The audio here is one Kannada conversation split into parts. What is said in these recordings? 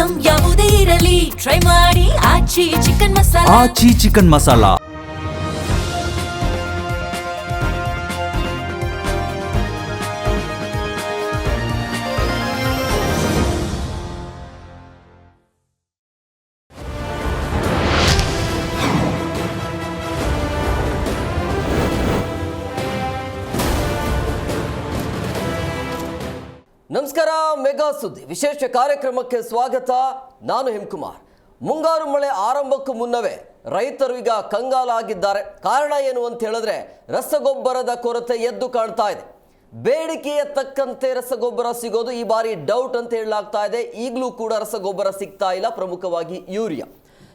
ಐಟಂ ಯಾವುದೇ ಇರಲಿ ಟ್ರೈ ಮಾಡಿ ಆಚಿ ಚಿಕನ್ ಮಸಾಲಾ. ಆಚಿ ಚಿಕನ್ ಮಸಾಲಾ. ನಮಸ್ಕಾರ. ಮೆಗಾ ಸುದ್ದಿ ವಿಶೇಷ ಕಾರ್ಯಕ್ರಮಕ್ಕೆ ಸ್ವಾಗತ. ನಾನು ಹೇಮಕುಮಾರ್. ಮುಂಗಾರು ಮಳೆ ಆರಂಭಕ್ಕೂ ಮುನ್ನವೇ ರೈತರು ಈಗ ಕಂಗಾಲಾಗಿದ್ದಾರೆ. ಕಾರಣ ಏನು ಅಂತ ಹೇಳಿದ್ರೆ ರಸಗೊಬ್ಬರದ ಕೊರತೆ ಎದ್ದು ಕಾಣ್ತಾ ಇದೆ. ಬೇಡಿಕೆಯ ತಕ್ಕಂತೆ ರಸಗೊಬ್ಬರ ಸಿಗೋದು ಈ ಬಾರಿ ಡೌಟ್ ಅಂತ ಹೇಳಲಾಗ್ತಾ ಇದೆ. ಈಗಲೂ ಕೂಡ ರಸಗೊಬ್ಬರ ಸಿಗ್ತಾ ಇಲ್ಲ, ಪ್ರಮುಖವಾಗಿ ಯೂರಿಯಾ.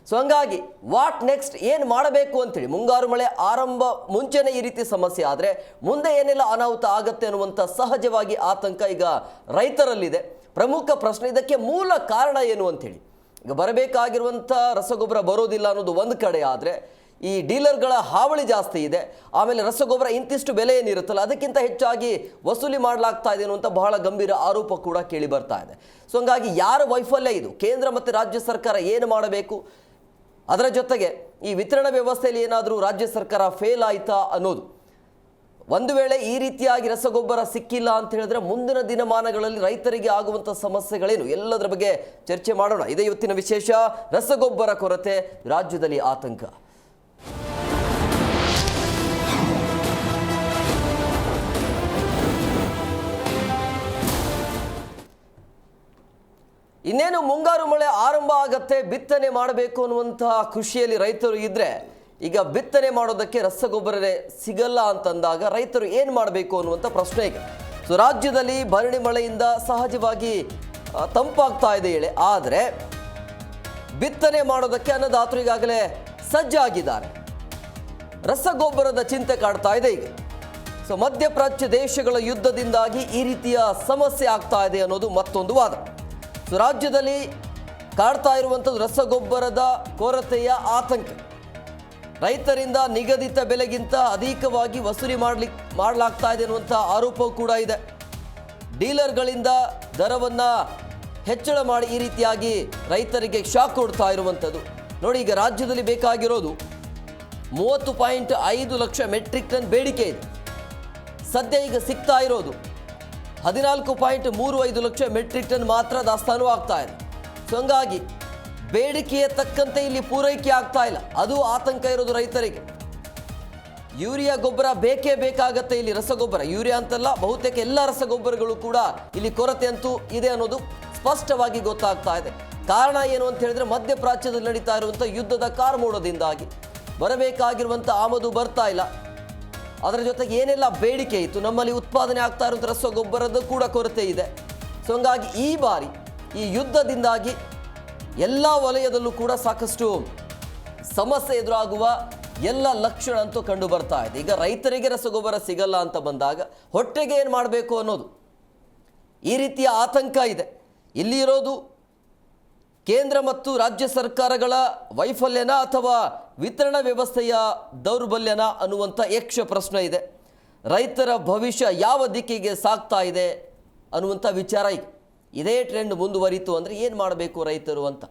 ಸೊ ಹಂಗಾಗಿ ವಾಟ್ ನೆಕ್ಸ್ಟ್, ಏನು ಮಾಡಬೇಕು ಅಂತೇಳಿ ಮುಂಗಾರು ಮಳೆ ಆರಂಭ ಮುಂಚೆನೇ ಈ ರೀತಿ ಸಮಸ್ಯೆ ಆದರೆ ಮುಂದೆ ಏನೆಲ್ಲ ಅನಾಹುತ ಆಗತ್ತೆ ಅನ್ನುವಂಥ ಸಹಜವಾಗಿ ಆತಂಕ ಈಗ ರೈತರಲ್ಲಿದೆ. ಪ್ರಮುಖ ಪ್ರಶ್ನೆ, ಇದಕ್ಕೆ ಮೂಲ ಕಾರಣ ಏನು ಅಂತೇಳಿ. ಈಗ ಬರಬೇಕಾಗಿರುವಂಥ ರಸಗೊಬ್ಬರ ಬರೋದಿಲ್ಲ ಅನ್ನೋದು ಒಂದು ಕಡೆ ಆದರೆ ಈ ಡೀಲರ್ಗಳ ಹಾವಳಿ ಜಾಸ್ತಿ ಇದೆ. ಆಮೇಲೆ ರಸಗೊಬ್ಬರ ಇಂತಿಷ್ಟು ಬೆಲೆ ಏನಿರುತ್ತಲ್ಲ ಅದಕ್ಕಿಂತ ಹೆಚ್ಚಾಗಿ ವಸೂಲಿ ಮಾಡಲಾಗ್ತಾ ಇದೆ ಅನ್ನುವಂಥ ಬಹಳ ಗಂಭೀರ ಆರೋಪ ಕೂಡ ಕೇಳಿ ಬರ್ತಾ ಇದೆ. ಸೊ ಹಂಗಾಗಿ ಯಾರ ವೈಫಲ್ಯ ಇದು? ಕೇಂದ್ರ ಮತ್ತು ರಾಜ್ಯ ಸರ್ಕಾರ ಏನು ಮಾಡಬೇಕು? ಅದರ ಜೊತೆಗೆ ಈ ವಿತರಣಾ ವ್ಯವಸ್ಥೆಯಲ್ಲಿ ಏನಾದರೂ ರಾಜ್ಯ ಸರ್ಕಾರ ಫೇಲ್ ಆಯಿತಾ ಅನ್ನೋದು. ಒಂದು ವೇಳೆ ಈ ರೀತಿಯಾಗಿ ರಸಗೊಬ್ಬರ ಸಿಕ್ಕಿಲ್ಲ ಅಂತ ಹೇಳಿದ್ರೆ ಮುಂದಿನ ದಿನಮಾನಗಳಲ್ಲಿ ರೈತರಿಗೆ ಆಗುವಂಥ ಸಮಸ್ಯೆಗಳೇನು, ಎಲ್ಲದರ ಬಗ್ಗೆ ಚರ್ಚೆ ಮಾಡೋಣ. ಇದೇ ಇವತ್ತಿನ ವಿಶೇಷ. ರಸಗೊಬ್ಬರ ಕೊರತೆ, ರಾಜ್ಯದಲ್ಲಿ ಆತಂಕ. ಇನ್ನೇನು ಮುಂಗಾರು ಮಳೆ ಆರಂಭ ಆಗತ್ತೆ, ಬಿತ್ತನೆ ಮಾಡಬೇಕು ಅನ್ನುವಂತಹ ಖುಷಿಯಲ್ಲಿ ರೈತರು ಇದ್ರೆ ಈಗ ಬಿತ್ತನೆ ಮಾಡೋದಕ್ಕೆ ರಸಗೊಬ್ಬರವೇ ಸಿಗಲ್ಲ ಅಂತಂದಾಗ ರೈತರು ಏನು ಮಾಡಬೇಕು ಅನ್ನುವಂಥ ಪ್ರಶ್ನೆ ಈಗ. ಸೊ ರಾಜ್ಯದಲ್ಲಿ ಭರಣಿ ಮಳೆಯಿಂದ ಸಹಜವಾಗಿ ತಂಪಾಗ್ತಾ ಇದೆ ಹೇಳಿ, ಆದರೆ ಬಿತ್ತನೆ ಮಾಡೋದಕ್ಕೆ ಅನ್ನದಾತರು ಈಗಾಗಲೇ ಸಜ್ಜಾಗಿದ್ದಾರೆ. ರಸಗೊಬ್ಬರದ ಚಿಂತೆ ಕಾಡ್ತಾ ಇದೆ ಈಗ. ಸೊ ಮಧ್ಯಪ್ರಾಚ್ಯ ದೇಶಗಳ ಯುದ್ಧದಿಂದಾಗಿ ಈ ರೀತಿಯ ಸಮಸ್ಯೆ ಆಗ್ತಾ ಇದೆ ಅನ್ನೋದು ಮತ್ತೊಂದು ವಾದ. ಸೊ ರಾಜ್ಯದಲ್ಲಿ ಕಾಡ್ತಾ ಇರುವಂಥದ್ದು ರಸಗೊಬ್ಬರದ ಕೊರತೆಯ ಆತಂಕ. ರೈತರಿಂದ ನಿಗದಿತ ಬೆಲೆಗಿಂತ ಅಧಿಕವಾಗಿ ವಸೂಲಿ ಮಾಡಲಾಗ್ತಾ ಇದೆ ಅನ್ನುವಂಥ ಆರೋಪವೂ ಕೂಡ ಇದೆ. ಡೀಲರ್ಗಳಿಂದ ದರವನ್ನು ಹೆಚ್ಚಳ ಮಾಡಿ ಈ ರೀತಿಯಾಗಿ ರೈತರಿಗೆ ಶಾಕ್ ಕೊಡ್ತಾ ಇರುವಂಥದ್ದು. ನೋಡಿ, ಈಗ ರಾಜ್ಯದಲ್ಲಿ ಬೇಕಾಗಿರೋದು 30.5 ಲಕ್ಷ ಮೆಟ್ರಿಕ್ ಟನ್ ಬೇಡಿಕೆ ಇದೆ. ಸದ್ಯ ಈಗ ಸಿಗ್ತಾ ಇರೋದು 14.35 ಲಕ್ಷ ಮೆಟ್ರಿಕ್ ಟನ್ ಮಾತ್ರ ದಾಸ್ತಾನು ಆಗ್ತಾ ಇದೆ. ಸೊ ಹಂಗಾಗಿ ಬೇಡಿಕೆಯ ತಕ್ಕಂತೆ ಇಲ್ಲಿ ಪೂರೈಕೆ ಆಗ್ತಾ ಇಲ್ಲ, ಅದು ಆತಂಕ ಇರೋದು ರೈತರಿಗೆ. ಯೂರಿಯಾ ಗೊಬ್ಬರ ಬೇಕೇ ಬೇಕಾಗತ್ತೆ ಇಲ್ಲಿ. ರಸಗೊಬ್ಬರ ಯೂರಿಯಾ ಅಂತಲ್ಲ, ಬಹುತೇಕ ಎಲ್ಲ ರಸಗೊಬ್ಬರಗಳು ಕೂಡ ಇಲ್ಲಿ ಕೊರತೆ ಅಂತೂ ಇದೆ ಅನ್ನೋದು ಸ್ಪಷ್ಟವಾಗಿ ಗೊತ್ತಾಗ್ತಾ ಇದೆ. ಕಾರಣ ಏನು ಅಂತ ಹೇಳಿದ್ರೆ ಮಧ್ಯಪ್ರಾಚ್ಯದಲ್ಲಿ ನಡೀತಾ ಇರುವಂಥ ಯುದ್ಧದ ಕಾರ್ಮೋಡದಿಂದಾಗಿ ಬರಬೇಕಾಗಿರುವಂಥ ಆಮದು ಬರ್ತಾ ಇಲ್ಲ. ಅದರ ಜೊತೆಗೆ ಏನೆಲ್ಲ ಬೇಡಿಕೆ ಇತ್ತು, ನಮ್ಮಲ್ಲಿ ಉತ್ಪಾದನೆ ಆಗ್ತಾ ಇರುವಂಥ ರಸಗೊಬ್ಬರದ ಕೂಡ ಕೊರತೆ ಇದೆ. ಸೊ ಹಂಗಾಗಿ ಈ ಬಾರಿ ಈ ಯುದ್ಧದಿಂದಾಗಿ ಎಲ್ಲ ವಲಯದಲ್ಲೂ ಕೂಡ ಸಾಕಷ್ಟು ಸಮಸ್ಯೆ ಎದುರಾಗುವ ಎಲ್ಲ ಲಕ್ಷಣ ಅಂತೂ ಕಂಡು ಬರ್ತಾ ಇದೆ. ಈಗ ರೈತರಿಗೆ ರಸಗೊಬ್ಬರ ಸಿಗಲ್ಲ ಅಂತ ಬಂದಾಗ ಹೊಟ್ಟೆಗೆ ಏನು ಮಾಡಬೇಕು ಅನ್ನೋದು ಈ ರೀತಿಯ ಆತಂಕ ಇದೆ. ಇಲ್ಲಿ ಇರೋದು ಕೇಂದ್ರ ಮತ್ತು ರಾಜ್ಯ ಸರ್ಕಾರಗಳ ವೈಫಲ್ಯನ ಅಥವಾ ವಿತರಣಾ ವ್ಯವಸ್ಥೆಯ ದೌರ್ಬಲ್ಯನ ಅನ್ನುವಂಥ ಯಕ್ಷ ಪ್ರಶ್ನೆ ಇದೆ. ರೈತರ ಭವಿಷ್ಯ ಯಾವ ದಿಕ್ಕಿಗೆ ಸಾಗ್ತಾ ಇದೆ ಅನ್ನುವಂಥ ವಿಚಾರ ಈಗ. ಇದೇ ಟ್ರೆಂಡ್ ಮುಂದುವರಿತು ಅಂದರೆ ಏನು ಮಾಡಬೇಕು ರೈತರು ಅಂತ.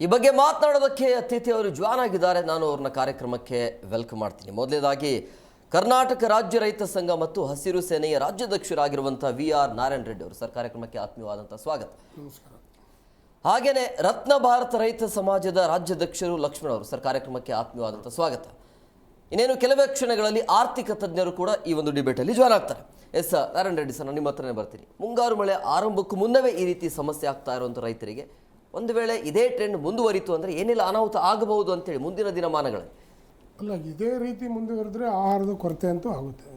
ಈ ಬಗ್ಗೆ ಮಾತನಾಡೋದಕ್ಕೆ ಅತಿಥಿ ಅವರು ಜಾಯ್ನ್ ಆಗಿದ್ದಾರೆ. ನಾನು ಅವ್ರನ್ನ ಕಾರ್ಯಕ್ರಮಕ್ಕೆ ವೆಲ್ಕಮ್ ಮಾಡ್ತೀನಿ. ಮೊದಲನೇದಾಗಿ ಕರ್ನಾಟಕ ರಾಜ್ಯ ರೈತ ಸಂಘ ಮತ್ತು ಹಸಿರು ಸೇನೆಯ ರಾಜ್ಯಾಧ್ಯಕ್ಷರಾಗಿರುವಂತಹ VR ನಾರಾಯಣ ರೆಡ್ಡಿ ಅವರು. ಸರ್, ಕಾರ್ಯಕ್ರಮಕ್ಕೆ ಆತ್ಮೀಯವಾದಂಥ ಸ್ವಾಗತ. ನಮಸ್ಕಾರ. ಹಾಗೇನೆ ರತ್ನ ಭಾರತ ರೈತ ಸಮಾಜದ ರಾಜ್ಯಾಧ್ಯಕ್ಷರು ಲಕ್ಷ್ಮಣ ಅವರು. ಸರ್, ಕಾರ್ಯಕ್ರಮಕ್ಕೆ ಆತ್ಮೀಯವಾದಂಥ ಸ್ವಾಗತ. ಇನ್ನೇನು ಕೆಲವೇ ಕ್ಷಣಗಳಲ್ಲಿ ಆರ್ಥಿಕ ತಜ್ಞರು ಕೂಡ ಈ ಒಂದು ಡಿಬೇಟಲ್ಲಿ ಜಾಯ್ನ್ ಆಗ್ತಾರೆ. Yes sir, Narayana Reddy sir, ನಾನು ನಿಮ್ಮ ಹತ್ರನೇ ಬರ್ತೀನಿ. ಮುಂಗಾರು ಮಳೆ ಆರಂಭಕ್ಕೂ ಮುನ್ನವೇ ಈ ರೀತಿ ಸಮಸ್ಯೆ ಆಗ್ತಾ ಇರುವಂಥ ರೈತರಿಗೆ ಒಂದು ವೇಳೆ ಇದೇ ಟ್ರೆಂಡ್ ಮುಂದುವರಿತು ಅಂದರೆ ಏನೆಲ್ಲ ಅನಾಹುತ ಆಗಬಹುದು ಅಂತೇಳಿ ಮುಂದಿನ ದಿನಮಾನಗಳಲ್ಲಿ? ಅಲ್ಲ, ಇದೇ ರೀತಿ ಮುಂದುವರೆದ್ರೆ ಆಹಾರದ ಕೊರತೆ ಅಂತೂ ಆಗುತ್ತೆ.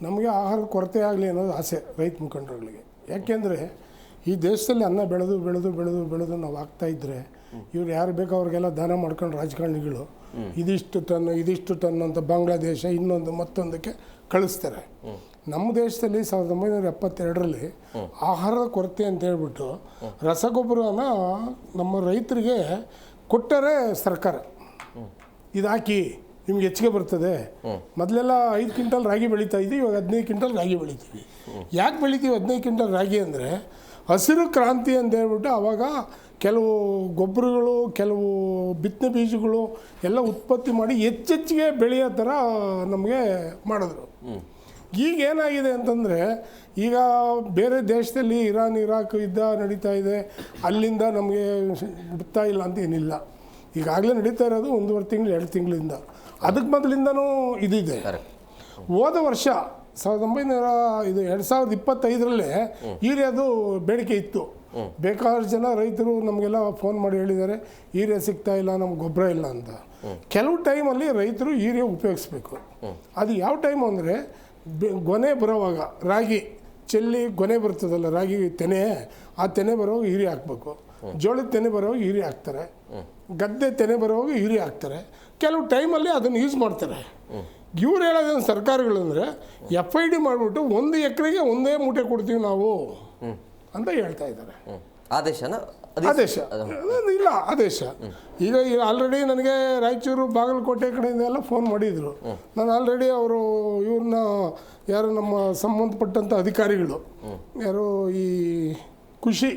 ನಮಗೆ ಆಹಾರದ ಕೊರತೆ ಆಗಲಿ ಅನ್ನೋದು ಆಸೆ ರೈತ ಮುಖಂಡರುಗಳಿಗೆ. ಯಾಕೆಂದರೆ ಈ ದೇಶದಲ್ಲಿ ಅನ್ನ ಬೆಳೆದು ಬೆಳೆದು ಬೆಳೆದು ಬೆಳೆದು ನಾವು ಆಗ್ತಾಯಿದ್ರೆ ಇವ್ರು ಯಾರು ಬೇಕೋ ಅವ್ರಿಗೆಲ್ಲ ದಾನ ಮಾಡ್ಕೊಂಡು ರಾಜಕಾರಣಿಗಳು ಇದಿಷ್ಟು ಟನ್ ಅಂತ ಬಾಂಗ್ಲಾದೇಶ ಇನ್ನೊಂದು ಮತ್ತೊಂದಕ್ಕೆ ಕಳಿಸ್ತಾರೆ. ನಮ್ಮ ದೇಶದಲ್ಲಿ 1972ರಲ್ಲಿ ಆಹಾರದ ಕೊರತೆ ಅಂತ ಹೇಳ್ಬಿಟ್ಟು ರಸಗೊಬ್ಬರನ ನಮ್ಮ ರೈತರಿಗೆ ಕೊಟ್ಟರೆ ಸರ್ಕಾರ, ಇದು ಹಾಕಿ ನಿಮ್ಗೆ ಹೆಚ್ಚಿಗೆ ಬರ್ತದೆ. ಮೊದಲೆಲ್ಲ 5 ಕ್ವಿಂಟಲ್ ರಾಗಿ ಬೆಳೀತಾ ಇದ್ದೀವಿ, ಇವಾಗ 15 ಕ್ವಿಂಟಲ್ ರಾಗಿ ಬೆಳಿತೀವಿ. ಯಾಕೆ ಬೆಳಿತೀವಿ 15 ಕ್ವಿಂಟಲ್ ರಾಗಿ ಅಂದರೆ ಹಸಿರು ಕ್ರಾಂತಿ ಅಂತ ಹೇಳ್ಬಿಟ್ಟು ಆವಾಗ ಕೆಲವು ಗೊಬ್ಬರಗಳು, ಕೆಲವು ಬಿತ್ತನೆ ಬೀಜಗಳು ಎಲ್ಲ ಉತ್ಪತ್ತಿ ಮಾಡಿ ಹೆಚ್ಚೆಚ್ಚಿಗೆ ಬೆಳೆಯೋ ಥರ ನಮಗೆ ಮಾಡಿದ್ರು. ಈಗ ಏನಾಗಿದೆ ಅಂತಂದರೆ, ಈಗ ಬೇರೆ ದೇಶದಲ್ಲಿ ಇರಾನ್ ಇರಾಕ್ ಯುದ್ಧ ನಡೀತಾ ಇದೆ, ಅಲ್ಲಿಂದ ನಮಗೆ ಬಿಡ್ತಾ ಇಲ್ಲ ಅಂತ ಏನಿಲ್ಲ. ಈಗಾಗಲೇ ನಡೀತಾ ಇರೋದು 1.5 ತಿಂಗಳು 2 ತಿಂಗಳಿಂದ. ಅದಕ್ಕೆ ಮೊದಲಿಂದನೂ ಇದಿದೆ. ಹೋದ ವರ್ಷ 2025ರಲ್ಲೇ ಯೂರಿಯಾದು ಬೇಡಿಕೆ ಇತ್ತು. ಬೇಕಾದಷ್ಟು ಜನ ರೈತರು ನಮಗೆಲ್ಲ ಫೋನ್ ಮಾಡಿ ಹೇಳಿದ್ದಾರೆ, ಯೂರಿಯಾ ಸಿಗ್ತಾ ಇಲ್ಲ, ನಮ್ಗೆ ಗೊಬ್ಬರ ಇಲ್ಲ ಅಂತ. ಕೆಲವು ಟೈಮಲ್ಲಿ ರೈತರು ಯೂರಿಯಾ ಉಪಯೋಗಿಸ್ಬೇಕು. ಅದು ಯಾವ ಟೈಮು ಅಂದರೆ ಗೊನೆ ಬರೋವಾಗ, ರಾಗಿ ಚೆಲ್ಲಿ ಗೊನೆ ಬರ್ತದಲ್ಲ, ರಾಗಿ ತೆನೆ, ಆ ತೆನೆ ಬರೋವಾಗ ಯೂರಿಯಾ ಹಾಕಬೇಕು. ಜೋಳದ ತೆನೆ ಬರೋವಾಗ ಯೂರಿಯಾ ಹಾಕ್ತಾರೆ, ಗದ್ದೆ ತೆನೆ ಬರೋವಾಗ ಯೂರಿಯಾ ಹಾಕ್ತಾರೆ. ಕೆಲವು ಟೈಮಲ್ಲಿ ಅದನ್ನು ಯೂಸ್ ಮಾಡ್ತಾರೆ. ಇವ್ರು ಹೇಳೋದೇನು ಸರ್ಕಾರಗಳು ಅಂದರೆ FID ಮಾಡಿಬಿಟ್ಟು 1 ಎಕರೆಗೆ 1 ಮೂಟೆ ಕೊಡ್ತೀವಿ ನಾವು ಅಂತ ಹೇಳ್ತಾ ಇದ್ದಾರೆ. ಆದೇಶ ಇಲ್ಲ, ಆದೇಶ. ಈಗ ಆಲ್ರೆಡಿ ನನಗೆ ರಾಯಚೂರು ಬಾಗಲಕೋಟೆ ಕಡೆಯಿಂದ ಎಲ್ಲ ಫೋನ್ ಮಾಡಿದರು. ನಾನು ಆಲ್ರೆಡಿ ಅವರು ಇವ್ರನ್ನ ಯಾರು ನಮ್ಮ ಸಂಬಂಧಪಟ್ಟಂಥ ಅಧಿಕಾರಿಗಳು ಯಾರು ಈ ಕೃಷಿ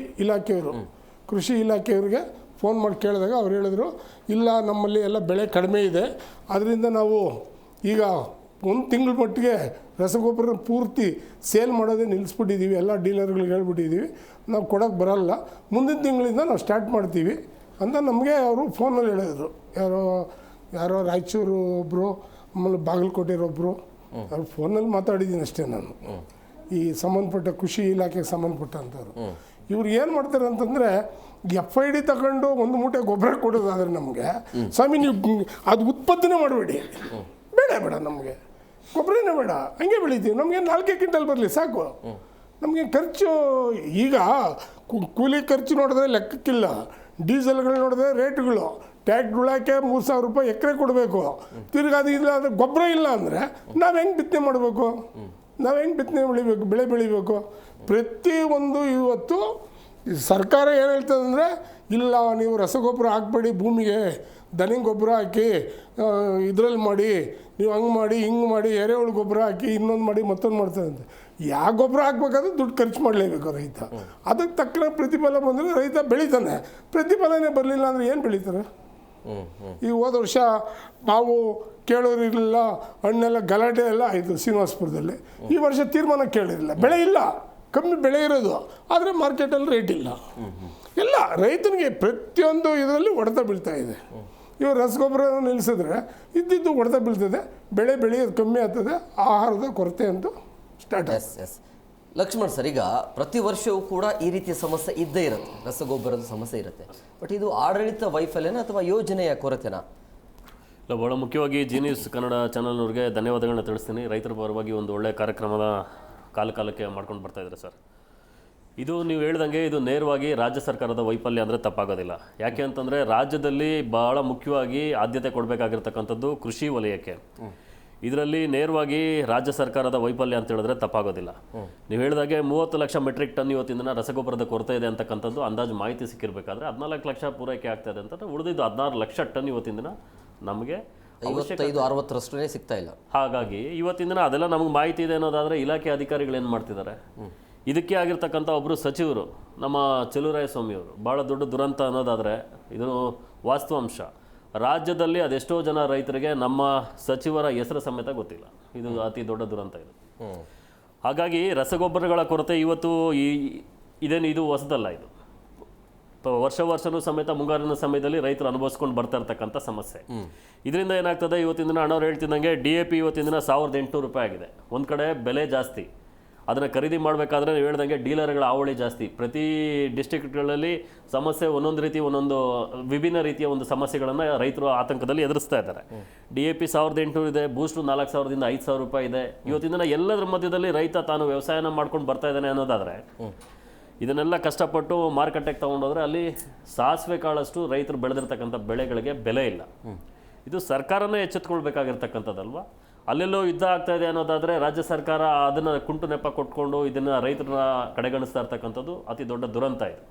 ಇಲಾಖೆಯವ್ರಿಗೆ ಫೋನ್ ಮಾಡಿ ಕೇಳಿದಾಗ ಅವ್ರು ಹೇಳಿದ್ರು, ಇಲ್ಲ ನಮ್ಮಲ್ಲಿ ಎಲ್ಲ ಬೆಳೆ ಕಡಿಮೆ ಇದೆ, ಅದರಿಂದ ನಾವು ಈಗ 1 ತಿಂಗಳ ಮಟ್ಟಿಗೆ ರಸಗೊಬ್ಬರ ಪೂರ್ತಿ ಸೇಲ್ ಮಾಡೋದೇ ನಿಲ್ಲಿಸ್ಬಿಟ್ಟಿದ್ದೀವಿ, ಎಲ್ಲ ಡೀಲರ್ಗಳಿಗೆ ಹೇಳ್ಬಿಟ್ಟಿದ್ದೀವಿ, ನಾವು ಕೊಡೋಕ್ಕೆ ಬರಲ್ಲ, ಮುಂದಿನ ತಿಂಗಳಿಂದ ನಾವು ಸ್ಟಾರ್ಟ್ ಮಾಡ್ತೀವಿ ಅಂತ ನಮಗೆ ಅವರು ಫೋನಲ್ಲಿ ಹೇಳಿದ್ರು. ಯಾರೋ ರಾಯಚೂರು ಒಬ್ಬರು, ಆಮೇಲೆ ಬಾಗಲಕೋಟೆಯೊಬ್ಬರು, ಅವ್ರು ಫೋನಲ್ಲಿ ಮಾತಾಡಿದ್ದೀನಿ ಅಷ್ಟೇ ನಾನು, ಈ ಸಂಬಂಧಪಟ್ಟ ಕೃಷಿ ಇಲಾಖೆಗೆ ಸಂಬಂಧಪಟ್ಟಂಥವ್ರು. ಇವ್ರು ಏನು ಮಾಡ್ತಾರೆ ಅಂತಂದರೆ FID ತಗೊಂಡು 1 ಮೂಟೆ ಗೊಬ್ಬರ ಕೊಡೋದಾದ್ರೆ ನಮಗೆ, ಸ್ವಾಮಿ ನೀವು ಅದು ಉತ್ಪತ್ತಿನೇ ಮಾಡಬೇಡಿ, ಬೇಡ ನಮಗೆ ಗೊಬ್ಬರನೇ ಬೇಡ, ಹಂಗೆ ಬೆಳಿತೀವಿ, ನಮಗೆ 4 ಕ್ವಿಂಟಲ್ ಬರಲಿ ಸಾಕು. ನಮಗೆ ಖರ್ಚು ಈಗ ಕೂಲಿ ಖರ್ಚು ನೋಡಿದ್ರೆ ಲೆಕ್ಕಕ್ಕಿಲ್ಲ, ಡೀಸೆಲ್ಗಳು ನೋಡಿದ್ರೆ ರೇಟ್ಗಳು, ಟ್ಯಾಕ್ಟ್ರ್ ಉಳಾಕೆ 3,000 ರೂಪಾಯಿ ಎಕರೆ ಕೊಡಬೇಕು. ತಿರ್ಗಿ ಅದು ಇಲ್ಲ ಅಂದರೆ ಗೊಬ್ಬರ ಇಲ್ಲ ಅಂದರೆ ನಾವು ಹೆಂಗೆ ಬಿತ್ತನೆ ಮಾಡಬೇಕು, ನಾವು ಹೆಂಗೆ ಬಿತ್ತನೆ ಬೆಳೆ ಬೆಳಿಬೇಕು? ಪ್ರತಿಯೊಂದು ಇವತ್ತು ಸರ್ಕಾರ ಏನು ಹೇಳ್ತದೆ ಅಂದರೆ, ಇಲ್ಲ ನೀವು ರಸಗೊಬ್ಬರ ಹಾಕ್ಬೇಡಿ ಭೂಮಿಗೆ, ದನಿ ಗೊಬ್ಬರ ಹಾಕಿ ಇದರಲ್ಲಿ ಮಾಡಿ, ನೀವು ಹಂಗೆ ಮಾಡಿ ಹಿಂಗೆ ಮಾಡಿ, ಎರೆಹುಳು ಗೊಬ್ಬರ ಹಾಕಿ ಇನ್ನೊಂದು ಮಾಡಿ ಮತ್ತೊಂದು ಮಾಡ್ತಾರೆ ಅಂತ. ಯಾವ ಗೊಬ್ಬರ ಹಾಕ್ಬೇಕಾದ್ರೆ ದುಡ್ಡು ಖರ್ಚು ಮಾಡಲೇಬೇಕು ರೈತ. ಅದಕ್ಕೆ ತಕ್ಕನ ಪ್ರತಿಫಲ ಬಂದರೆ ರೈತ ಬೆಳಿತಾನೆ. ಪ್ರತಿಫಲನೇ ಬರಲಿಲ್ಲ ಅಂದರೆ ಏನು ಬೆಳೀತಾರೆ? ಈ ಹೋದ ವರ್ಷ ನಾವು ಕೇಳೋರಿರಲಿಲ್ಲ, ಹಣ್ಣೆಲ್ಲ ಗಲಾಟೆ ಎಲ್ಲ ಆಯಿತು ಶ್ರೀನಿವಾಸಪುರದಲ್ಲಿ. ಈ ವರ್ಷ ತೀರ್ಮಾನ ಕೇಳಿರಲಿಲ್ಲ, ಬೆಳೆ ಇಲ್ಲ, ಕಮ್ಮಿ ಬೆಳೆ ಇರೋದು, ಆದರೆ ಮಾರ್ಕೆಟಲ್ಲಿ ರೇಟ್ ಇಲ್ಲ. ಎಲ್ಲ ರೈತನಿಗೆ ಪ್ರತಿಯೊಂದು ಇದರಲ್ಲಿ ಹೊಡೆತ ಬೀಳ್ತಾ ಇದೆ. ಇವರು ರಸಗೊಬ್ಬರ ನಿಲ್ಲಿಸಿದ್ರೆ ಇದ್ದಿದ್ದು ಹೊಡೆತ ಬೀಳ್ತದೆ, ಬೆಳೆ ಬೆಳೆಯೋದು ಕಮ್ಮಿ ಆಗ್ತದೆ, ಆಹಾರದ ಕೊರತೆ ಅಂತೂ ಸ್ಟಾರ್ಟ್ ಆಗುತ್ತೆ. ಲಕ್ಷ್ಮಣ್ ಸರ್, ಈಗ ಪ್ರತಿ ವರ್ಷವೂ ಕೂಡ ಈ ರೀತಿಯ ಸಮಸ್ಯೆ ಇದ್ದೇ ಇರುತ್ತೆ, ರಸಗೊಬ್ಬರದ ಸಮಸ್ಯೆ ಇರುತ್ತೆ. ಬಟ್ ಇದು ಆಡಳಿತ ವೈಫಲ್ಯನ ಅಥವಾ ಯೋಜನೆಯ ಕೊರತೆನಾ? ಇಲ್ಲ, ಭಾಳ ಮುಖ್ಯವಾಗಿ ಜೀನಿಯಸ್ ಕನ್ನಡ ಚಾನಲ್ನವ್ರಿಗೆ ಧನ್ಯವಾದಗಳನ್ನ ತಿಳಿಸ್ತೀನಿ. ರೈತರ ಪರವಾಗಿ ಒಂದು ಒಳ್ಳೆಯ ಕಾರ್ಯಕ್ರಮದ ಕಾಲಕ್ಕೆ ಮಾಡ್ಕೊಂಡು ಬರ್ತಾಯಿದ್ದಾರೆ ಸರ್. ಇದು ನೀವು ಹೇಳ್ದಂಗೆ ಇದು ನೇರವಾಗಿ ರಾಜ್ಯ ಸರ್ಕಾರದ ವೈಫಲ್ಯ ಅಂದರೆ ತಪ್ಪಾಗೋದಿಲ್ಲ. ಯಾಕೆ ಅಂತಂದರೆ ರಾಜ್ಯದಲ್ಲಿ ಭಾಳ ಮುಖ್ಯವಾಗಿ ಆದ್ಯತೆ ಕೊಡಬೇಕಾಗಿರ್ತಕ್ಕಂಥದ್ದು ಕೃಷಿ ವಲಯಕ್ಕೆ. ಇದರಲ್ಲಿ ನೇರವಾಗಿ ರಾಜ್ಯ ಸರ್ಕಾರದ ವೈಫಲ್ಯ ಅಂತ ಹೇಳಿದ್ರೆ ತಪ್ಪಾಗೋದಿಲ್ಲ. ನೀವು ಹೇಳಿದಾಗೆ 30 ಲಕ್ಷ ಮೆಟ್ರಿಕ್ ಟನ್ ಇವತ್ತಿನ ದಿನ ರಸಗೊಬ್ಬರದ ಕೊರತೆ ಇದೆ ಅಂತಕ್ಕಂಥದ್ದು ಅಂದಾಜು ಮಾಹಿತಿ ಸಿಕ್ಕಿರಬೇಕಾದ್ರೆ 14 ಲಕ್ಷ ಪೂರೈಕೆ ಆಗ್ತಾ ಇದೆ ಅಂತಂದರೆ ಉಳಿದಿದ್ದು 16 ಲಕ್ಷ ಟನ್ ಇವತ್ತಿನ ದಿನ ನಮಗೆ 55-60ರಷ್ಟೇ ಸಿಗ್ತಾ ಇಲ್ಲ. ಹಾಗಾಗಿ ಇವತ್ತಿನ ದಿನ ಅದೆಲ್ಲ ನಮಗೆ ಮಾಹಿತಿ ಇದೆ ಅನ್ನೋದಾದರೆ ಇಲಾಖೆ ಅಧಿಕಾರಿಗಳು ಏನು ಮಾಡ್ತಿದ್ದಾರೆ, ಇದಕ್ಕೆ ಆಗಿರ್ತಕ್ಕಂಥ ಒಬ್ಬರು ಸಚಿವರು ನಮ್ಮ ಚೆಲುವರಾಯಸ್ವಾಮಿಯವರು ಭಾಳ ದೊಡ್ಡ ದುರಂತ ಅನ್ನೋದಾದರೆ ಇದು ವಾಸ್ತವಾಂಶ. ರಾಜ್ಯದಲ್ಲಿ ಅದೆಷ್ಟೋ ಜನ ರೈತರಿಗೆ ನಮ್ಮ ಸಚಿವರ ಹೆಸರು ಸಮೇತ ಗೊತ್ತಿಲ್ಲ. ಇದು ಅತಿ ದೊಡ್ಡ ದುರಂತ ಇದು. ಹಾಗಾಗಿ ರಸಗೊಬ್ಬರಗಳ ಕೊರತೆ ಇವತ್ತು ಇದು ಹೊಸದಲ್ಲ. ಇದು ವರ್ಷನೂ ಸಮೇತ ಮುಂಗಾರಿನ ಸಮಯದಲ್ಲಿ ರೈತರು ಅನುಭವಿಸ್ಕೊಂಡು ಬರ್ತಾ ಇರ್ತಕ್ಕಂಥ ಸಮಸ್ಯೆ. ಇದರಿಂದ ಏನಾಗ್ತದೆ, ಇವತ್ತಿನ ದಿನ ಅಣ್ಣವ್ರು ಹೇಳ್ತಿದ್ದಂಗೆ DAP ಇವತ್ತಿನ ದಿನ 1,800 ರೂಪಾಯಿ ಆಗಿದೆ. ಒಂದು ಕಡೆ ಬೆಲೆ ಜಾಸ್ತಿ, ಅದನ್ನು ಖರೀದಿ ಮಾಡಬೇಕಾದ್ರೆ ನೀವು ಹೇಳ್ದಂಗೆ ಡೀಲರ್ಗಳ ಹಾವಳಿ ಜಾಸ್ತಿ. ಪ್ರತಿ ಡಿಸ್ಟ್ರಿಕ್ಟ್ಗಳಲ್ಲಿ ಸಮಸ್ಯೆ ಒಂದೊಂದು ರೀತಿ ಒಂದೊಂದು ವಿಭಿನ್ನ ರೀತಿಯ ಒಂದು ಸಮಸ್ಯೆಗಳನ್ನು ರೈತರು ಆತಂಕದಲ್ಲಿ ಎದುರಿಸ್ತಾ ಇದ್ದಾರೆ. DAP 1800 ಇದೆ, ಬೂಸ್ಟ್ರು 4000ದಿಂದ 5000 ರೂಪಾಯಿ ಇದೆ. ಇವತ್ತಿನ ದಿನ ಎಲ್ಲದರ ಮಧ್ಯದಲ್ಲಿ ರೈತ ತಾನು ವ್ಯವಸಾಯನ ಮಾಡ್ಕೊಂಡು ಬರ್ತಾ ಇದ್ದಾನೆ ಅನ್ನೋದಾದರೆ ಇದನ್ನೆಲ್ಲ ಕಷ್ಟಪಟ್ಟು ಮಾರುಕಟ್ಟೆಗೆ ತೊಗೊಂಡೋದ್ರೆ ಅಲ್ಲಿ ಸಾಸಿವೆ ಕಾಳಷ್ಟು ರೈತರು ಬೆಳೆದಿರ್ತಕ್ಕಂಥ ಬೆಳೆಗಳಿಗೆ ಬೆಲೆ ಇಲ್ಲ. ಇದು ಸರ್ಕಾರನೇ ಎಚ್ಚೆತ್ಕೊಳ್ಬೇಕಾಗಿರ್ತಕ್ಕಂಥದ್ದಲ್ವಾ? ಅಲ್ಲೆಲ್ಲೋ ಯುದ್ಧ ಆಗ್ತಾ ಇದೆ ಅನ್ನೋದಾದರೆ ರಾಜ್ಯ ಸರ್ಕಾರ ಅದನ್ನು ಕುಂಟು ನೆಪ ಕೊಟ್ಕೊಂಡು ಇದನ್ನು ರೈತರನ್ನ ಕಡೆಗಣಿಸ್ತಾ ಇರ್ತಕ್ಕಂಥದ್ದು ಅತಿ ದೊಡ್ಡ ದುರಂತ ಇದು.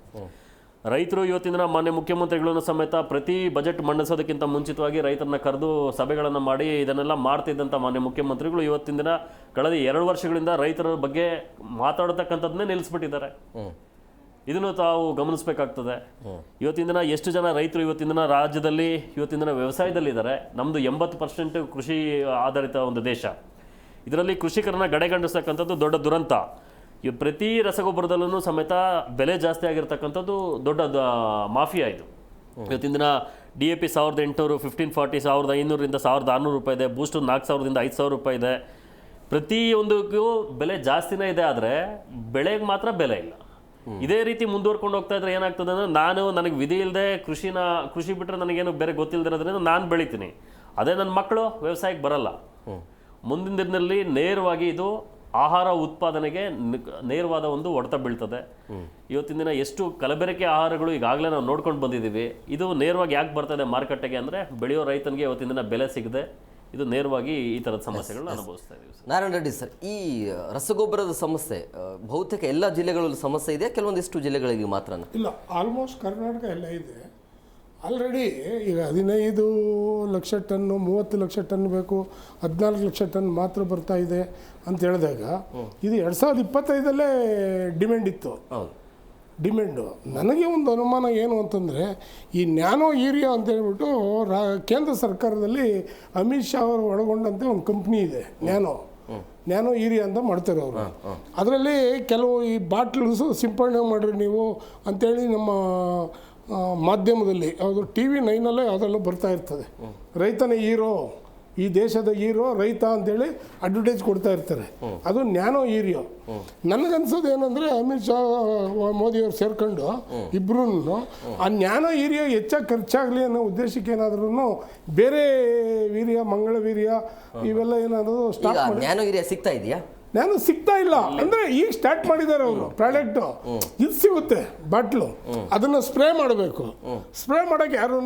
ರೈತರು ಇವತ್ತಿನ ದಿನ ಮಾನ್ಯ ಮುಖ್ಯಮಂತ್ರಿಗಳನ್ನು ಸಮೇತ ಪ್ರತಿ ಬಜೆಟ್ ಮಂಡಿಸೋದಕ್ಕಿಂತ ಮುಂಚಿತವಾಗಿ ರೈತರನ್ನ ಕರೆದು ಸಭೆಗಳನ್ನು ಮಾಡಿ ಇದನ್ನೆಲ್ಲ ಮಾಡ್ತಿದ್ದಂಥ ಮಾನ್ಯ ಮುಖ್ಯಮಂತ್ರಿಗಳು ಇವತ್ತಿನ ದಿನ ಕಳೆದ 2 ವರ್ಷಗಳಿಂದ ರೈತರ ಬಗ್ಗೆ ಮಾತಾಡತಕ್ಕಂಥದ್ದನ್ನೇ ನಿಲ್ಲಿಸ್ಬಿಟ್ಟಿದ್ದಾರೆ. ಇದನ್ನು ತಾವು ಗಮನಿಸಬೇಕಾಗ್ತದೆ. ಇವತ್ತಿನ ದಿನ ಎಷ್ಟು ಜನ ರೈತರು ಇವತ್ತಿನ ದಿನ ರಾಜ್ಯದಲ್ಲಿ ಇವತ್ತಿನ ದಿನ ವ್ಯವಸಾಯದಲ್ಲಿದ್ದಾರೆ. ನಮ್ಮದು 80% ಕೃಷಿ ಆಧಾರಿತ ಒಂದು ದೇಶ. ಇದರಲ್ಲಿ ಕೃಷಿಕರನ್ನ ಗಡೆಗಣಿಸ್ತಕ್ಕಂಥದ್ದು ದೊಡ್ಡ ದುರಂತ. ಈ ಪ್ರತಿ ರಸಗೊಬ್ಬರದಲ್ಲೂ ಸಮೇತ ಬೆಲೆ ಜಾಸ್ತಿ ಆಗಿರ್ತಕ್ಕಂಥದ್ದು ದೊಡ್ಡ ಮಾಫಿಯಾ ಇದು. ಇವತ್ತಿನ ದಿನ DAP 1800 1540 1500ರಿಂದ 1600 ರೂಪಾಯಿ ಇದೆ. ಬೂಸ್ಟು 4000ದಿಂದ 5000 ರೂಪಾಯಿ ಇದೆ. ಪ್ರತಿಯೊಂದಕ್ಕೂ ಬೆಲೆ ಜಾಸ್ತಿನೇ ಇದೆ, ಆದರೆ ಬೆಳೆಗೆ ಮಾತ್ರ ಬೆಲೆ ಇಲ್ಲ. ಇದೇ ರೀತಿ ಮುಂದುವರ್ಕೊಂಡು ಹೋಗ್ತಾ ಇದ್ರೆ ಏನಾಗ್ತದೆ ಅಂದರೆ ನನಗೆ ವಿಧಿ ಇಲ್ಲದೆ ಕೃಷಿ ಬಿಟ್ಟರೆ ನನಗೇನು ಬೇರೆ ಗೊತ್ತಿಲ್ಲದಿರೋದ್ರಿಂದ ನಾನು ಬೆಳಿತೀನಿ, ಅದೇ ನನ್ನ ಮಕ್ಕಳು ವ್ಯವಸಾಯಕ್ಕೆ ಬರಲ್ಲ. ಮುಂದಿನ ದಿನದಲ್ಲಿ ನೇರವಾಗಿ ಇದು ಆಹಾರ ಉತ್ಪಾದನೆಗೆ ನೇರವಾದ ಒಂದು ಹೊಡೆತ ಬೀಳ್ತದೆ. ಇವತ್ತಿನ ದಿನ ಎಷ್ಟು ಕಲಬೆರಕೆ ಆಹಾರಗಳು ಈಗಾಗಲೇ ನಾವು ನೋಡ್ಕೊಂಡು ಬಂದಿದ್ದೀವಿ. ಇದು ನೇರವಾಗಿ ಯಾಕೆ ಬರ್ತದೆ ಮಾರುಕಟ್ಟೆಗೆ ಅಂದರೆ ಬೆಳೆಯೋ ರೈತನಿಗೆ ಇವತ್ತಿನ ದಿನ ಬೆಲೆ ಸಿಗದೆ ಇದು ನೇರವಾಗಿ ಈ ಥರದ ಸಮಸ್ಯೆಗಳನ್ನ ಅನುಭವಿಸ್ತಾ ಇದ್ದೀವಿ. ನಾರಾಯಣ ರೆಡ್ಡಿ ಸರ್, ಈ ರಸಗೊಬ್ಬರದ ಸಮಸ್ಯೆ ಬಹುತೇಕ ಎಲ್ಲ ಜಿಲ್ಲೆಗಳಲ್ಲೂ ಸಮಸ್ಯೆ ಇದೆ, ಕೆಲವೊಂದಿಷ್ಟು ಜಿಲ್ಲೆಗಳಿಗೆ ಮಾತ್ರ ಇಲ್ಲ, ಆಲ್ಮೋಸ್ಟ್ ಕರ್ನಾಟಕ ಎಲ್ಲ ಇದೆ. ಆಲ್ರೆಡಿ ಈಗ 15 ಲಕ್ಷ ಟನ್ನು 30 ಲಕ್ಷ ಟನ್ ಬೇಕು, 14 ಲಕ್ಷ ಟನ್ ಮಾತ್ರ ಬರ್ತಾ ಇದೆ ಅಂತ ಹೇಳಿದಾಗ ಇದು 2025 ಡಿಮ್ಯಾಂಡ್ ಇತ್ತು. ಡಿಮ್ಯಾಂಡು ನನಗೆ ಒಂದು ಅನುಮಾನ ಏನು ಅಂತಂದರೆ ಈ ನ್ಯಾನೋ ಯೂರಿಯಾ ಅಂತ ಹೇಳ್ಬಿಟ್ಟು ಕೇಂದ್ರ ಸರ್ಕಾರದಲ್ಲಿ ಅಮಿತ್ ಶಾ ಅವರು ಒಳಗೊಂಡಂತೆ ಒಂದು ಕಂಪ್ನಿ ಇದೆ, ನ್ಯಾನೋ ಯೂರಿಯಾ ಅಂತ ಮಾಡ್ತಾರೆ ಅವರು. ಅದರಲ್ಲಿ ಕೆಲವು ಈ ಬಾಟ್ಲ್ಸು ಸಿಂಪಡಣೆ ಮಾಡಿರಿ ನೀವು ಅಂತೇಳಿ ನಮ್ಮ ಮಾಧ್ಯಮದಲ್ಲಿ ಯಾವುದು TV 9 ಯಾವುದೆಲ್ಲ ಬರ್ತಾ ಇರ್ತದೆ. ರೈತನೇ ಹೀರೋ, ಈ ದೇಶದ ಹೀರೋ ರೈತ ಅಂತೇಳಿ ಅಡ್ವರ್ಟೈಸ್ ಕೊಡ್ತಾ ಇರ್ತಾರೆ. ಅದು ನ್ಯಾನೋ ಯೂರಿಯಾ. ನನಗನ್ಸೋದು ಏನಂದರೆ ಅಮಿತ್ ಶಾ ಮೋದಿಯವ್ರು ಸೇರ್ಕೊಂಡು ಇಬ್ಬರೂ ಆ ನ್ಯಾನೋ ಯೂರಿಯಾ ಹೆಚ್ಚಾಗಿ ಖರ್ಚಾಗಲಿ ಅನ್ನೋ ಉದ್ದೇಶಕ್ಕೆ ಏನಾದ್ರೂ ಬೇರೆ ವೀರ್ಯ, ಮಂಗಳ ವೀರ್ಯ ಇವೆಲ್ಲ ಏನಾದರೂ ಸ್ಟಾರ್ಟ್ ಮಾಡಿ. ನ್ಯಾನೋ ಯೂರಿಯಾ ಸಿಗ್ತಾ ಇದೆಯಾ? ನಾನು ಸಿಗ್ತಾ ಇಲ್ಲ ಅಂದರೆ ಈಗ ಸ್ಟಾರ್ಟ್ ಮಾಡಿದ್ದಾರೆ ಅವರು ಪ್ರಾಡಕ್ಟು. ಇದು ಸಿಗುತ್ತೆ ಬಾಟ್ಲು, ಅದನ್ನು ಸ್ಪ್ರೇ ಮಾಡಬೇಕು. ಸ್ಪ್ರೇ ಮಾಡೋಕ್ಕೆ ಯಾರೂ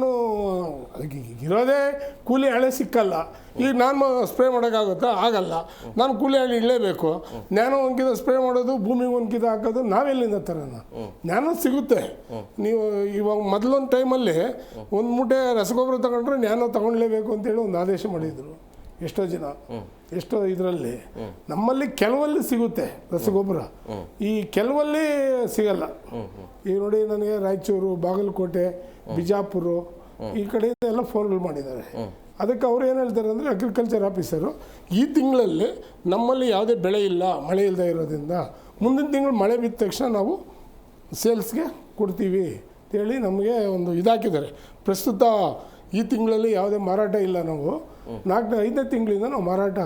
ಇರೋದೇ ಕೂಲಿ ಹಳೆ ಸಿಕ್ಕಲ್ಲ. ಈಗ ನಾನು ಸ್ಪ್ರೇ ಮಾಡೋಕ್ಕಾಗುತ್ತಾ? ಆಗಲ್ಲ. ನಾನು ಕೂಲಿ ಹಳೆ ಇಡಲೇಬೇಕು. ನ್ಯಾನೋ ಒಂಕಿತ ಸ್ಪ್ರೇ ಮಾಡೋದು, ಭೂಮಿಗೆ ಒಂಕಿತ ಹಾಕೋದು ನಾವೆಲ್ಲಿಂದ ತರೋಣ? ನ್ಯಾನೋ ಸಿಗುತ್ತೆ. ನೀವು ಇವಾಗ ಮೊದಲೊಂದು ಟೈಮಲ್ಲಿ ಒಂದು ಮೂಟೆ ರಸಗೊಬ್ಬರ ತಗೊಂಡ್ರೆ ನ್ಯಾನೋ ತಗೊಳ್ಲೇಬೇಕು ಅಂತೇಳಿ ಒಂದು ಆದೇಶ ಮಾಡಿದರು ಎಷ್ಟೋ ಇದರಲ್ಲಿ. ನಮ್ಮಲ್ಲಿ ಕೆಲವಲ್ಲಿ ಸಿಗುತ್ತೆ ರಸಗೊಬ್ಬರ, ಈ ಕೆಲವಲ್ಲಿ ಸಿಗಲ್ಲ. ಈಗ ನೋಡಿ, ನನಗೆ ರಾಯಚೂರು, ಬಾಗಲಕೋಟೆ, ಬಿಜಾಪುರ ಈ ಕಡೆಯಿಂದ ಎಲ್ಲ ಫೋನ್ಗಳು ಮಾಡಿದ್ದಾರೆ. ಅದಕ್ಕೆ ಅವ್ರು ಏನು ಹೇಳ್ತಾರೆ ಅಂದರೆ, ಅಗ್ರಿಕಲ್ಚರ್ ಆಫೀಸರು ಈ ತಿಂಗಳಲ್ಲಿ ನಮ್ಮಲ್ಲಿ ಯಾವುದೇ ಬೆಳೆ ಇಲ್ಲ, ಮಳೆ ಇಲ್ಲದೆ ಇರೋದ್ರಿಂದ ಮುಂದಿನ ತಿಂಗಳು ಮಳೆ ಬಿದ್ದ ತಕ್ಷಣ ನಾವು ಸೇಲ್ಸ್ಗೆ ಕೊಡ್ತೀವಿ ಅಂತೇಳಿ ನಮಗೆ ಒಂದು ಇದಾಕಿದ್ದಾರೆ. ಪ್ರಸ್ತುತ ಈ ತಿಂಗಳಲ್ಲಿ ಯಾವುದೇ ಮಾರಾಟ ಇಲ್ಲ, ನಾವು 4-5ನೇ ತಿಂಗಳಿಂದ ನಾವು ಮಾರಾಟ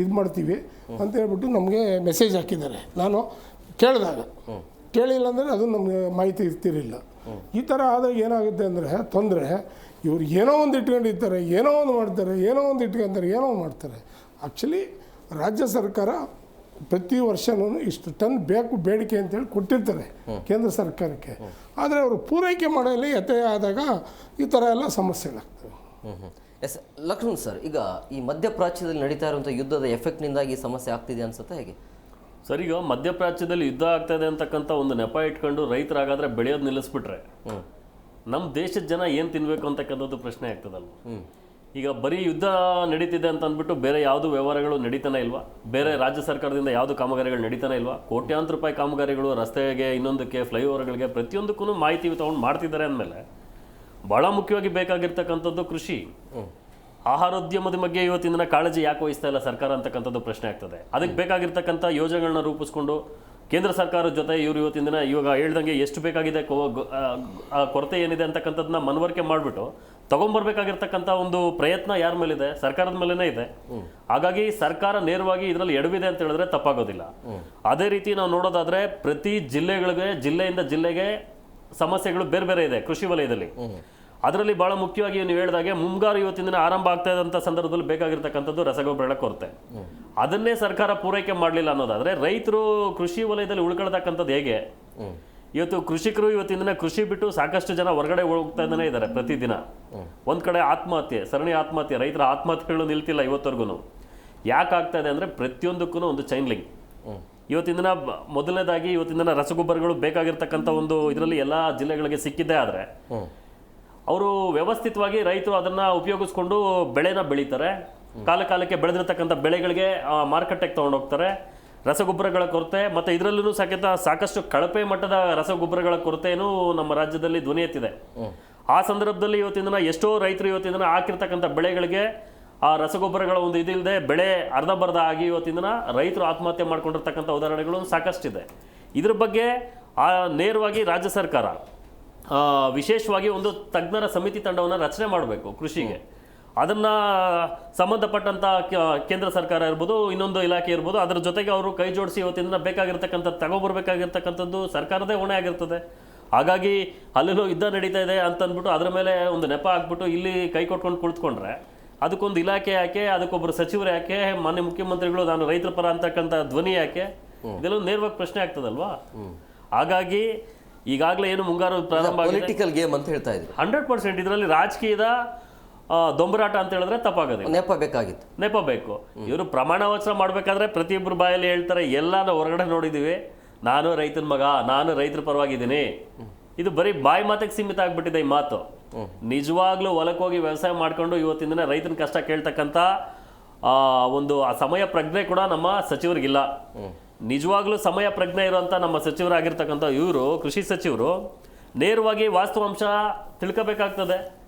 ಇದು ಮಾಡ್ತೀವಿ ಅಂತ ಹೇಳ್ಬಿಟ್ಟು ನಮಗೆ ಮೆಸೇಜ್ ಹಾಕಿದ್ದಾರೆ. ನಾನು ಕೇಳಿಲ್ಲ ಅಂದರೆ ಅದು ನಮಗೆ ಮಾಹಿತಿ ಇರ್ತಿರಲಿಲ್ಲ. ಈ ಥರ ಆದಾಗ ಏನಾಗುತ್ತೆ ಅಂದರೆ ತೊಂದರೆ. ಇವ್ರು ಏನೋ ಒಂದು ಇಟ್ಕೊಂಡಿರ್ತಾರೆ, ಏನೋ ಒಂದು ಮಾಡ್ತಾರೆ, ಏನೋ ಒಂದು ಇಟ್ಕೊತಾರೆ, ಏನೋ ಒಂದು ಮಾಡ್ತಾರೆ. ಆ್ಯಕ್ಚುಲಿ ರಾಜ್ಯ ಸರ್ಕಾರ ಪ್ರತಿ ವರ್ಷವೂ ಇಷ್ಟು ಟನ್ ಬೇಕು ಬೇಡಿಕೆ ಅಂತೇಳಿ ಕೊಟ್ಟಿರ್ತಾರೆ ಕೇಂದ್ರ ಸರ್ಕಾರಕ್ಕೆ. ಆದರೆ ಅವರು ಪೂರೈಕೆ ಮಾಡಲಿ ಯಥೆ ಆದಾಗ ಈ ಥರ ಎಲ್ಲ ಸಮಸ್ಯೆಗಳಾಗ್ತವೆ. ಎಸ್ ಲಕ್ಷ್ಮಣ್ ಸರ್, ಈಗ ಈ ಮಧ್ಯಪ್ರಾಚ್ಯದಲ್ಲಿ ನಡೀತಾ ಇರುವಂಥ ಯುದ್ಧದ ಎಫೆಕ್ಟ್ನಿಂದಾಗಿ ಈ ಸಮಸ್ಯೆ ಆಗ್ತಿದೆ ಅನ್ಸುತ್ತೆ ಹೇಗೆ? ಸರ್, ಈಗ ಮಧ್ಯಪ್ರಾಚ್ಯದಲ್ಲಿ ಯುದ್ಧ ಆಗ್ತಾ ಇದೆ ಅಂತಕ್ಕಂಥ ಒಂದು ನೆಪ ಇಟ್ಕೊಂಡು ರೈತರಾಗಾದ್ರೆ ಬೆಳೆಯೋದು ನಿಲ್ಲಿಸ್ಬಿಟ್ರೆ ನಮ್ಮ ದೇಶದ ಜನ ಏನು ತಿನ್ನಬೇಕು ಅಂತಕ್ಕಂಥದ್ದು ಪ್ರಶ್ನೆ ಆಗ್ತದಲ್ವ. ಈಗ ಬರೀ ಯುದ್ಧ ನಡೀತಿದೆ ಅಂತ ಅಂದ್ಬಿಟ್ಟು ಬೇರೆ ಯಾವುದು ವ್ಯವಹಾರಗಳು ನಡೀತಾನೆ ಇಲ್ವಾ? ಬೇರೆ ರಾಜ್ಯ ಸರ್ಕಾರದಿಂದ ಯಾವುದು ಕಾಮಗಾರಿಗಳು ನಡೀತಾನೆ ಇಲ್ವಾ? ಕೋಟ್ಯಾಂತರ ರೂಪಾಯಿ ಕಾಮಗಾರಿಗಳು ರಸ್ತೆಗೆ, ಇನ್ನೊಂದಕ್ಕೆ, ಫ್ಲೈಓವರ್ಗಳಿಗೆ, ಪ್ರತಿಯೊಂದಕ್ಕೂ ಮಾಹಿತಿ ತೊಗೊಂಡು ಮಾಡ್ತಿದ್ದಾರೆ ಅಂದಮೇಲೆ ಭಾಳ ಮುಖ್ಯವಾಗಿ ಬೇಕಾಗಿರ್ತಕ್ಕಂಥದ್ದು ಕೃಷಿ. ಆಹಾರೋದ್ಯಮದ ಬಗ್ಗೆ ಇವತ್ತಿನ ದಿನ ಕಾಳಜಿ ಯಾಕೆ ವಹಿಸ್ತಾ ಇಲ್ಲ ಸರ್ಕಾರ ಅಂತಕ್ಕಂಥದ್ದು ಪ್ರಶ್ನೆ ಆಗ್ತದೆ. ಅದಕ್ಕೆ ಬೇಕಾಗಿರ್ತಕ್ಕಂಥ ಯೋಜನೆಗಳನ್ನ ರೂಪಿಸ್ಕೊಂಡು ಕೇಂದ್ರ ಸರ್ಕಾರದ ಜೊತೆ ಇವರು ಇವತ್ತಿನ ದಿನ ಇವಾಗ ಹೇಳ್ದಂಗೆ ಎಷ್ಟು ಬೇಕಾಗಿದೆ, ಕೊರತೆ ಏನಿದೆ ಅಂತಕ್ಕಂಥದ್ದನ್ನ ಮನವರಿಕೆ ಮಾಡಿಬಿಟ್ಟು ತಗೊಂಡ್ಬರ್ಬೇಕಾಗಿರ್ತಕ್ಕಂಥ ಒಂದು ಪ್ರಯತ್ನ ಯಾರ ಮೇಲಿದೆ? ಸರ್ಕಾರದ ಮೇಲೇನೆ ಇದೆ. ಹಾಗಾಗಿ ಸರ್ಕಾರ ನೇರವಾಗಿ ಇದರಲ್ಲಿ ಎಡವಿದೆ ಅಂತ ಹೇಳಿದ್ರೆ ತಪ್ಪಾಗೋದಿಲ್ಲ. ಅದೇ ರೀತಿ ನಾವು ನೋಡೋದಾದ್ರೆ ಪ್ರತಿ ಜಿಲ್ಲೆಯಿಂದ ಜಿಲ್ಲೆಗೆ ಸಮಸ್ಯೆಗಳು ಬೇರೆ ಬೇರೆ ಇದೆ ಕೃಷಿ ವಲಯದಲ್ಲಿ. ಅದರಲ್ಲಿ ಬಹಳ ಮುಖ್ಯವಾಗಿ ನೀವು ಹೇಳಿದಾಗೆ ಮುಂಗಾರು ಇವತ್ತಿನ ದಿನ ಆರಂಭ ಆಗ್ತಾ ಇದ್ದಂಥ ಸಂದರ್ಭದಲ್ಲಿ ಬೇಕಾಗಿರ್ತಕ್ಕಂಥದ್ದು ರಸಗೊಬ್ಬರಗಳ ಕೊರತೆ. ಅದನ್ನೇ ಸರ್ಕಾರ ಪೂರೈಕೆ ಮಾಡಲಿಲ್ಲ ಅನ್ನೋದಾದ್ರೆ ರೈತರು ಕೃಷಿ ವಲಯದಲ್ಲಿ ಉಳ್ಕೊಳ್ತಕ್ಕಂಥದ್ದು ಹೇಗೆ? ಇವತ್ತು ಕೃಷಿಕರು ಇವತ್ತಿನ ದಿನ ಕೃಷಿ ಬಿಟ್ಟು ಸಾಕಷ್ಟು ಜನ ಹೊರಗಡೆ ಹೋಗ್ತಾ ಇದ್ದಾರೆ ಪ್ರತಿದಿನ. ಒಂದ್ ಕಡೆ ಆತ್ಮಹತ್ಯೆ, ಸರಣಿ ಆತ್ಮಹತ್ಯೆ, ರೈತರ ಆತ್ಮಹತ್ಯೆಗಳು ನಿಲ್ತಿಲ್ಲ ಇವತ್ತವರೆಗೂ. ಯಾಕೆ ಆಗ್ತಾ ಇದೆ ಅಂದ್ರೆ ಪ್ರತಿಯೊಂದಕ್ಕೂ ಒಂದು ಚೈನ್ ಲಿಂಕ್. ಇವತ್ತಿನ ದಿನ ಮೊದಲನೇದಾಗಿ ಇವತ್ತಿನ ದಿನ ರಸಗೊಬ್ಬರಗಳು ಬೇಕಾಗಿರ್ತಕ್ಕಂಥ ಒಂದು ಇದರಲ್ಲಿ ಎಲ್ಲ ಜಿಲ್ಲೆಗಳಿಗೆ ಸಿಕ್ಕಿದ್ದೇ ಆದ್ರೆ ಅವರು ವ್ಯವಸ್ಥಿತವಾಗಿ ರೈತರು ಅದನ್ನ ಉಪಯೋಗಿಸ್ಕೊಂಡು ಬೆಳೆನ ಬೆಳೀತಾರೆ. ಕಾಲಕ್ಕೆ ಬೆಳೆದಿರ್ತಕ್ಕಂಥ ಬೆಳೆಗಳಿಗೆ ಮಾರುಕಟ್ಟೆಗೆ ತಗೊಂಡೋಗ್ತಾರೆ. ರಸಗೊಬ್ಬರಗಳ ಕೊರತೆ ಮತ್ತು ಇದರಲ್ಲೂ ಸಾಕಷ್ಟು ಕಳಪೆ ಮಟ್ಟದ ರಸಗೊಬ್ಬರಗಳ ಕೊರತೆಯೂ ನಮ್ಮ ರಾಜ್ಯದಲ್ಲಿ ಧ್ವನಿ ಎತ್ತಿದೆ. ಆ ಸಂದರ್ಭದಲ್ಲಿ ಇವತ್ತಿನ ದಿನ ಎಷ್ಟೋ ರೈತರು ಇವತ್ತಿನ ದಿನ ಹಾಕಿರ್ತಕ್ಕಂಥ ಬೆಳೆಗಳಿಗೆ ಆ ರಸಗೊಬ್ಬರಗಳ ಒಂದು ಇದಿಲ್ಲದೆ ಬೆಳೆ ಅರ್ಧಬರ್ಧ ಆಗಿ ಇವತ್ತಿನ ದಿನ ರೈತರು ಆತ್ಮಹತ್ಯೆ ಮಾಡ್ಕೊಂಡಿರ್ತಕ್ಕಂಥ ಉದಾಹರಣೆಗಳು ಸಾಕಷ್ಟಿದೆ. ಇದ್ರ ಬಗ್ಗೆ ನೇರವಾಗಿ ರಾಜ್ಯ ಸರ್ಕಾರ ವಿಶೇಷವಾಗಿ ಒಂದು ತಜ್ಞರ ಸಮಿತಿ ತಂಡವನ್ನು ರಚನೆ ಮಾಡಬೇಕು ಕೃಷಿಗೆ. ಅದನ್ನ ಸಂಬಂಧಪಟ್ಟಂತ ಕೇಂದ್ರ ಸರ್ಕಾರ ಇರ್ಬೋದು, ಇನ್ನೊಂದು ಇಲಾಖೆ ಇರ್ಬೋದು, ಅದರ ಜೊತೆಗೆ ಅವರು ಕೈ ಜೋಡಿಸಿ ಇವತ್ತಿನ ಬೇಕಾಗಿರ್ತಕ್ಕಂಥದ್ದು ತಗೊಬರ್ಬೇಕಾಗಿರ್ತಕ್ಕಂಥದ್ದು ಸರ್ಕಾರದೇ ಹೊಣೆ ಆಗಿರ್ತದೆ. ಹಾಗಾಗಿ ಅಲ್ಲೆಲ್ಲೋ ಯುದ್ಧ ನಡೀತಾ ಇದೆ ಅಂತ ಅಂದ್ಬಿಟ್ಟು ಅದರ ಮೇಲೆ ಒಂದು ನೆಪ ಹಾಕ್ಬಿಟ್ಟು ಇಲ್ಲಿ ಕೈ ಕೊಟ್ಕೊಂಡು ಕುಳಿತುಕೊಂಡ್ರೆ ಅದಕ್ಕೊಂದು ಇಲಾಖೆ ಯಾಕೆ, ಅದಕ್ಕೊಬ್ಬರು ಸಚಿವರು ಯಾಕೆ, ಮಾನ್ಯ ಮುಖ್ಯಮಂತ್ರಿಗಳು ನಾನು ರೈತರ ಪರ ಅಂತಕ್ಕಂಥ ಧ್ವನಿ ಯಾಕೆ? ಇದೆಲ್ಲ ನೇರವಾಗಿ ಪ್ರಶ್ನೆ ಆಗ್ತದಲ್ವಾ? ಹಾಗಾಗಿ ಈಗಾಗಲೇ ಏನು ಮುಂಗಾರು ಪ್ರಾರಂಭ ಪೊಲಿಟಿಕಲ್ ಗೇಮ್ ಅಂತ ಹೇಳ್ತಾ ಇದ್ರು. 100% ಇದರಲ್ಲಿ ರಾಜಕೀಯದ ದೊಂಬರಾಟ ಅಂತ ಹೇಳಿದ್ರೆ ತಪ್ಪಾಗೋದಿಲ್ಲ. ನೆಪ ಬೇಕು. ಇವರು ಪ್ರಮಾಣ ವಚನ ಮಾಡ್ಬೇಕಾದ್ರೆ ಪ್ರತಿಯೊಬ್ಬರು ಬಾಯಲ್ಲಿ ಹೇಳ್ತಾರೆ, ಎಲ್ಲ ನಾವು ಹೊರಗಡೆ ನೋಡಿದೀವಿ, ನಾನು ರೈತನ ಮಗ, ನಾನು ರೈತರ ಪರವಾಗಿದ್ದೀನಿ. ಇದು ಬರೀ ಬಾಯಿ ಮಾತಿಗೆ ಸೀಮಿತ ಆಗ್ಬಿಟ್ಟಿದೆ ಈ ಮಾತು. ನಿಜವಾಗ್ಲೂ ಹೊಲಕ್ಕೆ ಹೋಗಿ ವ್ಯವಸಾಯ ಮಾಡ್ಕೊಂಡು ಇವತ್ತಿನ ದಿನ ರೈತನ ಕಷ್ಟ ಕೇಳ್ತಕ್ಕಂಥ ಒಂದು ಆ ಸಮಯ ಪ್ರಜ್ಞೆ ಕೂಡ ನಮ್ಮ ಸಚಿವರಿಗಿಲ್ಲ. ನಿಜವಾಗ್ಲೂ ಸಮಯ ಪ್ರಜ್ಞೆ ಇರುವಂತ ನಮ್ಮ ಸಚಿವರಾಗಿರ್ತಕ್ಕಂಥ ಇವರು ಕೃಷಿ ಸಚಿವರು ನೇರವಾಗಿ ವಾಸ್ತವಾಂಶ ತಿಳ್ಕೋಬೇಕಾಗ್ತದೆ.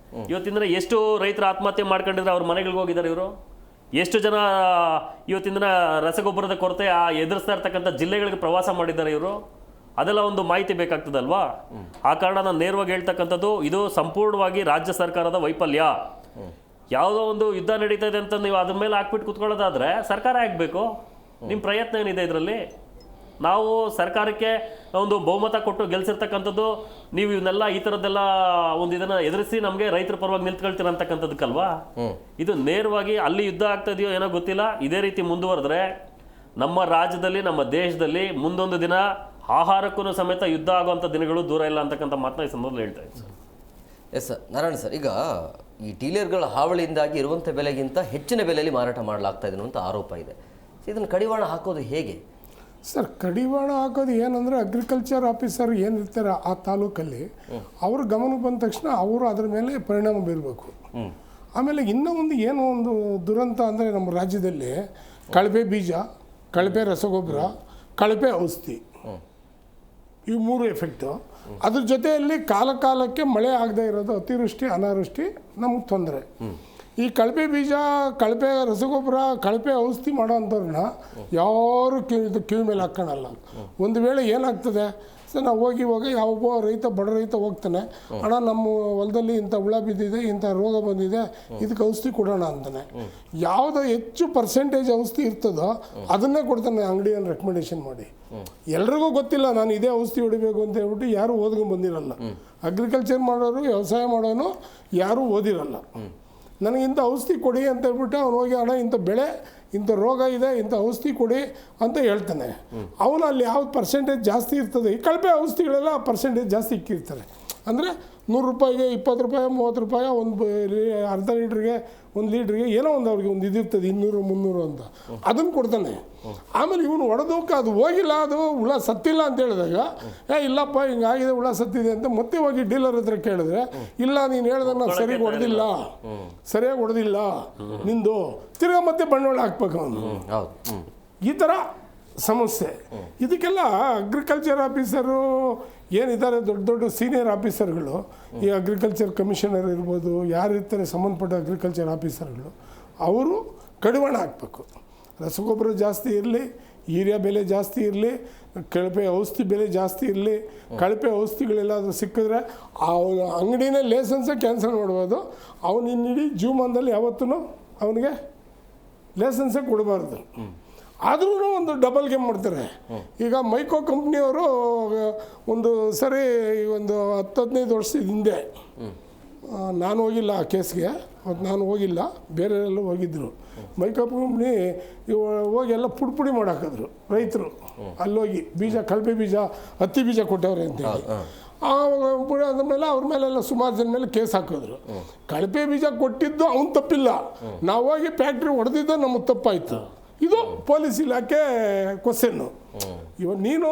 ಇವತ್ತಿನ ಎಷ್ಟು ರೈತರ ಆತ್ಮಹತ್ಯೆ ಮಾಡ್ಕೊಂಡಿದ್ರೆ ಅವ್ರ ಮನೆಗಳಿಗೆ ಹೋಗಿದ್ದಾರೆ ಇವರು. ಎಷ್ಟು ಜನ ಇವತ್ತಿನ ದಿನ ರಸಗೊಬ್ಬರದ ಕೊರತೆ ಎದುರಿಸ್ತಾ ಇರ್ತಕ್ಕಂಥ ಜಿಲ್ಲೆಗಳಿಗೆ ಪ್ರವಾಸ ಮಾಡಿದ್ದಾರೆ ಇವರು. ಅದೆಲ್ಲ ಒಂದು ಮಾಹಿತಿ ಬೇಕಾಗ್ತದಲ್ವಾ? ಆ ಕಾರಣ ನಾನು ನೇರವಾಗಿ ಹೇಳ್ತಕ್ಕಂಥದ್ದು, ಇದು ಸಂಪೂರ್ಣವಾಗಿ ರಾಜ್ಯ ಸರ್ಕಾರದ ವೈಫಲ್ಯ. ಯಾವುದೋ ಒಂದು ಯುದ್ಧ ನಡೀತಾ ಇದೆ ಅಂತ ನೀವು ಅದ್ರ ಮೇಲೆ ಹಾಕ್ಬಿಟ್ಟು ಕುತ್ಕೊಳ್ಳೋದಾದ್ರೆ ಸರ್ಕಾರ ಆಗ್ಬೇಕು. ನಿಮ್ಮ ಪ್ರಯತ್ನ ಏನಿದೆ ಇದರಲ್ಲಿ? ನಾವು ಸರ್ಕಾರಕ್ಕೆ ಒಂದು ಬಹುಮತ ಕೊಟ್ಟು ಗೆಲ್ಸಿರ್ತಕ್ಕಂಥದ್ದು ನೀವು ಇವನ್ನೆಲ್ಲ ಈ ಥರದ್ದೆಲ್ಲ ಒಂದು ಇದನ್ನ ಎದುರಿಸಿ ನಮಗೆ ರೈತರ ಪರವಾಗಿ ನಿಂತ್ಕೊಳ್ತೀರಂತಕ್ಕಂಥದ್ದಕ್ಕಲ್ವಾ? ಇದು ನೇರವಾಗಿ ಅಲ್ಲಿ ಯುದ್ಧ ಆಗ್ತಾ ಇದೆಯೋ ಏನೋ ಗೊತ್ತಿಲ್ಲ. ಇದೇ ರೀತಿ ಮುಂದುವರೆದ್ರೆ ನಮ್ಮ ರಾಜ್ಯದಲ್ಲಿ, ನಮ್ಮ ದೇಶದಲ್ಲಿ ಮುಂದೊಂದು ದಿನ ಆಹಾರಕ್ಕೂ ಸಮೇತ ಯುದ್ಧ ಆಗುವಂಥ ದಿನಗಳು ದೂರ ಇಲ್ಲ ಅಂತಕ್ಕಂಥ ಮಾತನ್ನ ಈ ಸಂದರ್ಭದಲ್ಲಿ ಹೇಳ್ತಾ ಇದ್ದೀನಿ. ಎಸ್ ಸರ್, ನಾರಾಯಣ ಸರ್, ಈಗ ಈ ಡೀಲರ್ಗಳ ಹಾವಳಿಯಿಂದಾಗಿ ಇರುವಂಥ ಬೆಲೆಗಿಂತ ಹೆಚ್ಚಿನ ಬೆಲೆಯಲ್ಲಿ ಮಾರಾಟ ಮಾಡಲಾಗ್ತಾ ಇದೆ ಅಂತ ಆರೋಪ ಇದೆ. ಇದನ್ನು ಕಡಿವಾಣ ಹಾಕೋದು ಹೇಗೆ ಸರ್? ಕಡಿವಾಣ ಹಾಕೋದು ಏನಂದರೆ ಅಗ್ರಿಕಲ್ಚರ್ ಆಫೀಸರ್ ಏನಿರ್ತಾರೆ ಆ ತಾಲೂಕಲ್ಲಿ ಅವ್ರ ಗಮನಕ್ಕೆ ಬಂದ ತಕ್ಷಣ ಅವರು ಅದರ ಮೇಲೆ ಪರಿಣಾಮ ಬೀರಬೇಕು. ಆಮೇಲೆ ಇನ್ನೂ ಒಂದು ಏನು ಒಂದು ದುರಂತ ಅಂದರೆ ನಮ್ಮ ರಾಜ್ಯದಲ್ಲಿ ಕಳಪೆ ಬೀಜ, ಕಳಪೆ ರಸಗೊಬ್ಬರ, ಕಳಪೆ ಔಷಧಿ, ಇವು 3 ಎಫೆಕ್ಟು. ಅದ್ರ ಜೊತೆಯಲ್ಲಿ ಕಾಲಕ್ಕೆ ಮಳೆ ಆಗದೆ ಇರೋದು, ಅತಿವೃಷ್ಟಿ ಅನಾವೃಷ್ಟಿ ನಮಗೆ ತೊಂದರೆ. ಈ ಕಳಪೆ ಬೀಜ, ಕಳಪೆ ರಸಗೊಬ್ಬರ, ಕಳಪೆ ಔಷಧಿ ಮಾಡೋ ಅಂಥವ್ರನ್ನ ಯಾರು ಕಿವಿ ಮೇಲೆ ಹಾಕ್ಕೊಳಲ್ಲ. ಒಂದು ವೇಳೆ ಏನಾಗ್ತದೆ ಸರ್, ನಾವು ಹೋಗಿ ಯಾವೊಬ್ಬ ರೈತ, ಬಡ ರೈತ ಹೋಗ್ತಾನೆ, ಅಣ್ಣ ನಮ್ಮ ಹೊಲದಲ್ಲಿ ಇಂಥ ಹುಳ ಬಿದ್ದಿದೆ, ಇಂಥ ರೋಗ ಬಂದಿದೆ, ಇದಕ್ಕೆ ಔಷಧಿ ಕೊಡೋಣ ಅಂತಾನೆ. ಯಾವುದೋ ಹೆಚ್ಚು ಪರ್ಸೆಂಟೇಜ್ ಔಷಧಿ ಇರ್ತದೋ ಅದನ್ನೇ ಕೊಡ್ತಾನೆ ಅಂಗಡಿಯನ್ನು ರೆಕಮೆಂಡೇಶನ್ ಮಾಡಿ. ಎಲ್ರಿಗೂ ಗೊತ್ತಿಲ್ಲ ನಾನು ಇದೇ ಔಷಧಿ ಹೊಡಿಬೇಕು ಅಂತ ಹೇಳ್ಬಿಟ್ಟು ಯಾರು ಓದ್ಕೊಂಡು ಬಂದಿರಲ್ಲ. ಅಗ್ರಿಕಲ್ಚರ್ ಮಾಡೋರು, ವ್ಯವಸಾಯ ಮಾಡೋನು ಯಾರೂ ಓದಿರಲ್ಲ. ನನಗೆ ಇಂಥ ಔಷಧಿ ಕೊಡಿ ಅಂತ ಹೇಳ್ಬಿಟ್ಟು ಅವ್ನು ಹೋಗಿ, ಅಣ್ಣ ಇಂಥ ಬೆಳೆ, ಇಂಥ ರೋಗ ಇದೆ, ಇಂಥ ಔಷಧಿ ಕೊಡಿ ಅಂತ ಹೇಳ್ತಾನೆ. ಅವನು ಅಲ್ಲಿ ಯಾವ್ದು ಪರ್ಸೆಂಟೇಜ್ ಜಾಸ್ತಿ ಇರ್ತದೆ, ಈ ಕಳಪೆ ಔಷಧಿಗಳೆಲ್ಲ ಪರ್ಸೆಂಟೇಜ್ ಜಾಸ್ತಿ ಇಕ್ಕಿರ್ತಾರೆ. ಅಂದರೆ 100 ರೂಪಾಯಿಗೆ 20 ರೂಪಾಯಿ, 30 ರೂಪಾಯಿ, ಒಂದು ಅರ್ಧ ಲೀಟ್ರಿಗೆ, 1 ಲೀಟ್ರಿಗೆ ಏನೋ ಒಂದು ಅವ್ರಿಗೆ ಒಂದು ಇದಿರ್ತದೆ 200, 300 ಅಂತ, ಅದನ್ನು ಕೊಡ್ತಾನೆ. ಆಮೇಲೆ ಇವನು ಹೊಡೆದೋಕೆ ಅದು ಹೋಗಿಲ್ಲ, ಅದು ಹುಳ ಸತ್ತಿಲ್ಲ ಅಂತ ಹೇಳಿದಾಗ, ಇಲ್ಲಪ್ಪ ಹಿಂಗಾಗಿದೆ, ಹುಳ ಸತ್ತಿದೆ ಅಂತ ಮತ್ತೆ ಹೋಗಿ ಡೀಲರ್ ಹತ್ರ ಕೇಳಿದ್ರೆ, ಇಲ್ಲ ನೀನು ಹೇಳ್ದಾಗ ನಾವು ಸರಿಯಾಗಿ ಹೊಡೆದಿಲ್ಲ ನಿಂದು, ತಿರ್ಗಾ ಮತ್ತೆ ಬಂಡವಾಳ ಹಾಕ್ಬೇಕು ಅವನು. ಈ ಥರ ಸಮಸ್ಯೆ. ಇದಕ್ಕೆಲ್ಲ ಅಗ್ರಿಕಲ್ಚರ್ ಆಫೀಸರು ಏನಿದ್ದಾರೆ, ದೊಡ್ಡ ಸೀನಿಯರ್ ಆಫೀಸರ್ಗಳು, ಈ ಅಗ್ರಿಕಲ್ಚರ್ ಕಮಿಷನರ್ ಇರ್ಬೋದು, ಯಾರಿರ್ತಾರೆ ಸಂಬಂಧಪಟ್ಟ ಅಗ್ರಿಕಲ್ಚರ್ ಆಫೀಸರ್ಗಳು, ಅವರು ಕಡಿವಾಣ ಹಾಕಬೇಕು. ರಸಗೊಬ್ಬರ ಜಾಸ್ತಿ ಇರಲಿ, ಯೂರಿಯಾ ಬೆಲೆ ಜಾಸ್ತಿ ಇರಲಿ, ಕಳಪೆ ಔಷಧಿ ಬೆಲೆ ಜಾಸ್ತಿ ಇರಲಿ, ಕಳಪೆ ಔಷಧಿಗಳೆಲ್ಲಾದರೂ ಸಿಕ್ಕಿದ್ರೆ ಅವನ ಅಂಗಡಿನೇ ಲೈಸೆನ್ಸೇ ಕ್ಯಾನ್ಸಲ್ ಮಾಡ್ಬೋದು. ಅವನು ಇನ್ನಿಡೀ ಜೀವಮಾನದಲ್ಲಿ ಯಾವತ್ತೂ ಅವನಿಗೆ ಲೈಸೆನ್ಸೇ ಕೊಡಬಾರ್ದು. ಆದ್ರೂ ಒಂದು ಡಬಲ್ ಗೇಮ್ ಮಾಡ್ತಾರೆ. ಈಗ ಮೈಕೋ ಕಂಪ್ನಿಯವರು ಒಂದು ಸರಿ ಒಂದು 10-15 ವರ್ಷದ ಹಿಂದೆ, ನಾನು ಹೋಗಿಲ್ಲ ಆ ಕೇಸ್ಗೆ, ಮತ್ತು ನಾನು ಹೋಗಿಲ್ಲ, ಬೇರೆಯೆಲ್ಲ ಹೋಗಿದ್ದರು. ಮೈಕೋ ಕಂಪ್ನಿ ಹೋಗಿ ಎಲ್ಲ ಪುಡಿ ಮಾಡಾಕಿದ್ರು ರೈತರು. ಅಲ್ಲೋಗಿ ಬೀಜ, ಕಳಪೆ ಬೀಜ, ಹತ್ತಿ ಬೀಜ ಕೊಟ್ಟವ್ರೆ ಅಂತೇಳಿ ಆದಮೇಲೆ ಅವ್ರ ಮೇಲೆಲ್ಲ ಸುಮಾರು ಜನ ಮೇಲೆ ಕೇಸ್ ಹಾಕಿದ್ರು. ಕಳಪೆ ಬೀಜ ಕೊಟ್ಟಿದ್ದು ಅವ್ನು ತಪ್ಪಿಲ್ಲ, ನಾವು ಹೋಗಿ ಫ್ಯಾಕ್ಟ್ರಿ ಹೊಡೆದಿದ್ದು ನಮಗೆ ತಪ್ಪಾಯಿತು. ಇದು ಪೊಲೀಸ್ ಇಲಾಖೆ ಕ್ವಶನ್ನು. ಇವಾಗ ನೀನು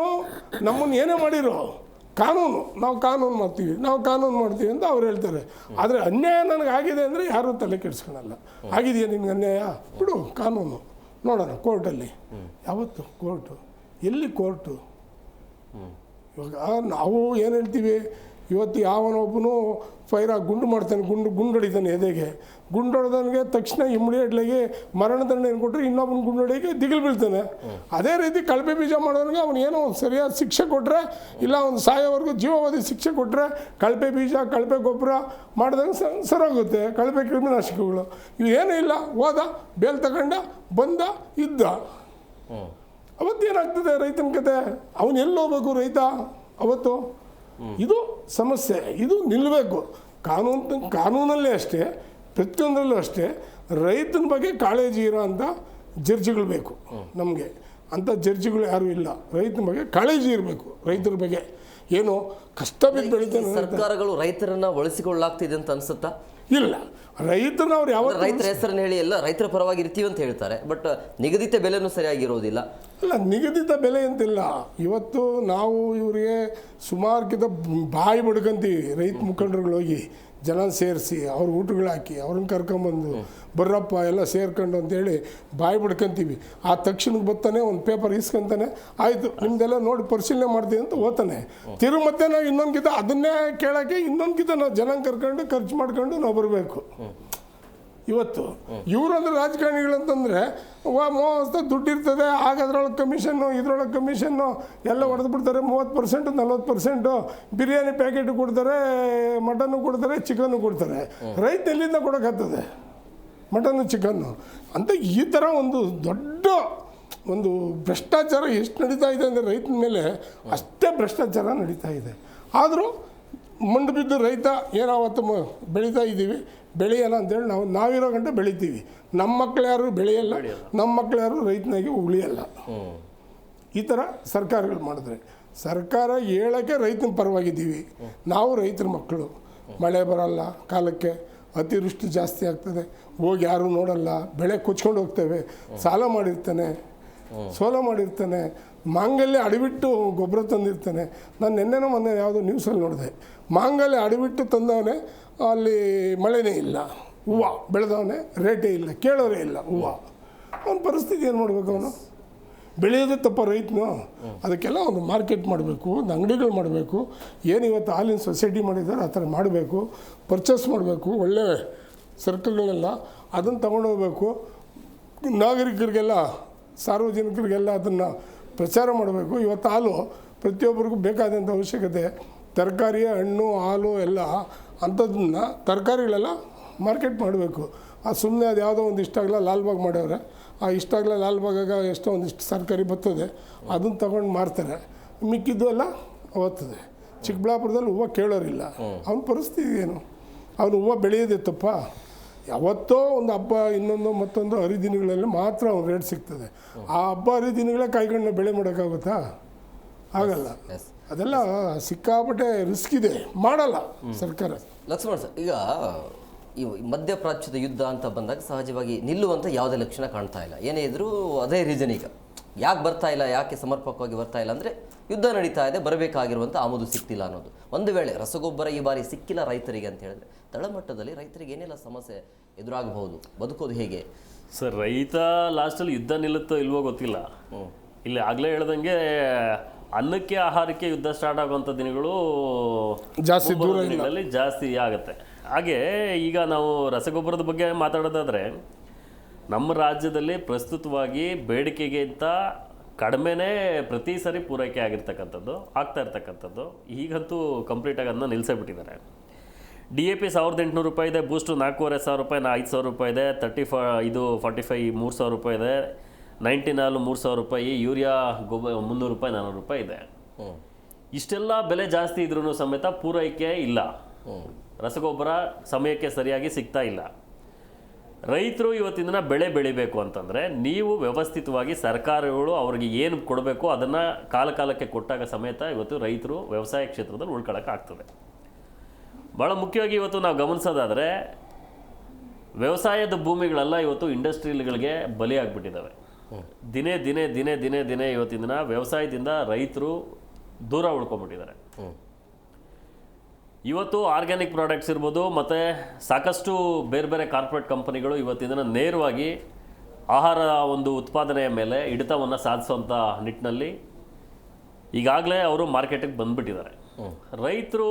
ನಮ್ಮನ್ನು ಏನೇ ಮಾಡಿರೋ ಕಾನೂನು, ನಾವು ಕಾನೂನು ಮಾಡ್ತೀವಿ ಅಂತ ಅವ್ರು ಹೇಳ್ತಾರೆ. ಆದರೆ ಅನ್ಯಾಯ ನನಗೆ ಆಗಿದೆ ಅಂದರೆ ಯಾರೂ ತಲೆ ಕೆಡಿಸ್ಕೊಳಲ್ಲ. ಆಗಿದೆಯಾ ನಿನ್ಗೆ ಅನ್ಯಾಯ, ಬಿಡು ಕಾನೂನು ನೋಡೋಣ ಕೋರ್ಟಲ್ಲಿ. ಯಾವತ್ತು ಕೋರ್ಟು, ಎಲ್ಲಿ ಕೋರ್ಟು? ಇವಾಗ ನಾವು ಏನು ಹೇಳ್ತೀವಿ, ಇವತ್ತು ಯಾವನೊಬ್ಬನು ಫೈರಾಗಿ ಗುಂಡು ಮಾಡ್ತಾನೆ, ಗುಂಡೊಡಿತಾನೆ ಎದೆಗೆ, ಗುಂಡೊಡೆದವನಿಗೆ ತಕ್ಷಣ ಇಮಿಡಿಯೇಟ್ಲಾಗಿ ಮರಣದಂಡನೆ ಕೊಟ್ಟರೆ ಇನ್ನೊಬ್ಬನ ಗುಂಡೊಡೆಗೆ ದಿಗಿಲು ಬೀಳ್ತಾನೆ. ಅದೇ ರೀತಿ ಕಳಪೆ ಬೀಜ ಮಾಡೋನಿಗೆ ಅವನು ಏನೋ ಒಂದು ಸರಿಯಾದ ಶಿಕ್ಷೆ ಕೊಟ್ಟರೆ, ಇಲ್ಲ ಒಂದು ಸಾಯೋವರೆಗೂ ಜೀವಾವಧಿ ಶಿಕ್ಷೆ ಕೊಟ್ಟರೆ, ಕಳಪೆ ಬೀಜ, ಕಳಪೆ ಗೊಬ್ಬರ ಮಾಡಿದಾಗ ಸರೋಗುತ್ತೆ. ಕಳಪೆ ಕ್ರಿಮಿನಾಶಕಗಳು ಇವು ಏನೂ ಇಲ್ಲ, ಹೋದ ಬೇಲ್ ತಗೊಂಡ ಬಂದ ಇದ್ದ, ಅವತ್ತೇನಾಗ್ತದೆ ರೈತನ ಕತೆ? ಅವನು ಎಲ್ಲಿ ಹೋಗ್ಬೇಕು ರೈತ ಅವತ್ತು? ಇದು ಸಮಸ್ಯೆ, ಇದು ನಿಲ್ಲಬೇಕು. ಕಾನೂನಲ್ಲೇ ಅಷ್ಟೇ, ಪ್ರತಿಯೊಂದರಲ್ಲೂ ಅಷ್ಟೇ ರೈತನ ಬಗ್ಗೆ ಕಾಳಜಿ ಇರೋ ಅಂಥ ಜಡ್ಜಿಗಳು ಬೇಕು ನಮಗೆ. ಅಂಥ ಜಡ್ಜಿಗಳು ಯಾರೂ ಇಲ್ಲ. ರೈತನ ಬಗ್ಗೆ ಕಾಳಜಿ ಇರಬೇಕು. ರೈತರ ಬಗ್ಗೆ ಏನು ಕಷ್ಟ ಬಿದ್ದು ಬೆಳಿತಾನೆ. ಸರ್ಕಾರಗಳು ರೈತರನ್ನ ಬಳಸಿಕೊಳ್ಳಲಾಗ್ತಿದೆ ಅಂತ ಅನ್ಸುತ್ತಾ? ಇಲ್ಲ, ರೈತರನ್ನ ಅವ್ರು ಯಾವ ರೈತರ ಹೆಸರನ್ನು ಹೇಳಿ ಎಲ್ಲ ರೈತರ ಪರವಾಗಿ ಇರ್ತೀವಿ ಅಂತ ಹೇಳ್ತಾರೆ, ಬಟ್ ನಿಗದಿತ ಬೆಲೆನೂ ಸರಿಯಾಗಿರೋದಿಲ್ಲ. ಅಲ್ಲ, ನಿಗದಿತ ಬೆಲೆ ಅಂತಿಲ್ಲ. ಇವತ್ತು ನಾವು ಇವರಿಗೆ ಸುಮಾರ್ಕಿಂತ ಬಾಯಿ ಬಡ್ಕೊಂತೀವಿ. ರೈತ ಮುಖಂಡರುಗಳು ಹೋಗಿ ಜನ ಸೇರಿಸಿ ಅವ್ರ ಊಟಗಳು ಹಾಕಿ ಅವ್ರನ್ನ ಕರ್ಕೊಂಬಂದು ಬರ್ರಪ್ಪ ಎಲ್ಲ ಸೇರ್ಕೊಂಡು ಅಂತೇಳಿ ಬಾಯಿ ಬಡ್ಕೊಂತೀವಿ. ಆ ತಕ್ಷಣಕ್ಕೆ ಬರ್ತಾನೆ, ಒಂದು ಪೇಪರ್ ಇಸ್ಕೊಂತಾನೆ, ಆಯಿತು ನಿಮ್ದೆಲ್ಲ ನೋಡಿ ಪರಿಶೀಲನೆ ಮಾಡ್ತೀವಿ ಅಂತ ಹೋಗ್ತಾನೆ. ತಿರುಗಿ ಮತ್ತೆ ನಾವು ಇನ್ನೊಂದ್ಕಿತ ಅದನ್ನೇ ಕೇಳೋಕ್ಕೆ ಇನ್ನೊಂದ್ಕಿತ ನಾವು ಜನ ಕರ್ಕೊಂಡು ಖರ್ಚು ಮಾಡ್ಕೊಂಡು ನಾವು ಬರಬೇಕು. ಇವತ್ತು ಇವರಂದ್ರೆ ರಾಜಕಾರಣಿಗಳಂತಂದರೆ ಮೋಸ್ತ ದುಡ್ಡು ಇರ್ತದೆ, ಆಗ ಅದ್ರೊಳಗೆ ಕಮಿಷನ್ನು, ಇದ್ರೊಳಗೆ ಕಮಿಷನ್ನು ಎಲ್ಲ ಹೊಡೆದು ಬಿಡ್ತಾರೆ. 30%, 40% ಬಿರಿಯಾನಿ ಪ್ಯಾಕೆಟ್ ಕೊಡ್ತಾರೆ, ಮಟನ್ನು ಕೊಡ್ತಾರೆ, ಚಿಕನ್ನು ಕೊಡ್ತಾರೆ. ರೈತ ಎಲ್ಲಿಂದ ಕೊಡೋಕ್ಕಾಗ್ತದೆ ಮಟನ್ನು ಚಿಕನ್ನು ಅಂತ? ಈ ಥರ ಒಂದು ದೊಡ್ಡ ಒಂದು ಭ್ರಷ್ಟಾಚಾರ ಎಷ್ಟು ನಡೀತಾ ಇದೆ ಅಂದರೆ ರೈತನ ಮೇಲೆ ಅಷ್ಟೇ ಭ್ರಷ್ಟಾಚಾರ ನಡೀತಾ ಇದೆ. ಆದರೂ ಮಂಡು ಬಿದ್ದು ರೈತ ಏನಾವತ್ತು ಬೆಳೀತಾ ಇದ್ದೀವಿ, ಬೆಳೆಯೋಣ ಅಂತೇಳಿ ನಾವಿರೋ ಗಂಟೆ ಬೆಳಿತೀವಿ. ನಮ್ಮ ಮಕ್ಕಳು ಯಾರು ಬೆಳೆಯಲ್ಲ, ನಮ್ಮ ಮಕ್ಕಳು ಯಾರು ರೈತನಾಗಿ ಉಳಿಯಲ್ಲ. ಈ ಥರ ಸರ್ಕಾರಗಳು ಮಾಡಿದ್ರೆ, ಸರ್ಕಾರ ಹೇಳೋಕ್ಕೆ ರೈತನ ಪರವಾಗಿದ್ದೀವಿ, ನಾವು ರೈತರ ಮಕ್ಕಳು. ಮಳೆ ಬರಲ್ಲ ಕಾಲಕ್ಕೆ, ಅತಿವೃಷ್ಟಿ ಜಾಸ್ತಿ ಆಗ್ತದೆ, ಹೋಗಿ ಯಾರೂ ನೋಡಲ್ಲ, ಬೆಳೆ ಕೊಚ್ಕೊಂಡು ಹೋಗ್ತೇವೆ, ಸಾಲ ಮಾಡಿರ್ತಾನೆ, ಮಾಂಗಲ್ಯ ಅಡಿಬಿಟ್ಟು ಗೊಬ್ಬರ ತಂದಿರ್ತಾನೆ. ನಾನು ನೆನ್ನೆನೋ ಮೊನ್ನೆ ಯಾವುದೋ ನ್ಯೂಸಲ್ಲಿ ನೋಡಿದೆ, ಮಾಂಗಲ್ಯ ಅಡಿಬಿಟ್ಟು ತಂದವನೇ, ಅಲ್ಲಿ ಮಳೆನೇ ಇಲ್ಲ, ಹೂವು ಬೆಳೆದವನೇ ರೇಟೇ ಇಲ್ಲ, ಕೇಳೋರೇ ಇಲ್ಲ ಹೂವು. ಅವನ ಪರಿಸ್ಥಿತಿ ಏನು ಮಾಡಬೇಕು? ಅವನು ಬೆಳೆಯೋದೇ ತಪ್ಪ ರೈತನು. ಅದಕ್ಕೆಲ್ಲ ಒಂದು ಮಾರ್ಕೆಟ್ ಮಾಡಬೇಕು, ಒಂದು ಅಂಗಡಿಗಳು ಮಾಡಬೇಕು. ಏನು ಇವತ್ತು ಹಾಲಿನ ಸೊಸೈಟಿ ಮಾಡಿದ್ದಾರೆ ಆ ಥರ ಮಾಡಬೇಕು, ಪರ್ಚೇಸ್ ಮಾಡಬೇಕು, ಒಳ್ಳೆ ಸರ್ಕಲ್ಗಳೆಲ್ಲ ಅದನ್ನು ತಗೊಂಡೋಗ್ಬೇಕು. ನಾಗರಿಕರಿಗೆಲ್ಲ, ಸಾರ್ವಜನಿಕರಿಗೆಲ್ಲ ಅದನ್ನು ಪ್ರಚಾರ ಮಾಡಬೇಕು. ಇವತ್ತು ಹಾಲು ಪ್ರತಿಯೊಬ್ಬರಿಗೂ ಬೇಕಾದಂಥ ಅವಶ್ಯಕತೆ. ತರಕಾರಿ, ಹಣ್ಣು, ಹಾಲು ಎಲ್ಲ ಅಂಥದ್ದನ್ನ ತರಕಾರಿಗಳೆಲ್ಲ ಮಾರ್ಕೆಟ್ ಮಾಡಬೇಕು. ಸುಮ್ಮನೆ ಅದು ಯಾವುದೋ ಒಂದು ಇಷ್ಟಾಗಲ್ಲ ಲಾಲ್ಬಾಗ್ ಮಾಡ್ಯವ್ರೆ, ಆ ಇಷ್ಟಾಗಲ್ಲ ಲಾಲ್ಬಾಗಾಗ ಎಷ್ಟೋ ಒಂದಿಷ್ಟು ತರಕಾರಿ ಬರ್ತದೆ, ಅದನ್ನು ತಗೊಂಡು ಮಾರ್ತಾರೆ, ಮಿಕ್ಕಿದ್ದು ಎಲ್ಲ ಹೋಗ್ತದೆ. ಚಿಕ್ಕಬಳ್ಳಾಪುರದಲ್ಲಿ ಹೂವು ಕೇಳೋರಿಲ್ಲ. ಅವನ ಪರಿಸ್ಥಿತಿ ಏನು? ಅವನು ಹೂವು ಬೆಳೆಯೋದೇ ತಪ್ಪ? ಯಾವತ್ತೋ ಒಂದು ಹಬ್ಬ, ಇನ್ನೊಂದು ಮತ್ತೊಂದು ಹರಿದಿನಗಳಲ್ಲಿ ಮಾತ್ರ ಅವ್ನು ರೇಟ್ ಸಿಗ್ತದೆ. ಆ ಹಬ್ಬ ಹರಿದಿನಗಳೇ ಕಾಯ್ಕೊಂಡು ಬೆಳೆ ಮಾಡೋಕ್ಕಾಗುತ್ತಾ? ಆಗಲ್ಲ. ಅದೆಲ್ಲ ಸಿಕ್ಕಾಪಟ್ಟೆ ರಿಸ್ಕ್ ಇದೆ, ಮಾಡಲ್ಲ ಸರ್ಕಾರ. ಲಕ್ಷ್ಮಣ್ ಸರ್, ಈಗ ಈ ಮಧ್ಯಪ್ರಾಚ್ಯದ ಯುದ್ಧ ಅಂತ ಬಂದಾಗ ಸಹಜವಾಗಿ ನಿಲ್ಲುವಂಥ ಯಾವುದೇ ಲಕ್ಷಣ ಕಾಣ್ತಾ ಇಲ್ಲ. ಏನೇ ಇದ್ರೂ ಅದೇ ರೀಸನ್. ಈಗ ಯಾಕೆ ಬರ್ತಾ ಇಲ್ಲ, ಯಾಕೆ ಸಮರ್ಪಕವಾಗಿ ಬರ್ತಾ ಇಲ್ಲ ಅಂದರೆ ಯುದ್ಧ ನಡೀತಾ ಇದೆ, ಬರಬೇಕಾಗಿರುವಂಥ ಆಮದು ಸಿಗ್ತಿಲ್ಲ ಅನ್ನೋದು. ಒಂದು ವೇಳೆ ರಸಗೊಬ್ಬರ ಈ ಬಾರಿ ಸಿಕ್ಕಿಲ್ಲ ರೈತರಿಗೆ ಅಂತ ಹೇಳಿದ್ರೆ, ತಳಮಟ್ಟದಲ್ಲಿ ರೈತರಿಗೆ ಏನೆಲ್ಲ ಸಮಸ್ಯೆ ಎದುರಾಗಬಹುದು, ಬದುಕೋದು ಹೇಗೆ ಸರ್? ರೈತ ಲಾಸ್ಟಲ್ಲಿ ಯುದ್ಧ ನಿಲ್ಲುತ್ತೋ ಇಲ್ವೋ ಗೊತ್ತಿಲ್ಲ. ಇಲ್ಲಿ ಆಗಲೇ ಹೇಳ್ದಂಗೆ ಅನ್ನಕ್ಕೆ ಆಹಾರಕ್ಕೆ ಯುದ್ಧ ಸ್ಟಾರ್ಟ್ ಆಗುವಂಥ ದಿನಗಳು ಜಾಸ್ತಿ ದಿನಗಳಲ್ಲಿ ಜಾಸ್ತಿ ಆಗುತ್ತೆ. ಹಾಗೆ ಈಗ ನಾವು ರಸಗೊಬ್ಬರದ ಬಗ್ಗೆ ಮಾತಾಡೋದಾದರೆ, ನಮ್ಮ ರಾಜ್ಯದಲ್ಲಿ ಪ್ರಸ್ತುತವಾಗಿ ಬೇಡಿಕೆಗಿಂತ ಕಡಿಮೆನೇ ಪ್ರತಿ ಸರಿ ಪೂರೈಕೆ ಆಗಿರ್ತಕ್ಕಂಥದ್ದು ಆಗ್ತಾ ಇರ್ತಕ್ಕಂಥದ್ದು. ಈಗಂತೂ ಕಂಪ್ಲೀಟಾಗಿ ಅದನ್ನ ನಿಲ್ಲಿಸೇ ಬಿಟ್ಟಿದ್ದಾರೆ. DAP 1800 ರೂಪಾಯಿ ಇದೆ, ಬೂಸ್ಟು 4500 ರೂಪಾಯಿ, 5000 ರೂಪಾಯಿ ಇದೆ, 45 3000 ರೂಪಾಯಿ ಇದೆ, 99 3000 ರೂಪಾಯಿ, ಯೂರಿಯಾ ಗೊಬ್ಬರ 300 ರೂಪಾಯಿ 400 ರೂಪಾಯಿ ಇದೆ. ಇಷ್ಟೆಲ್ಲ ಬೆಲೆ ಜಾಸ್ತಿ ಇದ್ರೂ ಸಮೇತ ಪೂರೈಕೆ ಇಲ್ಲ. ರಸಗೊಬ್ಬರ ಸಮಯಕ್ಕೆ ಸರಿಯಾಗಿ ಸಿಗ್ತಾ ಇಲ್ಲ. ರೈತರು ಇವತ್ತಿನ ದಿನ ಬೆಳೆ ಬೆಳಿಬೇಕು ಅಂತಂದರೆ ನೀವು ವ್ಯವಸ್ಥಿತವಾಗಿ ಸರ್ಕಾರಗಳು ಅವ್ರಿಗೆ ಏನು ಕೊಡಬೇಕು ಅದನ್ನು ಕಾಲಕ್ಕೆ ಕೊಟ್ಟಾಗ ಸಮೇತ ಇವತ್ತು ರೈತರು ವ್ಯವಸಾಯ ಕ್ಷೇತ್ರದಲ್ಲಿ ಉಳ್ಕೊಳ್ಳೋಕ್ಕಾಗ್ತದೆ. ಭಾಳ ಮುಖ್ಯವಾಗಿ ಇವತ್ತು ನಾವು ಗಮನಿಸೋದಾದರೆ ವ್ಯವಸಾಯದ ಭೂಮಿಗಳೆಲ್ಲ ಇವತ್ತು ಇಂಡಸ್ಟ್ರಿಯಲ್ಗಳಿಗೆ ಬಲಿಯಾಗ್ಬಿಟ್ಟಿದ್ದಾವೆ. ದಿನೇ ದಿನೇ ದಿನೇ ದಿನೇ ದಿನೇ ಇವತ್ತಿನ ದಿನ ವ್ಯವಸಾಯದಿಂದ ರೈತರು ದೂರ ಉಳ್ಕೊಂಡ್ಬಿಟ್ಟಿದ್ದಾರೆ. ಇವತ್ತು ಆರ್ಗ್ಯಾನಿಕ್ ಪ್ರಾಡಕ್ಟ್ಸ್ ಇರ್ಬೋದು ಮತ್ತು ಸಾಕಷ್ಟು ಬೇರೆ ಬೇರೆ ಕಾರ್ಪೊರೇಟ್ ಕಂಪನಿಗಳು ಇವತ್ತಿನ ದಿನ ನೇರವಾಗಿ ಆಹಾರ ಒಂದು ಉತ್ಪಾದನೆಯ ಮೇಲೆ ಹಿಡಿತವನ್ನು ಸಾಧಿಸುವಂಥ ನಿಟ್ಟಿನಲ್ಲಿ ಈಗಾಗಲೇ ಅವರು ಮಾರ್ಕೆಟಿಗೆ ಬಂದುಬಿಟ್ಟಿದ್ದಾರೆ. ರೈತರು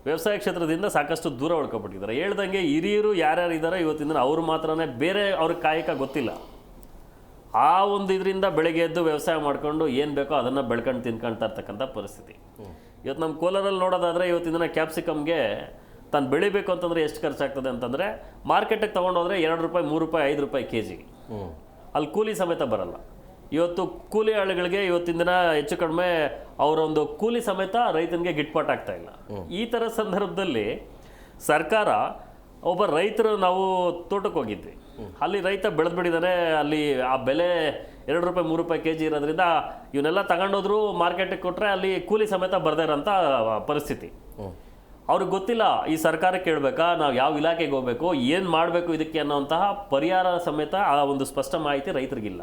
ವ್ಯವಸಾಯ ಕ್ಷೇತ್ರದಿಂದ ಸಾಕಷ್ಟು ದೂರ ಉಳ್ಕೊಬಿಟ್ಟಿದ್ದಾರೆ. ಹೇಳ್ದಂಗೆ ಹಿರಿಯರು ಯಾರ್ಯಾರು ಇದ್ದಾರೆ ಇವತ್ತಿನ ಅವರು ಮಾತ್ರನೇ, ಬೇರೆ ಅವ್ರಿಗೆ ಕಾಯಕ ಗೊತ್ತಿಲ್ಲ. ಆ ಒಂದು ಇದರಿಂದ ಬೆಳಗ್ಗೆ ಎದ್ದು ವ್ಯವಸಾಯ ಮಾಡ್ಕೊಂಡು ಏನು ಬೇಕೋ ಅದನ್ನು ಬೆಳ್ಕೊಂಡು ತಿನ್ಕೊಳ್ತಾ ಇರ್ತಕ್ಕಂಥ ಪರಿಸ್ಥಿತಿ. ಇವತ್ತು ನಮ್ಮ ಕೋಲಾರಲ್ಲಿ ನೋಡೋದಾದರೆ ಇವತ್ತಿನ ದಿನ ಕ್ಯಾಪ್ಸಿಕಮ್ಗೆ ತಾನು ಬೆಳಿಬೇಕು ಅಂತಂದರೆ ಎಷ್ಟು ಖರ್ಚಾಗ್ತದೆ ಅಂತಂದರೆ ಮಾರ್ಕೆಟಿಗೆ ತೊಗೊಂಡೋದ್ರೆ 2 ರೂಪಾಯಿ 3 ರೂಪಾಯಿ 5 ರೂಪಾಯಿ ಕೆಜಿಗೆ. ಅಲ್ಲಿ ಕೂಲಿ ಸಮೇತ ಬರಲ್ಲ. ಇವತ್ತು ಕೂಲಿ ಆಳುಗಳಿಗೆ ಇವತ್ತಿನ ದಿನ ಹೆಚ್ಚು ಕಡಿಮೆ ಅವರೊಂದು ಕೂಲಿ ಸಮೇತ ರೈತನಿಗೆ ಗಿಟ್ಪಾಟ್ ಆಗ್ತಾ ಇಲ್ಲ. ಈ ಥರ ಸಂದರ್ಭದಲ್ಲಿ ಸರ್ಕಾರ ಒಬ್ಬ ರೈತರು ನಾವು ತೋಟಕ್ಕೆ ಹೋಗಿದ್ವಿ, ಅಲ್ಲಿ ರೈತ ಬೆಳೆದ್ಬಿಟ್ಟಿದ್ದಾನೆ, ಅಲ್ಲಿ ಆ ಬೆಲೆ 2 ರೂಪಾಯಿ 3 ರೂಪಾಯಿ ಕೆಜಿ ಇರೋದ್ರಿಂದ ಇವನ್ನೆಲ್ಲ ತಗೊಂಡೋದ್ರು ಮಾರ್ಕೆಟಿಗೆ ಕೊಟ್ಟರೆ ಅಲ್ಲಿ ಕೂಲಿ ಸಮೇತ ಬರ್ದೇ ಇರೋಂಥ ಪರಿಸ್ಥಿತಿ. ಅವ್ರಿಗೆ ಗೊತ್ತಿಲ್ಲ ಈ ಸರ್ಕಾರ ಕೇಳಬೇಕಾ, ನಾವು ಯಾವ ಇಲಾಖೆಗೆ ಹೋಗ್ಬೇಕು, ಏನು ಮಾಡಬೇಕು ಇದಕ್ಕೆ ಅನ್ನೋಂತಹ ಪರಿಹಾರ ಸಮೇತ ಆ ಒಂದು ಸ್ಪಷ್ಟ ಮಾಹಿತಿ ರೈತರಿಗಿಲ್ಲ.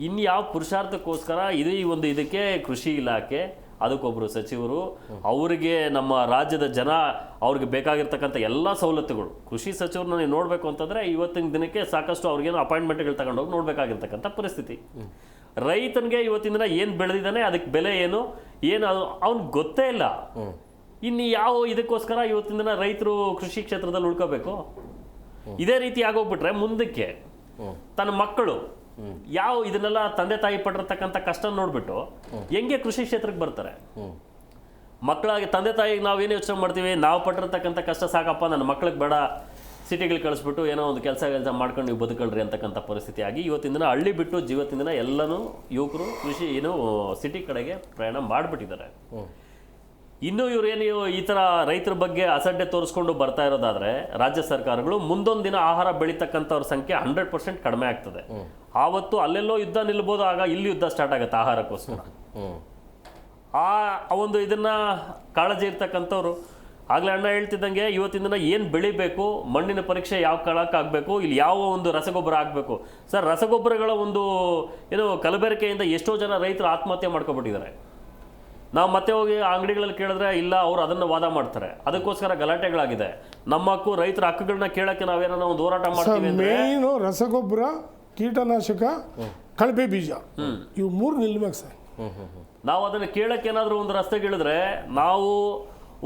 ಇನ್ಯಾವ ಪುರುಷಾರ್ಥಕ್ಕೋಸ್ಕರ ಈ ಒಂದು ಇದಕ್ಕೆ ಕೃಷಿ ಇಲಾಖೆ, ಅದಕ್ಕೊಬ್ಬರು ಸಚಿವರು, ಅವರಿಗೆ ನಮ್ಮ ರಾಜ್ಯದ ಜನ ಅವ್ರಿಗೆ ಬೇಕಾಗಿರ್ತಕ್ಕಂಥ ಎಲ್ಲ ಸವಲತ್ತುಗಳು, ಕೃಷಿ ಸಚಿವರನ್ನ ನೀವು ನೋಡಬೇಕು ಅಂತಂದರೆ ಇವತ್ತಿನ ದಿನಕ್ಕೆ ಸಾಕಷ್ಟು ಅವ್ರಿಗೇನು ಅಪಾಯಿಂಟ್ಮೆಂಟ್ಗಳು ತಗೊಂಡೋಗಿ ನೋಡಬೇಕಾಗಿರ್ತಕ್ಕಂಥ ಪರಿಸ್ಥಿತಿ. ರೈತನಿಗೆ ಇವತ್ತಿನ ದಿನ ಏನು ಬೆಳೆದಿದ್ದಾನೆ ಅದಕ್ಕೆ ಬೆಲೆ ಏನು ಅವ್ನಿಗೆ ಗೊತ್ತೇ ಇಲ್ಲ. ಇನ್ನು ಯಾವ ಇದಕ್ಕೋಸ್ಕರ ಇವತ್ತಿನ ದಿನ ರೈತರು ಕೃಷಿ ಕ್ಷೇತ್ರದಲ್ಲಿ ಉಳ್ಕೋಬೇಕು? ಇದೇ ರೀತಿ ಆಗೋಗ್ಬಿಟ್ರೆ ಮುಂದಕ್ಕೆ ತನ್ನ ಮಕ್ಕಳು ಯಾವ ಇದನ್ನೆಲ್ಲ ತಂದೆ ತಾಯಿ ಪಟ್ಟಿರ್ತಕ್ಕಂಥ ಕಷ್ಟ ನೋಡ್ಬಿಟ್ಟು ಹೆಂಗೆ ಕೃಷಿ ಕ್ಷೇತ್ರಕ್ಕೆ ಬರ್ತಾರೆ? ಮಕ್ಕಳಾಗಿ ತಂದೆ ತಾಯಿಗೆ ನಾವೇನು ಯೋಚನೆ ಮಾಡ್ತೀವಿ, ನಾವು ಪಟ್ಟಿರ್ತಕ್ಕಂಥ ಕಷ್ಟ ಸಾಕಪ್ಪ, ನನ್ನ ಮಕ್ಳಿಗೆ ಬೇಡ, ಸಿಟಿಗಳಿಗೆ ಕಳಿಸ್ಬಿಟ್ಟು ಏನೋ ಒಂದು ಕೆಲಸ ಮಾಡ್ಕೊಂಡು ನೀವು ಬದುಕೊಳ್ರಿ ಅಂತಕ್ಕಂಥ ಪರಿಸ್ಥಿತಿ ಆಗಿ ಇವತ್ತಿನ ದಿನ ಹಳ್ಳಿ ಬಿಟ್ಟು ಇವತ್ತಿನ ದಿನ ಎಲ್ಲನೂ ಯುವಕರು ಕೃಷಿ ಸಿಟಿ ಕಡೆಗೆ ಪ್ರಯಾಣ ಮಾಡಿಬಿಟ್ಟಿದ್ದಾರೆ. ಇನ್ನೂ ಇವರೇನು ಈ ಥರ ರೈತರ ಬಗ್ಗೆ ಅಸಡ್ಡೆ ತೋರಿಸ್ಕೊಂಡು ಬರ್ತಾ ಇರೋದಾದರೆ ರಾಜ್ಯ ಸರ್ಕಾರಗಳು ಮುಂದೊಂದು ದಿನ ಆಹಾರ ಬೆಳೀತಕ್ಕಂಥವ್ರ ಸಂಖ್ಯೆ 100% ಕಡಿಮೆ ಆಗ್ತದೆ. ಆವತ್ತು ಅಲ್ಲೆಲ್ಲೋ ಯುದ್ಧ ನಿಲ್ಬೋದು, ಆಗ ಇಲ್ಲಿ ಯುದ್ಧ ಸ್ಟಾರ್ಟ್ ಆಗುತ್ತೆ ಆಹಾರಕ್ಕೋಸ್ಕರ. ಆ ಒಂದು ಇದನ್ನು ಕಾಳಜಿ ಇರ್ತಕ್ಕಂಥವ್ರು ಆಗಲೇ ಅಣ್ಣ ಹೇಳ್ತಿದ್ದಂಗೆ ಇವತ್ತಿನ ದಿನ ಏನು ಬೆಳಿಬೇಕು, ಮಣ್ಣಿನ ಪರೀಕ್ಷೆ ಯಾವ ಕಾಲಕ್ಕಾಗಬೇಕು, ಇಲ್ಲಿ ಯಾವ ಒಂದು ರಸಗೊಬ್ಬರ ಆಗಬೇಕು. ಸರ್, ರಸಗೊಬ್ಬರಗಳ ಒಂದು ಕಲಬೆರಕೆಯಿಂದ ಎಷ್ಟೋ ಜನ ರೈತರು ಆತ್ಮಹತ್ಯೆ ಮಾಡ್ಕೊಬಿಟ್ಟಿದ್ದಾರೆ. ನಾವು ಮತ್ತೆ ಹೋಗಿ ಅಂಗಡಿಗಳಲ್ಲಿ ಕೇಳಿದ್ರೆ ಇಲ್ಲ, ಅವರು ಅದನ್ನು ವಾದ ಮಾಡ್ತಾರೆ. ಅದಕ್ಕೋಸ್ಕರ ಗಲಾಟೆಗಳಾಗಿದೆ. ನಮ್ಮ ಹಕ್ಕು, ರೈತರ ಹಕ್ಕುಗಳನ್ನ ಕೇಳಕ್ಕೆ ನಾವೇನೋ ಒಂದು ಹೋರಾಟ ಮಾಡ್ತೀವಿ. ಮೇನು ರಸಗೊಬ್ಬರ, ಕೀಟನಾಶಕ, ಕಳಪೆ ಬೀಜ, ಇವು 3 ನಿಲ್ಬೇಕು ಸರ್. ನಾವು ಅದನ್ನು ಕೇಳಕ್ಕೆ ಏನಾದರೂ ಒಂದು ರಸ್ತೆಗಿಳಿದ್ರೆ ನಾವು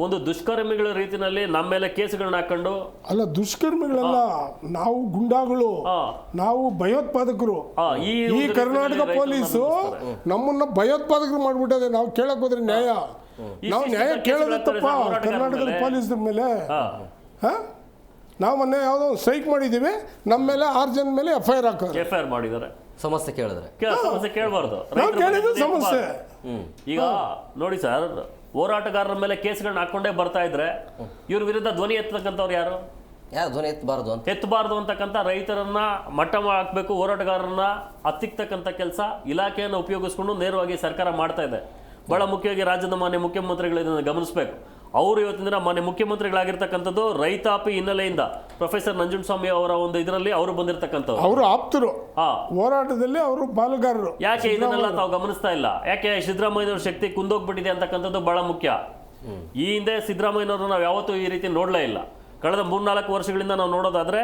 ಒಂದು ದುಷ್ಕರ್ಮಿಗಳ ರೀತಿಯಲ್ಲಿ ನಮ್ಮ ಮೇಲೆ ಕೇಸುಗಳನ್ನ ಹಾಕೊಂಡು, ಅಲ್ಲ ದುಷ್ಕರ್ಮಿಗಳಲ್ಲ, ನಾವು ಗುಂಡಾಗಳು, ನಾವು ಭಯೋತ್ಪಾದಕರು. ಈ ಕರ್ನಾಟಕ ಪೊಲೀಸು ನಮ್ಮನ್ನ ಭಯೋತ್ಪಾದಕರು ಮಾಡ್ಬಿಟ್ಟದೆ. ನಾವು ಕೇಳಕ್ ಹೋದ್ರೆ ನ್ಯಾಯ, ನಾವು ನ್ಯಾಯ ಕೇಳೋದು ತಪ್ಪ ಕರ್ನಾಟಕದ ಪೊಲೀಸರ ಮೇಲೆ. ನಾವು ಮೊನ್ನೆ ಯಾವುದೋ ಸ್ಟ್ರೈಕ್ ಮಾಡಿದ್ದೀವಿ, ನಮ್ಮ ಮೇಲೆ 6 ಜನ ಮೇಲೆ FIR ಮಾಡಿದ್ದಾರೆ. ಸಮಸ್ಯೆ ಕೇಳಿದ್ರೆ ಸಮಸ್ಯೆ ಕೇಳಬಾರ್ದು. ಸಮಸ್ಯೆ ಈಗ ನೋಡಿ ಸರ್, ಹೋರಾಟಗಾರರ ಮೇಲೆ ಕೇಸ್ಗಳನ್ನ ಹಾಕೊಂಡೇ ಬರ್ತಾ ಇದ್ರೆ ಇವ್ರ ವಿರುದ್ಧ ಧ್ವನಿ ಎತ್ತಕ್ಕಂಥವ್ರು ಯಾರು ಧ್ವನಿ ಎತ್ತಬಾರ್ದು ಅಂತಕ್ಕಂಥ ರೈತರನ್ನ ಮಟ್ಟ ಹಾಕಬೇಕು, ಹೋರಾಟಗಾರರನ್ನ ಹತ್ತಿಕ್ತಕ್ಕಂಥ ಕೆಲಸ ಇಲಾಖೆಯನ್ನು ಉಪಯೋಗಿಸ್ಕೊಂಡು ನೇರವಾಗಿ ಸರ್ಕಾರ ಮಾಡ್ತಾ ಇದೆ. ಬಹಳ ಮುಖ್ಯವಾಗಿ ರಾಜ್ಯದ ಮಾನ್ಯ ಮುಖ್ಯಮಂತ್ರಿಗಳು ಇದನ್ನು ಗಮನಿಸಬೇಕು. ಅವರು ಇವತ್ತಿನ ದಿನ ಮಾನ್ಯ ಮುಖ್ಯಮಂತ್ರಿಗಳಾಗಿರ್ತಕ್ಕಂಥದ್ದು ರೈತಾಪಿ ಹಿನ್ನೆಲೆಯಿಂದ ಪ್ರೊಫೆಸರ್ ನಂಜುಂಡಸ್ವಾಮಿ ಅವರ ಒಂದು ಇದರಲ್ಲಿ ಅವರು ಬಂದಿರತಕ್ಕಂಥವ್ರು, ಅವರು ಆಪ್ತರು, ಹೋರಾಟದಲ್ಲಿ ಅವರು ಪಾಲುಗಾರರು. ಯಾಕೆ ಇದನ್ನೆಲ್ಲ ತಾವು ಗಮನಿಸ್ತಾ ಇಲ್ಲ? ಯಾಕೆ ಸಿದ್ದರಾಮಯ್ಯನವ್ರ ಶಕ್ತಿ ಕುಂದೋಗ್ಬಿಟ್ಟಿದೆ ಅಂತಕ್ಕಂಥದ್ದು ಬಹಳ ಮುಖ್ಯ. ಈ ಹಿಂದೆ ಸಿದ್ದರಾಮಯ್ಯನವ್ರನ್ನ ನಾವು ಯಾವತ್ತೂ ಈ ರೀತಿ ನೋಡಲೇ ಇಲ್ಲ. ಕಳೆದ 3-4 ವರ್ಷಗಳಿಂದ ನಾವು ನೋಡೋದಾದ್ರೆ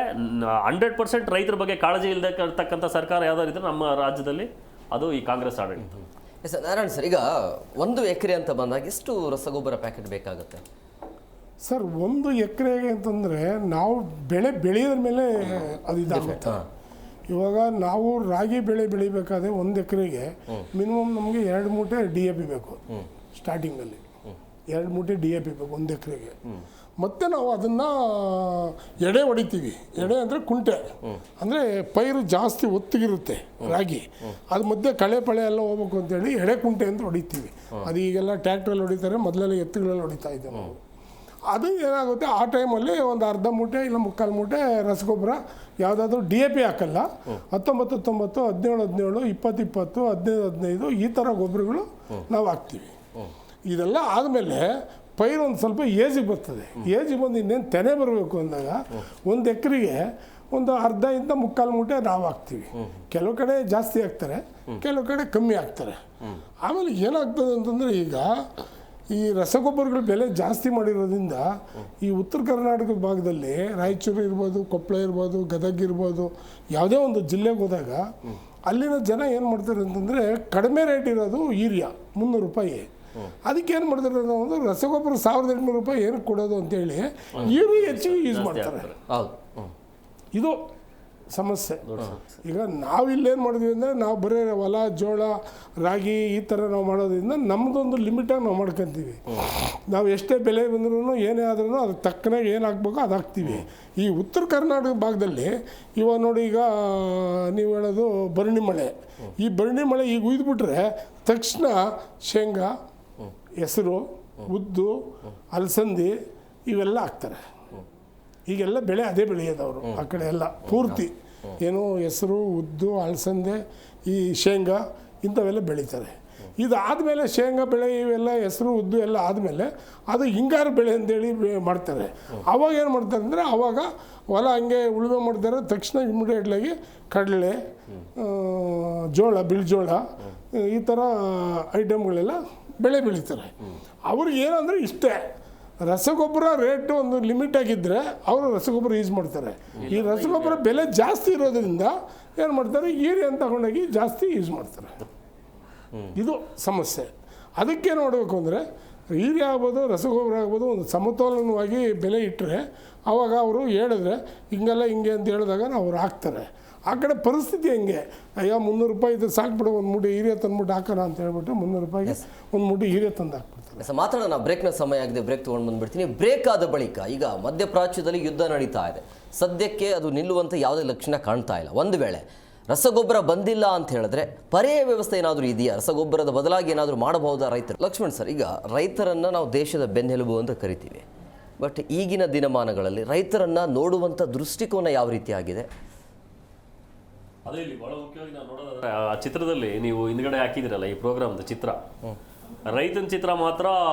100% ರೈತರ ಬಗ್ಗೆ ಕಾಳಜಿ ಇಲ್ಲದೆ ಇರ್ತಕ್ಕಂಥ ಸರ್ಕಾರ ಯಾವ್ದಾದ್ರು ನಮ್ಮ ರಾಜ್ಯದಲ್ಲಿ ಅದು ಈ ಕಾಂಗ್ರೆಸ್ ಆಡಳಿತ. ಸರ್ ನಾರಾಯಣ್ ಸರ್, ಈಗ 1 ಎಕರೆ ಅಂತ ಬಂದಾಗ ಎಷ್ಟು ರಸಗೊಬ್ಬರ ಪ್ಯಾಕೆಟ್ ಬೇಕಾಗುತ್ತೆ ಸರ್? 1 ಎಕರೆಗೆ ಅಂತಂದರೆ ನಾವು ಬೆಳೆ ಬೆಳೆಯೋದ್ರ ಮೇಲೆ ಅದು ಇದಾಗುತ್ತೆ. ಇವಾಗ ನಾವು ರಾಗಿ ಬೆಳೆ ಬೆಳಿಬೇಕಾದ್ರೆ 1 ಎಕರೆಗೆ ಮಿನಿಮಮ್ ನಮಗೆ 2 ಮೂಟೆ DAP ಬೇಕು. ಸ್ಟಾರ್ಟಿಂಗಲ್ಲಿ 2 ಮೂಟೆ DAP ಬೇಕು 1 ಎಕರೆಗೆ. ಮತ್ತು ನಾವು ಅದನ್ನು ಎಡೆ ಹೊಡಿತೀವಿ. ಎಡೆ ಅಂದರೆ ಕುಂಟೆ, ಅಂದರೆ ಪೈರು ಜಾಸ್ತಿ ಒತ್ತಿಗಿರುತ್ತೆ ರಾಗಿ, ಅದು ಮಧ್ಯೆ ಕಳೆ ಪಳೆ ಎಲ್ಲ ಹೋಗ್ಬೇಕು ಅಂತೇಳಿ ಎಡೆ ಕುಂಟೆ ಅಂತ ಹೊಡಿತೀವಿ. ಅದು ಈಗೆಲ್ಲ ಟ್ಯಾಕ್ಟ್ರಲ್ಲಿ ಹೊಡಿತಾರೆ, ಮೊದಲೆಲ್ಲ ಎತ್ತುಗಳಲ್ಲಿ ಹೊಡಿತಾ ಇದ್ದೀವಿ ನಾವು. ಅದು ಏನಾಗುತ್ತೆ, ಆ ಟೈಮಲ್ಲಿ ಒಂದು ಅರ್ಧ ಮೂಟೆ ಇಲ್ಲ 3/4 ಮೂಟೆ ರಸಗೊಬ್ಬರ ಯಾವುದಾದ್ರೂ DAP ಹಾಕಲ್ಲ. 19, 19, 17, 17, 20, 20, 15, 15 ಈ ಥರ ಗೊಬ್ಬರಗಳು ನಾವು ಹಾಕ್ತೀವಿ. ಇದೆಲ್ಲ ಆದಮೇಲೆ ಪೈರು ಒಂದು ಸ್ವಲ್ಪ ಏಜಿಗೆ ಬರ್ತದೆ. ಏಜಿಗೆ ಬಂದು ಇನ್ನೇನು ತೆನೆ ಬರಬೇಕು ಅಂದಾಗ 1 ಎಕರೆಗೆ ಒಂದು ಅರ್ಧ ಇಂದ 3/4 ಮೂಟೆ ನಾವು ಹಾಕ್ತೀವಿ. ಕೆಲವು ಕಡೆ ಜಾಸ್ತಿ ಹಾಕ್ತಾರೆ, ಕೆಲವು ಕಡೆ ಕಮ್ಮಿ ಹಾಕ್ತಾರೆ. ಆಮೇಲೆ ಏನಾಗ್ತದೆ ಅಂತಂದರೆ, ಈಗ ಈ ರಸಗೊಬ್ಬರಗಳ ಬೆಲೆ ಜಾಸ್ತಿ ಮಾಡಿರೋದ್ರಿಂದ ಈ ಉತ್ತರ ಕರ್ನಾಟಕದ ಭಾಗದಲ್ಲಿ ರಾಯಚೂರು ಇರ್ಬೋದು, ಕೊಪ್ಪಳ ಇರ್ಬೋದು, ಗದಗ ಇರ್ಬೋದು, ಯಾವುದೇ ಒಂದು ಜಿಲ್ಲೆಗೆ ಹೋದಾಗ ಅಲ್ಲಿನ ಜನ ಏನು ಮಾಡ್ತಾರೆ ಅಂತಂದರೆ, ಕಡಿಮೆ ರೇಟ್ ಇರೋದು ಯೂರಿಯಾ 300 ರೂಪಾಯಿ. ಅದಕ್ಕೆ ಏನು ಮಾಡ್ತಾರೆ ನಾವು, ಒಂದು ರಸಗೊಬ್ಬರ 1800 ರೂಪಾಯಿ ಏನಕ್ಕೆ ಕೊಡೋದು ಅಂತೇಳಿ ಯೂರಿಯಾ ಹೆಚ್ಚಿಗೆ ಯೂಸ್ ಮಾಡ್ತಾರೆ. ಇದು ಸಮಸ್ಯೆ. ಈಗ ನಾವಿಲ್ಲೇನು ಮಾಡಿದ್ವಿ ಅಂದರೆ, ನಾವು ಬರೀ ಹೊಲ, ಜೋಳ, ರಾಗಿ ಈ ಥರ ನಾವು ಮಾಡೋದ್ರಿಂದ ನಮ್ಮದೊಂದು ಲಿಮಿಟಾಗಿ ನಾವು ಮಾಡ್ಕೊತೀವಿ. ನಾವು ಎಷ್ಟೇ ಬೆಲೆ ಬಂದ್ರೂ ಏನೇ ಆದ್ರೂ ಅದಕ್ಕೆ ತಕ್ಕನಾಗಿ ಏನು ಹಾಕ್ಬೇಕೋ ಅದು ಹಾಕ್ತೀವಿ. ಈ ಉತ್ತರ ಕರ್ನಾಟಕ ಭಾಗದಲ್ಲಿ ಇವಾಗ ನೋಡಿ, ಈಗ ನೀವು ಹೇಳೋದು ಭರಣಿ ಮಳೆ, ಈ ಭರಣಿ ಮಳೆ ಈಗ ಉಯ್ದುಬಿಟ್ರೆ ತಕ್ಷಣ ಶೇಂಗಾ, ಹೆಸರು, ಉದ್ದು, ಅಲಸಂದಿ ಇವೆಲ್ಲ ಹಾಕ್ತಾರೆ. ಈಗೆಲ್ಲ ಬೆಳೆ ಅದೇ ಬೆಳೆಯೋದವರು ಆ ಕಡೆ ಎಲ್ಲ ಪೂರ್ತಿ. ಏನು ಹೆಸರು, ಉದ್ದು, ಅಲಸಂದೆ, ಈ ಶೇಂಗಾ ಇಂಥವೆಲ್ಲ ಬೆಳೀತಾರೆ. ಇದಾದಮೇಲೆ ಶೇಂಗಾ ಬೆಳೆ ಇವೆಲ್ಲ ಹೆಸರು, ಉದ್ದು ಎಲ್ಲ ಆದಮೇಲೆ ಅದು ಹಿಂಗಾರು ಬೆಳೆ ಅಂತೇಳಿ ಮಾಡ್ತಾರೆ. ಆವಾಗ ಏನು ಮಾಡ್ತಾರೆ ಅಂದರೆ, ಆವಾಗ ಹೊಲ ಹಂಗೆ ಉಳುಮೆ ಮಾಡ್ತಾರೆ, ತಕ್ಷಣ ಇಮಿಡಿಯೇಟ್ಲಾಗಿ ಕಡಲೆ, ಜೋಳ, ಬಿಳಿಜೋಳ ಈ ಥರ ಐಟಮ್ಗಳೆಲ್ಲ ಬೆಳೆ ಬೆಳೀತಾರೆ. ಅವ್ರಿಗೆ ಏನಂದರೆ ಇಷ್ಟೇ, ರಸಗೊಬ್ಬರ ರೇಟು ಒಂದು ಲಿಮಿಟ್ ಆಗಿದ್ದರೆ ಅವರು ರಸಗೊಬ್ಬರ ಯೂಸ್ ಮಾಡ್ತಾರೆ. ಈ ರಸಗೊಬ್ಬರ ಬೆಲೆ ಜಾಸ್ತಿ ಇರೋದ್ರಿಂದ ಏನು ಮಾಡ್ತಾರೆ, ಯೂರಿಯಾ ತಗೊಂಡೋಗಿ ಜಾಸ್ತಿ ಯೂಸ್ ಮಾಡ್ತಾರೆ. ಇದು ಸಮಸ್ಯೆ. ಅದಕ್ಕೆ ನೋಡಬೇಕು ಅಂದರೆ, ಯೂರಿಯಾ ಆಗ್ಬೋದು, ರಸಗೊಬ್ಬರ ಆಗ್ಬೋದು, ಒಂದು ಸಮತೋಲನವಾಗಿ ಬೆಲೆ ಇಟ್ಟರೆ ಆವಾಗ ಅವರು ಹೇಳಿದ್ರೆ ಹಿಂಗೆಲ್ಲ ಹಿಂಗೆ ಅಂತ ಹೇಳಿದಾಗ ಅವ್ರು ಹಾಕ್ತಾರೆ. ಆ ಕಡೆ ಪರಿಸ್ಥಿತಿ ಹೆಂಗೆ, ಅಯ್ಯೋ 300 ರೂಪಾಯಿ ಇದು ಸಾಕ್ಬಿಡು, ಒಂದು ಮೂಟೆ ಯೂರಿಯಾ ತಂದ್ಬಿಟ್ಟು ಹಾಕೋಣ ಅಂತ ಹೇಳ್ಬಿಟ್ಟು 300 ರೂಪಾಯಿಗೆ ಒಂದು ಮೂಟೆ ಯೂರಿಯಾ ತಂದು ಹಾಕ್ಬಿಡ್ತಾರೆ. ಮಾತಾಡೋಣ, ಬ್ರೇಕ್ನ ಸಮಯ ಆಗಿದೆ, ಬ್ರೇಕ್ ತೊಗೊಂಡು ಬಂದುಬಿಡ್ತೀನಿ. ಬ್ರೇಕ್ ಆದ ಬಳಿಕ ಈಗ ಮಧ್ಯಪ್ರಾಚ್ಯದಲ್ಲಿ ಯುದ್ಧ ನಡೀತಾ ಇದೆ. ಸದ್ಯಕ್ಕೆ ಅದು ನಿಲ್ಲುವಂಥ ಯಾವುದೇ ಲಕ್ಷಣ ಕಾಣ್ತಾ ಇಲ್ಲ. ಒಂದು ವೇಳೆ ರಸಗೊಬ್ಬರ ಬಂದಿಲ್ಲ ಅಂತ ಹೇಳಿದ್ರೆ ಪರ್ಯಾಯ ವ್ಯವಸ್ಥೆ ಏನಾದರೂ ಇದೆಯಾ? ರಸಗೊಬ್ಬರದ ಬದಲಾಗಿ ಏನಾದರೂ ಮಾಡಬಹುದಾ ರೈತರು? ಲಕ್ಷ್ಮಣ್ ಸರ್, ಈಗ ರೈತರನ್ನು ನಾವು ದೇಶದ ಬೆನ್ನೆಲುಬು ಅಂತ ಕರಿತೀವಿ. ಬಟ್ ಈಗಿನ ದಿನಮಾನಗಳಲ್ಲಿ ರೈತರನ್ನು ನೋಡುವಂಥ ದೃಷ್ಟಿಕೋನ ಯಾವ ರೀತಿ ಆಗಿದೆ? ಅದೇ ಇಲ್ಲಿ ಬಹಳ ಮುಖ್ಯವಾಗಿ ನಾವು ನೋಡೋದಾದ್ರೆ, ಆ ಚಿತ್ರದಲ್ಲಿ ನೀವು ಹಿಂದ್ಗಡೆ ಹಾಕಿದಿರಲ್ಲ ಈ ಪ್ರೋಗ್ರಾಮ್ದು ಚಿತ್ರ, ರೈತನ ಚಿತ್ರ ಮಾತ್ರ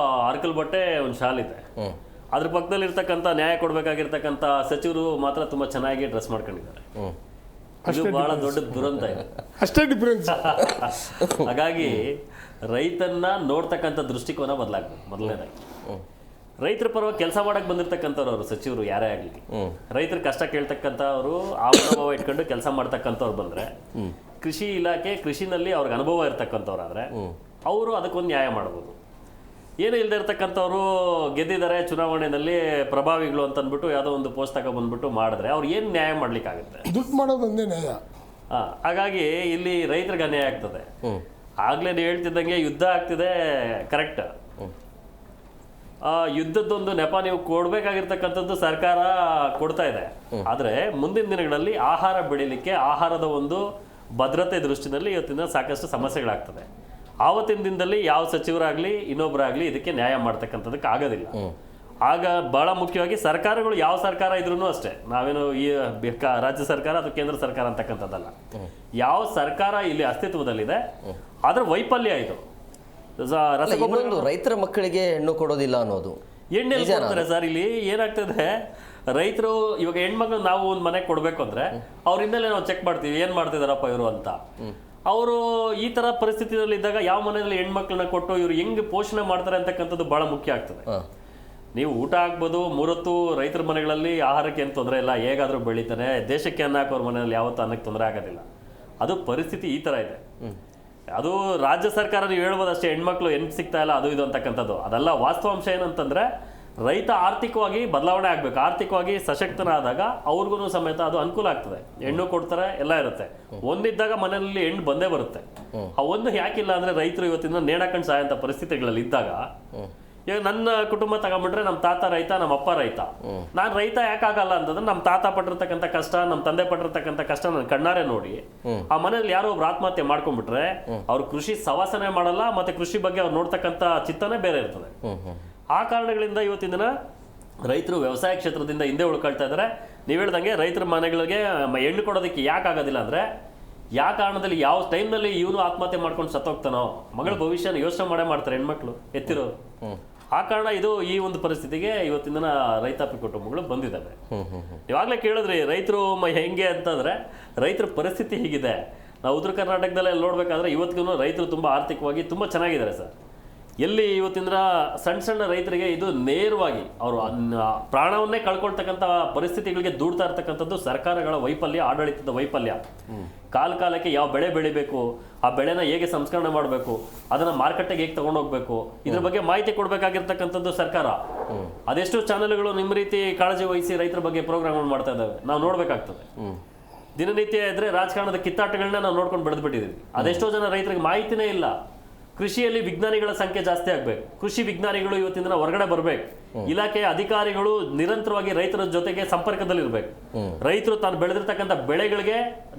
ಆರ್ಕಲ್ ಬಟ್ಟೆ ಒಂದು ಶಾಲ್ ಇದೆ. ಅದ್ರ ಪಕ್ಕದಲ್ಲಿ ಇರ್ತಕ್ಕಂಥ ನ್ಯಾಯ ಕೊಡ್ಬೇಕಾಗಿರ್ತಕ್ಕಂಥ ಸಚಿವರು ಮಾತ್ರ ತುಂಬಾ ಚೆನ್ನಾಗಿ ಡ್ರೆಸ್ ಮಾಡ್ಕೊಂಡಿದ್ದಾರೆ. ಇದು ಬಹಳ ದೊಡ್ಡ ದುರಂತ ಇದೆ, ಅಷ್ಟೇ ಡಿಫ್ರೆನ್ಸ್. ಹಾಗಾಗಿ ರೈತನ್ನ ನೋಡ್ತಕ್ಕಂಥ ದೃಷ್ಟಿಕೋನ ಬದಲಾಗ್ತದೆ. ಮೊದಲನೇದಾಗಿ ರೈತರ ಪರವಾಗಿ ಕೆಲಸ ಮಾಡಕ್ ಬಂದಿರ್ತಕ್ಕಂಥವ್ರು ಅವರು ಸಚಿವರು ಯಾರೇ ಆಗಲಿ, ರೈತರ ಕಷ್ಟ ಕೇಳ್ತಕ್ಕಂಥವ್ರು ಆ ಮನೋಭಾವ ಇಟ್ಕೊಂಡು ಕೆಲಸ ಮಾಡ್ತಕ್ಕಂಥವ್ರು ಬಂದ್ರೆ, ಕೃಷಿ ಇಲಾಖೆ ಕೃಷಿನಲ್ಲಿ ಅವ್ರಿಗೆ ಅನುಭವ ಇರ್ತಕ್ಕಂಥವ್ರಾದ್ರೆ ಅವರು ಅದಕ್ಕೊಂದು ನ್ಯಾಯ ಮಾಡ್ಬೋದು. ಏನು ಇಲ್ಲದೆ ಇರ್ತಕ್ಕಂಥವ್ರು ಗೆದ್ದಿದ್ದಾರೆ ಚುನಾವಣೆಯಲ್ಲಿ ಪ್ರಭಾವಿಗಳು ಅಂತ ಅಂದ್ಬಿಟ್ಟು ಯಾವುದೋ ಒಂದು ಪೋಸ್ಟ್ ತಗೊಬಂದ್ಬಿಟ್ಟು ಮಾಡಿದ್ರೆ ಅವ್ರು ಏನು ನ್ಯಾಯ ಮಾಡ್ಲಿಕ್ಕಾಗುತ್ತೆ? ದುಡ್ಡು ಮಾಡೋದೊಂದೇ ನ್ಯಾಯ. ಹಾಗಾಗಿ ಇಲ್ಲಿ ರೈತರಿಗೆ ಅನ್ಯಾಯ ಆಗ್ತದೆ. ಆಗ್ಲೇ ನೀವು ಹೇಳ್ತಿದ್ದಂಗೆ ಯುದ್ಧ ಆಗ್ತಿದೆ, ಕರೆಕ್ಟ್. ಯುದ್ಧದ್ದೊಂದು ನೆಪ ನೀವು ಕೊಡ್ಬೇಕಾಗಿರ್ತಕ್ಕಂಥದ್ದು ಸರ್ಕಾರ ಕೊಡ್ತಾ ಇದೆ. ಆದ್ರೆ ಮುಂದಿನ ದಿನಗಳಲ್ಲಿ ಆಹಾರ ಬೆಳಿಲಿಕ್ಕೆ ಆಹಾರದ ಒಂದು ಭದ್ರತೆ ದೃಷ್ಟಿನಲ್ಲಿ ಇವತ್ತಿನ ಸಾಕಷ್ಟು ಸಮಸ್ಯೆಗಳಾಗ್ತದೆ. ಆವತ್ತಿನ ದಿನದಲ್ಲಿ ಯಾವ ಸಚಿವರಾಗ್ಲಿ ಇನ್ನೊಬ್ಬರಾಗ್ಲಿ ಇದಕ್ಕೆ ನ್ಯಾಯ ಮಾಡ್ತಕ್ಕಂಥದಕ್ಕೆ ಆಗೋದಿಲ್ಲ. ಆಗ ಬಹಳ ಮುಖ್ಯವಾಗಿ ಸರ್ಕಾರಗಳು, ಯಾವ ಸರ್ಕಾರ ಇದ್ರೂ ಅಷ್ಟೇ, ನಾವೇನು ಈ ರಾಜ್ಯ ಸರ್ಕಾರ ಅಥವಾ ಕೇಂದ್ರ ಸರ್ಕಾರ ಅಂತಕ್ಕಂಥದ್ದಲ್ಲ, ಯಾವ ಸರ್ಕಾರ ಇಲ್ಲಿ ಅಸ್ತಿತ್ವದಲ್ಲಿದೆ ಅದ್ರ ವೈಫಲ್ಯ ಇದು. ರೈತರ ಮಕ್ಕಳಿಗೆ ಹೆಣ್ಣು ಕೊಡೋದಿಲ್ಲ ಅನ್ನೋದು ಎಣ್ಣೆ ಕೊಡ್ತಾರೆ ಸರ್. ಇಲ್ಲಿ ಏನಾಗ್ತದೆ, ರೈತರು ಇವಾಗ ಹೆಣ್ಮಕ್ಳು ನಾವು ಒಂದು ಮನೆಗೆ ಕೊಡ್ಬೇಕು ಅಂದ್ರೆ ಅವ್ರ ಹಿನ್ನೆಲೆ ನಾವು ಚೆಕ್ ಮಾಡ್ತೀವಿ, ಏನ್ ಮಾಡ್ತಿದಾರಪ್ಪ ಇವರು ಅಂತ. ಅವರು ಈ ತರ ಪರಿಸ್ಥಿತಿಯಲ್ಲಿ ಇದ್ದಾಗ ಯಾವ ಮನೆಯಲ್ಲಿ ಹೆಣ್ಮಕ್ಳನ್ನ ಕೊಟ್ಟು ಇವ್ರು ಹೆಂಗ್ ಪೋಷಣೆ ಮಾಡ್ತಾರೆ ಅಂತಕ್ಕಂಥದ್ದು ಬಹಳ ಮುಖ್ಯ ಆಗ್ತದೆ. ನೀವು ಊಟ ಆಗ್ಬೋದು, 3 ಹೊತ್ತು ರೈತರ ಮನೆಗಳಲ್ಲಿ ಆಹಾರಕ್ಕೆ ಏನು ತೊಂದರೆ ಇಲ್ಲ, ಹೇಗಾದ್ರೂ ಬೆಳೀತಾನೆ. ದೇಶಕ್ಕೆ ಅನ್ನ ಹಾಕೋರ್ ಮನೆಯಲ್ಲಿ ಯಾವತ್ತೂ ಅನ್ನಕ್ಕೆ ತೊಂದರೆ ಆಗೋದಿಲ್ಲ. ಅದು ಪರಿಸ್ಥಿತಿ ಈ ತರ ಇದೆ. ಅದು ರಾಜ್ಯ ಸರ್ಕಾರ ನೀವು ಹೇಳ್ಬೋದು ಅಷ್ಟೇ, ಹೆಣ್ಮಕ್ಳು ಹೆಣ್ಣು ಸಿಗ್ತಾ ಇಲ್ಲ ಅದು ಇದು ಅಂತಕ್ಕಂಥದ್ದು ಅದೆಲ್ಲ. ವಾಸ್ತವಾಂಶ ಏನಂತಂದ್ರೆ ರೈತ ಆರ್ಥಿಕವಾಗಿ ಬದಲಾವಣೆ ಆಗಬೇಕು, ಆರ್ಥಿಕವಾಗಿ ಸಶಕ್ತನಾದಾಗ ಅವ್ರಿಗೂ ಸಮೇತ ಅದು ಅನುಕೂಲ ಆಗ್ತದೆ. ಹೆಣ್ಣು ಕೊಡ್ತಾರೆ, ಎಲ್ಲ ಇರುತ್ತೆ. ಒಂದಿದ್ದಾಗ ಮನೆಯಲ್ಲಿ ಹೆಣ್ಣು ಬಂದೇ ಬರುತ್ತೆ. ಆ ಒಂದು ಯಾಕಿಲ್ಲ ಅಂದರೆ ರೈತರು ಇವತ್ತಿನ ನೇಣಾಕಂಡು ಸಾಯಂತ ಪರಿಸ್ಥಿತಿಗಳಲ್ಲಿ ಇದ್ದಾಗ, ಈಗ ನನ್ನ ಕುಟುಂಬ ತಗೊಂಡ್ಬಿಟ್ರೆ ನಮ್ಮ ತಾತ ರೈತ, ನಮ್ಮ ಅಪ್ಪ ರೈತ. ನಾನು ರೈತ ಯಾಕಾಗಲ್ಲ ಅಂತಂದ್ರೆ ನಮ್ಮ ತಾತ ಪಟ್ಟಿರ್ತಕ್ಕಂಥ ಕಷ್ಟ, ನಮ್ಮ ತಂದೆ ಪಟ್ಟಿರ್ತಕ್ಕಂಥ ಕಷ್ಟ ನಾನು ಕಣ್ಣಾರೆ ನೋಡಿ ಆ ಮನೇಲಿ ಯಾರೋ ಒಬ್ರು ಆತ್ಮಹತ್ಯೆ ಮಾಡ್ಕೊಂಡ್ಬಿಟ್ರೆ ಅವ್ರು ಕೃಷಿ ಸವಾಸನೆ ಮಾಡಲ್ಲ, ಮತ್ತೆ ಕೃಷಿ ಬಗ್ಗೆ ಅವ್ರು ನೋಡ್ತಕ್ಕಂಥ ಚಿತ್ತನೇ ಬೇರೆ ಇರ್ತದೆ. ಆ ಕಾರಣಗಳಿಂದ ಇವತ್ತಿನ ದಿನ ರೈತರು ವ್ಯವಸಾಯ ಕ್ಷೇತ್ರದಿಂದ ಹಿಂದೆ ಉಳ್ಕೊಳ್ತಾ ಇದ್ದಾರೆ. ನೀವು ಹೇಳ್ದಂಗೆ ರೈತರ ಮನೆಗಳಿಗೆ ಹೆಣ್ಣು ಕೊಡೋದಕ್ಕೆ ಯಾಕೆ ಆಗೋದಿಲ್ಲ ಅಂದರೆ, ಯಾವ ಕಾರಣದಲ್ಲಿ ಯಾವ ಟೈಮ್ನಲ್ಲಿ ಇವನು ಆತ್ಮಹತ್ಯೆ ಮಾಡ್ಕೊಂಡು ಸತ್ತೋಗ್ತಾನೋ, ಮಗಳ ಭವಿಷ್ಯನ ಯೋಚನೆ ಮಾಡ್ತಾರೆ ಹೆಣ್ಮಕ್ಳು ಎತ್ತಿರೋರು. ಆ ಕಾರಣ ಇದು ಈ ಒಂದು ಪರಿಸ್ಥಿತಿಗೆ ಇವತ್ತಿನ ದಿನ ರೈತಾಪಿ ಕುಟುಂಬಗಳು ಬಂದಿದ್ದಾವೆ. ಇವಾಗಲೇ ಕೇಳಿದ್ರಿ ರೈತರು ಹೆಂಗೆ ಅಂತಂದರೆ, ರೈತರ ಪರಿಸ್ಥಿತಿ ಹೀಗಿದೆ. ನಾವು ಉತ್ತರ ಕರ್ನಾಟಕದಲ್ಲೇ ನೋಡ್ಬೇಕಾದ್ರೆ ಇವತ್ತಿಗೂ ರೈತರು ತುಂಬ ಆರ್ಥಿಕವಾಗಿ ತುಂಬ ಚೆನ್ನಾಗಿದ್ದಾರೆ ಸರ್. ಎಲ್ಲಿ ಇವತ್ತಿನ ಸಣ್ಣ ಸಣ್ಣ ರೈತರಿಗೆ ಇದು ನೇರವಾಗಿ ಅವರು ಪ್ರಾಣವನ್ನೇ ಕಳ್ಕೊಳ್ತಕ್ಕಂಥ ಪರಿಸ್ಥಿತಿಗಳಿಗೆ ದೂಡ್ತಾ ಇರ್ತಕ್ಕಂಥದ್ದು ಸರ್ಕಾರಗಳ ವೈಫಲ್ಯ, ಆಡಳಿತದ ವೈಫಲ್ಯ. ಕಾಲಕ್ಕೆ ಯಾವ ಬೆಳೆ ಬೆಳಿಬೇಕು, ಆ ಬೆಳೆನ ಹೇಗೆ ಸಂಸ್ಕರಣೆ ಮಾಡಬೇಕು, ಅದನ್ನ ಮಾರ್ಕೆಟ್ಗೆ ಹೇಗೆ ತಗೊಂಡೋಗ್ಬೇಕು, ಇದ್ರ ಬಗ್ಗೆ ಮಾಹಿತಿ ಕೊಡಬೇಕಾಗಿರ್ತಕ್ಕಂಥದ್ದು ಸರ್ಕಾರ. ಅದೆಷ್ಟೋ ಚಾನೆಲ್ಗಳು ನಿಮ್ಮ ರೀತಿ ಕಾಳಜಿ ವಹಿಸಿ ರೈತರ ಬಗ್ಗೆ ಪ್ರೋಗ್ರಾಮ್ ಮಾಡ್ತಾ ಇದ್ದಾವೆ, ನಾವು ನೋಡ್ಬೇಕಾಗ್ತದೆ. ದಿನನಿತ್ಯ ಇದ್ರೆ ರಾಜಕಾರಣದ ಕಿತ್ತಾಟಗಳನ್ನ ನಾವು ನೋಡ್ಕೊಂಡು ಬೆಳೆದ್ಬಿಟ್ಟಿದ್ದೀವಿ. ಅದೆಷ್ಟೋ ಜನ ರೈತರಿಗೆ ಮಾಹಿತಿನೇ ಇಲ್ಲ. ಕೃಷಿಯಲ್ಲಿ ವಿಜ್ಞಾನಿಗಳ ಸಂಖ್ಯೆ ಜಾಸ್ತಿ ಆಗ್ಬೇಕು, ಕೃಷಿ ವಿಜ್ಞಾನಿಗಳು ಇವತ್ತಿನ ಹೊರಗಡೆ ಬರ್ಬೇಕು, ಇಲಾಖೆಯ ಅಧಿಕಾರಿಗಳು ನಿರಂತರವಾಗಿ ರೈತರ ಜೊತೆಗೆ ಸಂಪರ್ಕದಲ್ಲಿರ್ಬೇಕು. ರೈತರು ತಾನು ಬೆಳೆದಿರ್ತಕ್ಕಂಥ ಬೆಳೆಗಳಿಗೆ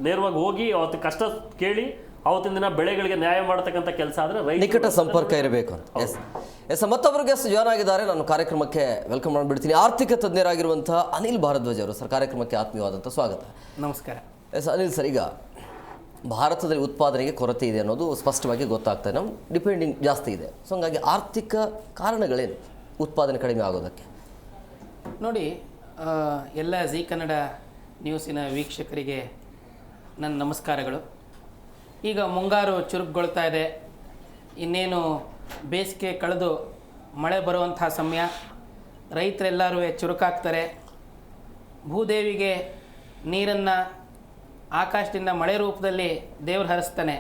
ನೇರವಾಗಿ ಹೋಗಿ ಅವತ್ತು ಕಷ್ಟ ಕೇಳಿ ಅವತ್ತಿನ ದಿನ ಬೆಳೆಗಳಿಗೆ ನ್ಯಾಯ ಮಾಡತಕ್ಕಂಥ ಕೆಲಸ ಆದ್ರೆ ನಿಕಟ ಸಂಪರ್ಕ ಇರಬೇಕು. ಎಸ್ ಮತ್ತೊಬ್ಬರು ಗೆಸ್ಟ್ ಜಾಯ್ನ್ ಆಗಿದ್ದಾರೆ, ನಾನು ಕಾರ್ಯಕ್ರಮಕ್ಕೆ ವೆಲ್ಕಮ್ ಮಾಡಿಬಿಡ್ತೀನಿ. ಆರ್ಥಿಕ ತಜ್ಞರಾಗಿರುವಂತಹ ಅನಿಲ್ ಭಾರದ್ವಾಜ್ ಅವರು ಸರ್, ಕಾರ್ಯಕ್ರಮಕ್ಕೆ ಆತ್ಮೀಯವಾದಂಥ ಸ್ವಾಗತ. ನಮಸ್ಕಾರ. ಎಸ್ ಅನಿಲ್ ಸರ್, ಈಗ ಭಾರತದಲ್ಲಿ ಉತ್ಪಾದನೆಗೆ ಕೊರತೆ ಇದೆ ಅನ್ನೋದು ಸ್ಪಷ್ಟವಾಗಿ ಗೊತ್ತಾಗ್ತದೆ. ನಮ್ಮ ಡಿಪೆಂಡಿಂಗ್ ಜಾಸ್ತಿ ಇದೆ. ಸೊ ಹಂಗಾಗಿ ಆರ್ಥಿಕ ಕಾರಣಗಳೇನು ಉತ್ಪಾದನೆ ಕಡಿಮೆ ಆಗೋದಕ್ಕೆ? ನೋಡಿ, ಎಲ್ಲ ಜಿ ಕನ್ನಡ ನ್ಯೂಸಿನ ವೀಕ್ಷಕರಿಗೆ ನನ್ನ ನಮಸ್ಕಾರಗಳು. ಈಗ ಮುಂಗಾರು ಚುರುಕುಗೊಳ್ತಾ ಇದೆ, ಇನ್ನೇನು ಬೇಸಿಗೆ ಕಳೆದು ಮಳೆ ಬರುವಂಥ ಸಮಯ. ರೈತರೆಲ್ಲರೂ ಚುರುಕಾಗ್ತಾರೆ. ಭೂದೇವಿಗೆ ನೀರನ್ನು ಆಕಾಶದಿಂದ ಮಳೆ ರೂಪದಲ್ಲಿ ದೇವರು ಹರಿಸ್ತಾನೆ.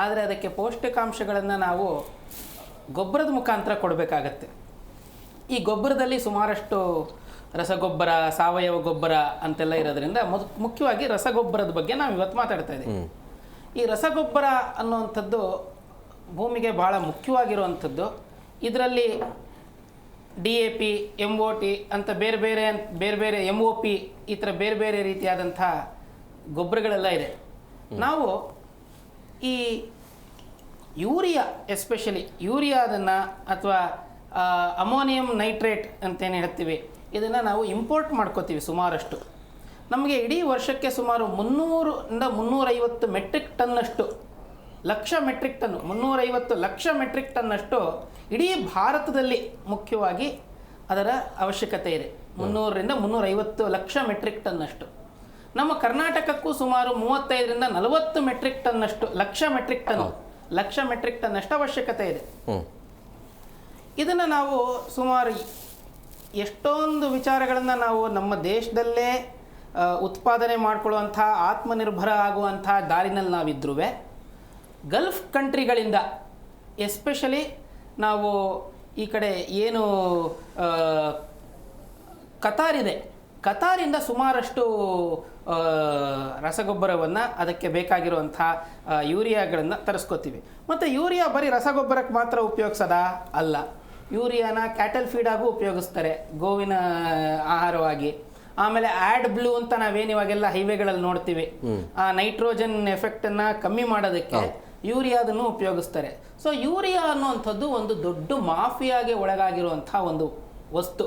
ಆದರೆ ಅದಕ್ಕೆ ಪೌಷ್ಟಿಕಾಂಶಗಳನ್ನು ನಾವು ಗೊಬ್ಬರದ ಮುಖಾಂತರ ಕೊಡಬೇಕಾಗತ್ತೆ. ಈ ಗೊಬ್ಬರದಲ್ಲಿ ಸುಮಾರಷ್ಟು ರಸಗೊಬ್ಬರ, ಸಾವಯವ ಗೊಬ್ಬರ ಅಂತೆಲ್ಲ ಇರೋದ್ರಿಂದ ಮುಖ್ಯವಾಗಿ ರಸಗೊಬ್ಬರದ ಬಗ್ಗೆ ನಾವು ಇವತ್ತು ಮಾತಾಡ್ತಾ ಇದ್ದೀವಿ. ಈ ರಸಗೊಬ್ಬರ ಅನ್ನುವಂಥದ್ದು ಭೂಮಿಗೆ ಭಾಳ ಮುಖ್ಯವಾಗಿರುವಂಥದ್ದು. ಇದರಲ್ಲಿ DAP, MOT ಅಂತ ಬೇರೆ ಬೇರೆ MOP ಈ ಥರ ಬೇರೆ ಬೇರೆ ರೀತಿಯಾದಂಥ ಗೊಬ್ಬರಗಳೆಲ್ಲ ಇದೆ. ನಾವು ಈ ಯೂರಿಯಾ, ಎಸ್ಪೆಷಲಿ ಯೂರಿಯಾದನ್ನು ಅಥವಾ ಅಮೋನಿಯಂ ನೈಟ್ರೇಟ್ ಅಂತೇನು ಹೇಳ್ತೀವಿ, ಇದನ್ನು ನಾವು ಇಂಪೋರ್ಟ್ ಮಾಡ್ಕೋತೀವಿ ಸುಮಾರಷ್ಟು. ನಮಗೆ ಇಡೀ ವರ್ಷಕ್ಕೆ ಸುಮಾರು 300ರಿಂದ 350 ಮೆಟ್ರಿಕ್ ಟನ್ನಷ್ಟು, lakh metric ton, 350 lakh metric ಟನ್ನಷ್ಟು ಇಡೀ ಭಾರತದಲ್ಲಿ ಮುಖ್ಯವಾಗಿ ಅದರ ಅವಶ್ಯಕತೆ ಇದೆ. 300ರಿಂದ 350 ಲಕ್ಷ ಮೆಟ್ರಿಕ್ ಟನ್ನಷ್ಟು. ನಮ್ಮ ಕರ್ನಾಟಕಕ್ಕೂ ಸುಮಾರು 35ರಿಂದ 40 ಮೆಟ್ರಿಕ್ ಟನ್ನಷ್ಟು, ಲಕ್ಷ ಮೆಟ್ರಿಕ್ ಟನ್ನಷ್ಟು ಅವಶ್ಯಕತೆ ಇದೆ. ಇದನ್ನು ನಾವು ಸುಮಾರು ಎಷ್ಟೊಂದು ವಿಚಾರಗಳನ್ನು ನಾವು ನಮ್ಮ ದೇಶದಲ್ಲೇ ಉತ್ಪಾದನೆ ಮಾಡಿಕೊಳ್ಳುವಂಥ, ಆತ್ಮನಿರ್ಭರ ಆಗುವಂಥ ದಾರಿನಲ್ಲಿ ನಾವಿದ್ರೂ ಗಲ್ಫ್ ಕಂಟ್ರಿಗಳಿಂದ, ಎಸ್ಪೆಷಲಿ ನಾವು ಈ ಕಡೆ ಏನು ಕತಾರಿದೆ, ಕತಾರಿಂದ ಸುಮಾರಷ್ಟು ರಸಗೊಬ್ಬರವನ್ನು, ಅದಕ್ಕೆ ಬೇಕಾಗಿರುವಂಥ ಯೂರಿಯಾಗಳನ್ನು ತರಿಸ್ಕೋತೀವಿ. ಮತ್ತು ಯೂರಿಯಾ ಬರೀ ರಸಗೊಬ್ಬರಕ್ಕೆ ಮಾತ್ರ ಉಪಯೋಗಿಸೋದಾ? ಅಲ್ಲ, ಯೂರಿಯಾನ ಕ್ಯಾಟಲ್ ಫೀಡಾಗೂ ಉಪಯೋಗಿಸ್ತಾರೆ, ಗೋವಿನ ಆಹಾರವಾಗಿ. ಆಮೇಲೆ ಆ್ಯಡ್ ಬ್ಲೂ ಅಂತ ನಾವೇನು ಇವಾಗೆಲ್ಲ ಹೈವೇಗಳಲ್ಲಿ ನೋಡ್ತೀವಿ, ಆ ನೈಟ್ರೋಜನ್ ಎಫೆಕ್ಟನ್ನು ಕಮ್ಮಿ ಮಾಡೋದಕ್ಕೆ ಯೂರಿಯಾದನ್ನು ಉಪಯೋಗಿಸ್ತಾರೆ. ಸೊ ಯೂರಿಯಾ ಅನ್ನುವಂಥದ್ದು ಒಂದು ದೊಡ್ಡ ಮಾಫಿಯಾಗೆ ಒಳಗಾಗಿರುವಂಥ ಒಂದು ವಸ್ತು.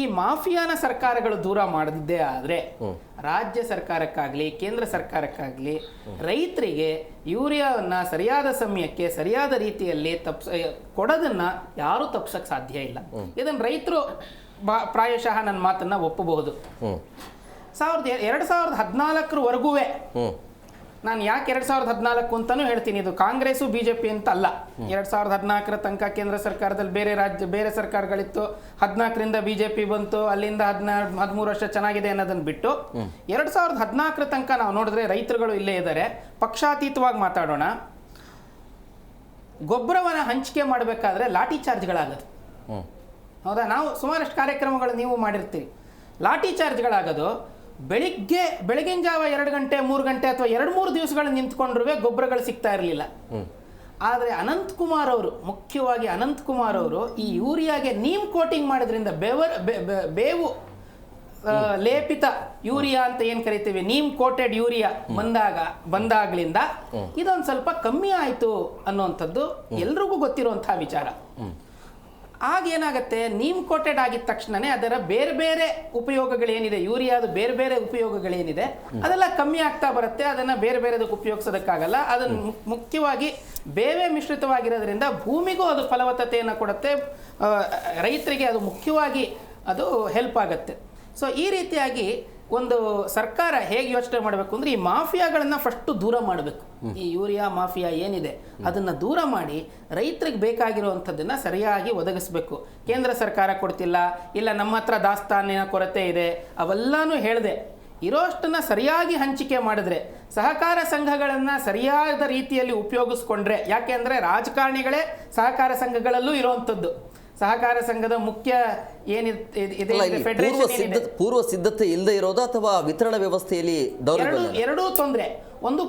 ಈ ಮಾಫಿಯಾನ ಸರ್ಕಾರಗಳು ದೂರ ಮಾಡದಿದ್ದೇ ಆದರೆ ರಾಜ್ಯ ಸರ್ಕಾರಕ್ಕಾಗಲಿ ಕೇಂದ್ರ ಸರ್ಕಾರಕ್ಕಾಗಲಿ ರೈತರಿಗೆ ಯೂರಿಯಾವನ್ನು ಸರಿಯಾದ ಸಮಯಕ್ಕೆ ಸರಿಯಾದ ರೀತಿಯಲ್ಲಿ ಕೊಡೋದನ್ನು ಯಾರೂ ತಪ್ಪಿಸೋಕ್ಕೆ ಸಾಧ್ಯ ಇಲ್ಲ. ಇದನ್ನು ರೈತರು ಪ್ರಾಯಶಃ ನನ್ನ ಮಾತನ್ನು ಒಪ್ಪಬಹುದು. 2014 ನಾನು ಯಾಕೆ 2014 ಅಂತಲೂ ಹೇಳ್ತೀನಿ. ಇದು ಕಾಂಗ್ರೆಸ್ಸು BJP ಅಂತ ಅಲ್ಲ. 2014 ತನಕ ಕೇಂದ್ರ ಸರ್ಕಾರದಲ್ಲಿ ಬೇರೆ ಸರ್ಕಾರಗಳಿತ್ತು. 14ರಿಂದ BJP ಬಂತು, ಅಲ್ಲಿಂದ 13 ವರ್ಷ ಚೆನ್ನಾಗಿದೆ ಅನ್ನೋದನ್ನು ಬಿಟ್ಟು 2014 ತನಕ ನಾವು ನೋಡಿದ್ರೆ ರೈತರುಗಳು ಇಲ್ಲೇ ಇದ್ದಾರೆ. ಪಕ್ಷಾತೀತವಾಗಿ ಮಾತಾಡೋಣ. ಗೊಬ್ಬರವನ್ನು ಹಂಚಿಕೆ ಮಾಡಬೇಕಾದ್ರೆ ಲಾಠಿ ಚಾರ್ಜ್ಗಳಾಗೋದು. ಹೌದಾ? ನಾವು ಸುಮಾರಷ್ಟು ಕಾರ್ಯಕ್ರಮಗಳು ನೀವು ಮಾಡಿರ್ತೀರಿ. ಲಾಠಿ ಚಾರ್ಜ್ಗಳಾಗೋದು ಬೆಳಗಿನ ಜಾವ 2 ಗಂಟೆ 3 ಗಂಟೆ ಅಥವಾ 2-3 ದಿವಸಗಳು ನಿಂತ್ಕೊಂಡ್ರೂ ಗೊಬ್ಬರಗಳು ಸಿಗ್ತಾ ಇರಲಿಲ್ಲ. ಆದರೆ ಅನಂತಕುಮಾರ್ ಅವರು, ಮುಖ್ಯವಾಗಿ ಅನಂತಕುಮಾರ್ ಅವರು ಈ ಯೂರಿಯಾಗೆ ನೀಮ್ ಕೋಟಿಂಗ್ ಮಾಡೋದ್ರಿಂದ ಬೇವು ಲೇಪಿತ ಯೂರಿಯಾ ಅಂತ ಏನು ಕರಿತೀವಿ, ನೀಮ್ ಕೋಟೆಡ್ ಯೂರಿಯಾ ಬಂದಾಗ್ಲಿಂದ ಇದೊಂದು ಸ್ವಲ್ಪ ಕಮ್ಮಿ ಆಯಿತು ಅನ್ನುವಂಥದ್ದು ಎಲ್ರಿಗೂ ಗೊತ್ತಿರುವಂತಹ ವಿಚಾರ. ಆಗೇನಾಗತ್ತೆ, ನೀಮ್ ಕೋಟೆಡ್ ಆಗಿದ ತಕ್ಷಣನೇ ಅದರ ಬೇರೆ ಬೇರೆ ಉಪಯೋಗಗಳೇನಿದೆ, ಯೂರಿಯಾದ ಬೇರೆ ಬೇರೆ ಉಪಯೋಗಗಳೇನಿದೆ ಅದೆಲ್ಲ ಕಮ್ಮಿ ಆಗ್ತಾ ಬರುತ್ತೆ. ಅದನ್ನು ಬೇರೆ ಬೇರೆದಕ್ಕೆ ಉಪಯೋಗಿಸೋದಕ್ಕಾಗಲ್ಲ. ಅದನ್ನು ಮುಖ್ಯವಾಗಿ ಬೇವೆ ಮಿಶ್ರಿತವಾಗಿರೋದ್ರಿಂದ ಭೂಮಿಗೂ ಅದು ಫಲವತ್ತತೆಯನ್ನು ಕೊಡುತ್ತೆ, ರೈತರಿಗೆ ಅದು ಮುಖ್ಯವಾಗಿ ಅದು ಹೆಲ್ಪ್ ಆಗುತ್ತೆ. ಸೊ ಈ ರೀತಿಯಾಗಿ ಒಂದು ಸರ್ಕಾರ ಹೇಗೆ ಯೋಚನೆ ಮಾಡಬೇಕು ಅಂದರೆ, ಈ ಮಾಫಿಯಾಗಳನ್ನು ಫಸ್ಟು ದೂರ ಮಾಡಬೇಕು. ಈ ಯೂರಿಯಾ ಮಾಫಿಯಾ ಏನಿದೆ ಅದನ್ನು ದೂರ ಮಾಡಿ ರೈತರಿಗೆ ಬೇಕಾಗಿರುವಂಥದ್ದನ್ನು ಸರಿಯಾಗಿ ಒದಗಿಸ್ಬೇಕು. ಕೇಂದ್ರ ಸರ್ಕಾರ ಕೊಡ್ತಿಲ್ಲ, ಇಲ್ಲ ನಮ್ಮ ಹತ್ರ ದಾಸ್ತಾನಿನ ಕೊರತೆ ಇದೆ, ಅವೆಲ್ಲನೂ ಹೇಳಿದೆ. ಇರೋಷ್ಟನ್ನು ಸರಿಯಾಗಿ ಹಂಚಿಕೆ ಮಾಡಿದ್ರೆ, ಸಹಕಾರ ಸಂಘಗಳನ್ನು ಸರಿಯಾದ ರೀತಿಯಲ್ಲಿ ಉಪಯೋಗಿಸ್ಕೊಂಡ್ರೆ, ಯಾಕೆ ಅಂದರೆ ರಾಜಕಾರಣಿಗಳೇ ಸಹಕಾರ ಸಂಘಗಳಲ್ಲೂ ಇರುವಂಥದ್ದು. ಸಹಕಾರ ಸಂಘದ ಮುಖ್ಯ ಪೂರ್ವ ಸಿದ್ಧತೆ ಇಲ್ಲದೆ ಇರೋದು ಅಥವಾ ವಿತರಣಾ ವ್ಯವಸ್ಥೆಯಲ್ಲಿ ಎರಡೂ ತೊಂದರೆ. ಒಂದು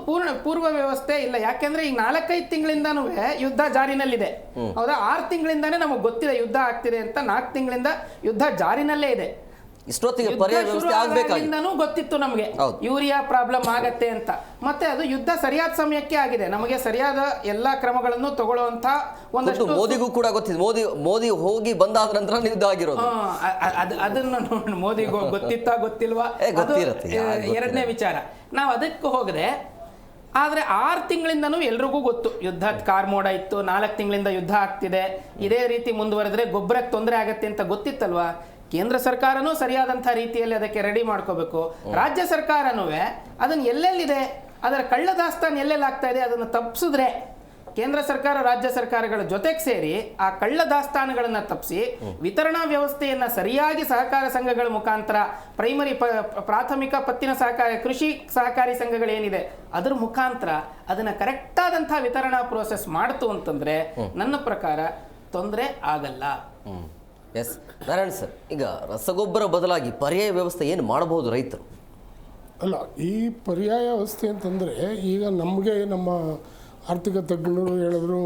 ಪೂರ್ವ ವ್ಯವಸ್ಥೆ ಇಲ್ಲ. ಯಾಕೆಂದ್ರೆ ಈಗ 4-5 ತಿಂಗಳಿಂದನೂ ಯುದ್ಧ ಜಾರಿನಲ್ಲಿದೆ. ಹೌದಾ? 6 ತಿಂಗಳಿಂದಾನೇ ನಮಗೆ ಗೊತ್ತಿದೆ ಯುದ್ಧ ಆಗ್ತಿದೆ ಅಂತ. 4 ತಿಂಗಳಿಂದ ಯುದ್ಧ ಜಾರಿನಲ್ಲೇ ಇದೆ. ಇಷ್ಟೊತ್ತಿಗೆ ಪರ್ಯಾಯ ವ್ಯವಸ್ಥೆ ಆಗಬೇಕಾಗಿತ್ತು, ಗೊತ್ತಿತ್ತು ನಮಗೆ ಯೂರಿಯಾ ಪ್ರಾಬ್ಲಮ್ ಆಗತ್ತೆ ಅಂತ. ಮತ್ತೆ ಅದು ಯುದ್ಧ ಸರಿಯಾದ ಸಮಯಕ್ಕೆ ಆಗಿದೆ. ನಮಗೆ ಸರಿಯಾದ ಎಲ್ಲಾ ಕ್ರಮಗಳನ್ನು ತಗೊಳ್ಳುವಂತ ಒಂದಷ್ಟು ಮೋದಿಗೂ ಕೂಡ ಗೊತ್ತಿದೆ. ಮೋದಿ ಹೋಗಿ ಬಂದಾದ ನಂತರ ಯುದ್ಧ ಆಗಿರೋದು. ಅದನ್ನು ಮೋದಿ ಗೊತ್ತಿತ್ತಾ ಗೊತ್ತಿಲ್ವಾ ಅದು ಎರಡನೇ ವಿಚಾರ. ನಾವು ಅದಕ್ಕೆ ಹೋಗದೆ, ಆದರೆ 6 ತಿಂಗಳಿಂದನೂ ಎಲ್ರಿಗೂ ಗೊತ್ತು ಯುದ್ಧದ ಕಾರ್ಮೋಡ ಇತ್ತು. 4 ತಿಂಗಳಿಂದ ಯುದ್ಧ ಆಗ್ತಿದೆ. ಇದೇ ರೀತಿ ಮುಂದುವರೆದ್ರೆ ಗೊಬ್ಬರಕ್ಕೆ ತೊಂದರೆ ಆಗತ್ತೆ ಅಂತ ಗೊತ್ತಿತ್ತಲ್ವಾ? ಕೇಂದ್ರ ಸರ್ಕಾರನೂ ಸರಿಯಾದಂಥ ರೀತಿಯಲ್ಲಿ ಅದಕ್ಕೆ ರೆಡಿ ಮಾಡ್ಕೋಬೇಕು. ರಾಜ್ಯ ಸರ್ಕಾರನೂ ಅದನ್ನು ಎಲ್ಲೆಲ್ಲಿದೆ, ಅದರ ಕಳ್ಳ ದಾಸ್ತಾನು ಎಲ್ಲೆಲ್ಲಿ ಆಗ್ತಾ ಇದೆ ಅದನ್ನು ತಪ್ಪಿಸಿದ್ರೆ, ಕೇಂದ್ರ ಸರ್ಕಾರ ರಾಜ್ಯ ಸರ್ಕಾರಗಳ ಜೊತೆಗೆ ಸೇರಿ ಆ ಕಳ್ಳ ದಾಸ್ತಾನುಗಳನ್ನು ತಪ್ಪಿಸಿ ವಿತರಣಾ ವ್ಯವಸ್ಥೆಯನ್ನು ಸರಿಯಾಗಿ ಸಹಕಾರ ಸಂಘಗಳ ಮುಖಾಂತರ, ಪ್ರಾಥಮಿಕ ಪತ್ತಿನ ಕೃಷಿ ಸಹಕಾರಿ ಸಂಘಗಳೇನಿದೆ ಅದರ ಮುಖಾಂತರ ಅದನ್ನು ಕರೆಕ್ಟಾದಂಥ ವಿತರಣಾ ಪ್ರೋಸೆಸ್ ಮಾಡ್ತು ಅಂತಂದರೆ ನನ್ನ ಪ್ರಕಾರ ತೊಂದರೆ ಆಗಲ್ಲ. ಎಸ್ ನಾರಾಯಣ್ ಸರ್, ಈಗ ರಸಗೊಬ್ಬರ ಬದಲಾಗಿ ಪರ್ಯಾಯ ವ್ಯವಸ್ಥೆ ಏನು ಮಾಡಬಹುದು ರೈತರು? ಅಲ್ಲ, ಈ ಪರ್ಯಾಯ ವ್ಯವಸ್ಥೆ ಅಂತಂದರೆ ಈಗ ನಮಗೆ ನಮ್ಮ ಆರ್ಥಿಕ ತಜ್ಞರು ಹೇಳಿದ್ರು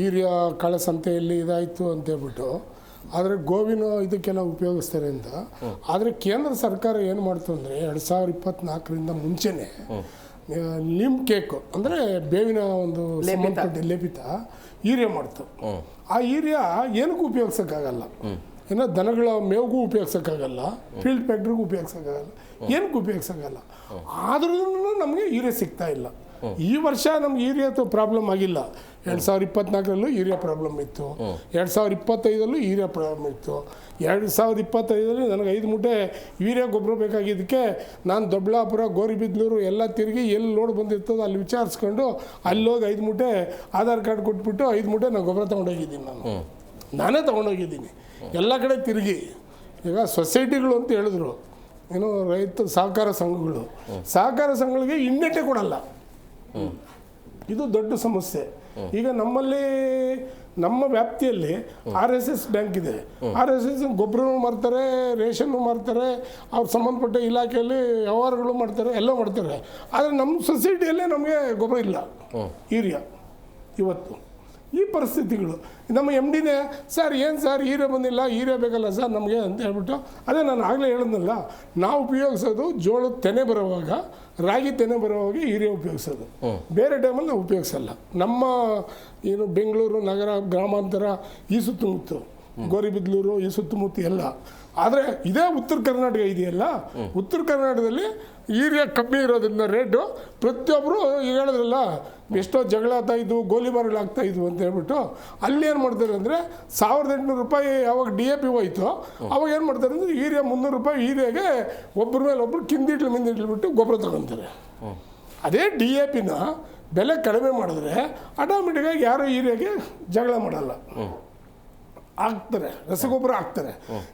ಯೂರಿಯಾ ಕಾಳಸಂತೆಯಲ್ಲಿ ಇದಾಯಿತು ಅಂತೇಳ್ಬಿಟ್ಟು, ಆದರೆ ಗೋವಿನ ಇದಕ್ಕೆಲ್ಲ ಉಪಯೋಗಿಸ್ತಾರೆ ಅಂತ. ಆದರೆ ಕೇಂದ್ರ ಸರ್ಕಾರ ಏನು ಮಾಡ್ತು ಅಂದರೆ 2024ರಿಂದ ಮುಂಚೆನೇ ನಿಮ್ ಕೇಕು ಅಂದರೆ ಬೇವಿನ ಒಂದು ಲೇಪಿತ ಯೂರಿಯಾ ಮಾಡ್ತು. ಆ ಯೂರಿಯಾ ಏನಕ್ಕೂ ಉಪಯೋಗಿಸೋಕ್ಕಾಗಲ್ಲ. ಏನೋ ದನಗಳ ಮೇವಿಗೂ ಉಪಯೋಗಿಸೋಕ್ಕಾಗಲ್ಲ, ಫೀಲ್ಡ್ ಫ್ಯಾಕ್ಟ್ರಿಗೂ ಉಪಯೋಗಿಸೋಕ್ಕಾಗಲ್ಲ, ಏನಕ್ಕೂ ಉಪಯೋಗಿಸೋಕ್ಕಾಗಲ್ಲ. ಆದ್ರೂ ನಮಗೆ ಯೂರಿಯಾ ಸಿಗ್ತಾ ಇಲ್ಲ. ಈ ವರ್ಷ ನಮ್ಗೆ ಯೂರಿಯಾ ಪ್ರಾಬ್ಲಮ್ ಆಗಿಲ್ಲ. 2024ರಲ್ಲೂ ಯೂರಿಯಾ ಪ್ರಾಬ್ಲಮ್ ಇತ್ತು, 2025ರಲ್ಲೂ ಯೂರಿಯಾ ಪ್ರಾಬ್ಲಮ್ ಇತ್ತು. 2025ರಲ್ಲಿ ನನಗೆ 5 ಮೂಟೆ ಯೂರಿಯಾ ಗೊಬ್ಬರ ಬೇಕಾಗಿದ್ದಕ್ಕೆ ನಾನು ದೊಡ್ಡಬಳ್ಳಾಪುರ, ಗೋರಿಬಿದ್ಲೂರು ಎಲ್ಲ ತಿರುಗಿ ಎಲ್ಲಿ ಲೋಡ್ ಬಂದಿರ್ತದೋ ಅಲ್ಲಿ ವಿಚಾರಿಸ್ಕೊಂಡು ಅಲ್ಲೋಗಿ 5 ಮೂಟೆ ಆಧಾರ್ ಕಾರ್ಡ್ ಕೊಟ್ಬಿಟ್ಟು 5 ಮೂಟೆ ನಾನು ಗೊಬ್ಬರ ತೊಗೊಂಡೋಗಿದ್ದೀನಿ. ನಾನೇ ತೊಗೊಂಡೋಗಿದ್ದೀನಿ ಎಲ್ಲ ಕಡೆ ತಿರುಗಿ. ಈಗ ಸೊಸೈಟಿಗಳು ಅಂತ ಹೇಳಿದ್ರು, ಏನೋ ರೈತ ಸಹಕಾರ ಸಂಘಗಳಿಗೆ ಇಂಡೆಂಟೇ ಕೊಡಲ್ಲ. ಇದು ದೊಡ್ಡ ಸಮಸ್ಯೆ. ಈಗ ನಮ್ಮಲ್ಲಿ ನಮ್ಮ ವ್ಯಾಪ್ತಿಯಲ್ಲಿ RSS ಬ್ಯಾಂಕ್ ಇದೆ. RSS ಗೊಬ್ಬರನೂ ಮಾರ್ತಾರೆ, ರೇಷನ್ನು ಮಾರ್ತಾರೆ, ಅವ್ರು ಸಂಬಂಧಪಟ್ಟ ಇಲಾಖೆಯಲ್ಲಿ ವ್ಯವಹಾರಗಳು ಮಾಡ್ತಾರೆ, ಎಲ್ಲ ಮಾಡ್ತಾರೆ. ಆದರೆ ನಮ್ಮ ಸೊಸೈಟಿಯಲ್ಲೇ ನಮಗೆ ಗೊಬ್ಬರ ಇಲ್ಲ, ಯೂರಿಯಾ. ಇವತ್ತು ಈ ಪರಿಸ್ಥಿತಿಗಳು ನಮ್ಮ MDನೇ ಸರ್ ಏನು ಸರ್ ಯೂರಿಯಾ ಬಂದಿಲ್ಲ, ಯೂರಿಯಾ ಬೇಕಲ್ಲ ಸರ್ ನಮಗೆ ಅಂತ ಹೇಳ್ಬಿಟ್ಟು, ಅದೇ ನಾನು ಆಗಲೇ ಹೇಳಿದ್ನಲ್ಲ, ನಾವು ಉಪಯೋಗಿಸೋದು ಜೋಳದ ತೆನೆ ಬರೋವಾಗ, ರಾಗಿ ತೆನೆ ಬರೋವಾಗ ಯೂರಿಯಾ ಉಪಯೋಗಿಸೋದು. ಬೇರೆ ಟೈಮಲ್ಲಿ ನಾವು ಉಪಯೋಗಿಸಲ್ಲ. ನಮ್ಮ ಏನು ಬೆಂಗಳೂರು ನಗರ, ಗ್ರಾಮಾಂತರ, ಈ ಸುತ್ತಮುತ್ತ ಗೋರಿಬಿದ್ಲೂರು, ಈ ಸುತ್ತಮುತ್ತ ಎಲ್ಲ. ಆದರೆ ಇದೇ ಉತ್ತರ ಕರ್ನಾಟಕ ಇದೆಯಲ್ಲ, ಉತ್ತರ ಕರ್ನಾಟಕದಲ್ಲಿ ಯೂರಿಯಾ ಕಮ್ಮಿ ಇರೋದ್ರಿಂದ ರೇಟು ಪ್ರತಿಯೊಬ್ಬರು ಈಗ ಹೇಳಿದ್ರಲ್ಲ, ಎಷ್ಟೋ ಜಗಳ ಆಗ್ತಾಯಿದ್ವು, ಗೋಲಿಬಾರ್ಗಳಾಗ್ತಾಯಿದ್ವು ಅಂತ ಹೇಳ್ಬಿಟ್ಟು ಅಲ್ಲಿ ಏನು ಮಾಡ್ತಾರೆ ಅಂದರೆ 1800 ರೂಪಾಯಿ ಯಾವಾಗ DAP ಹೋಯ್ತು ಅವಾಗ ಏನು ಮಾಡ್ತಾರೆ ಅಂದರೆ ಯೂರಿಯಾ 300 ರೂಪಾಯಿ ಯೂರಿಯಾಗೆ ಒಬ್ಬರ ಮೇಲೆ ಒಬ್ಬರು ಮಿಂದಿಟ್ಲು ಬಿಟ್ಟು ಗೊಬ್ಬರ ತಗೊತಾರೆ. ಅದೇ DAPನ ಬೆಲೆ ಕಡಿಮೆ ಮಾಡಿದ್ರೆ ಆಟೋಮೆಟಿಕ್ಕಾಗಿ ಯಾರು ಯೂರಿಯಾಗೆ ಜಗಳ ಮಾಡಲ್ಲ, ಹಾಕ್ತಾರೆ, ರಸಗೊಬ್ಬರ ಹಾಕ್ತಾರೆ.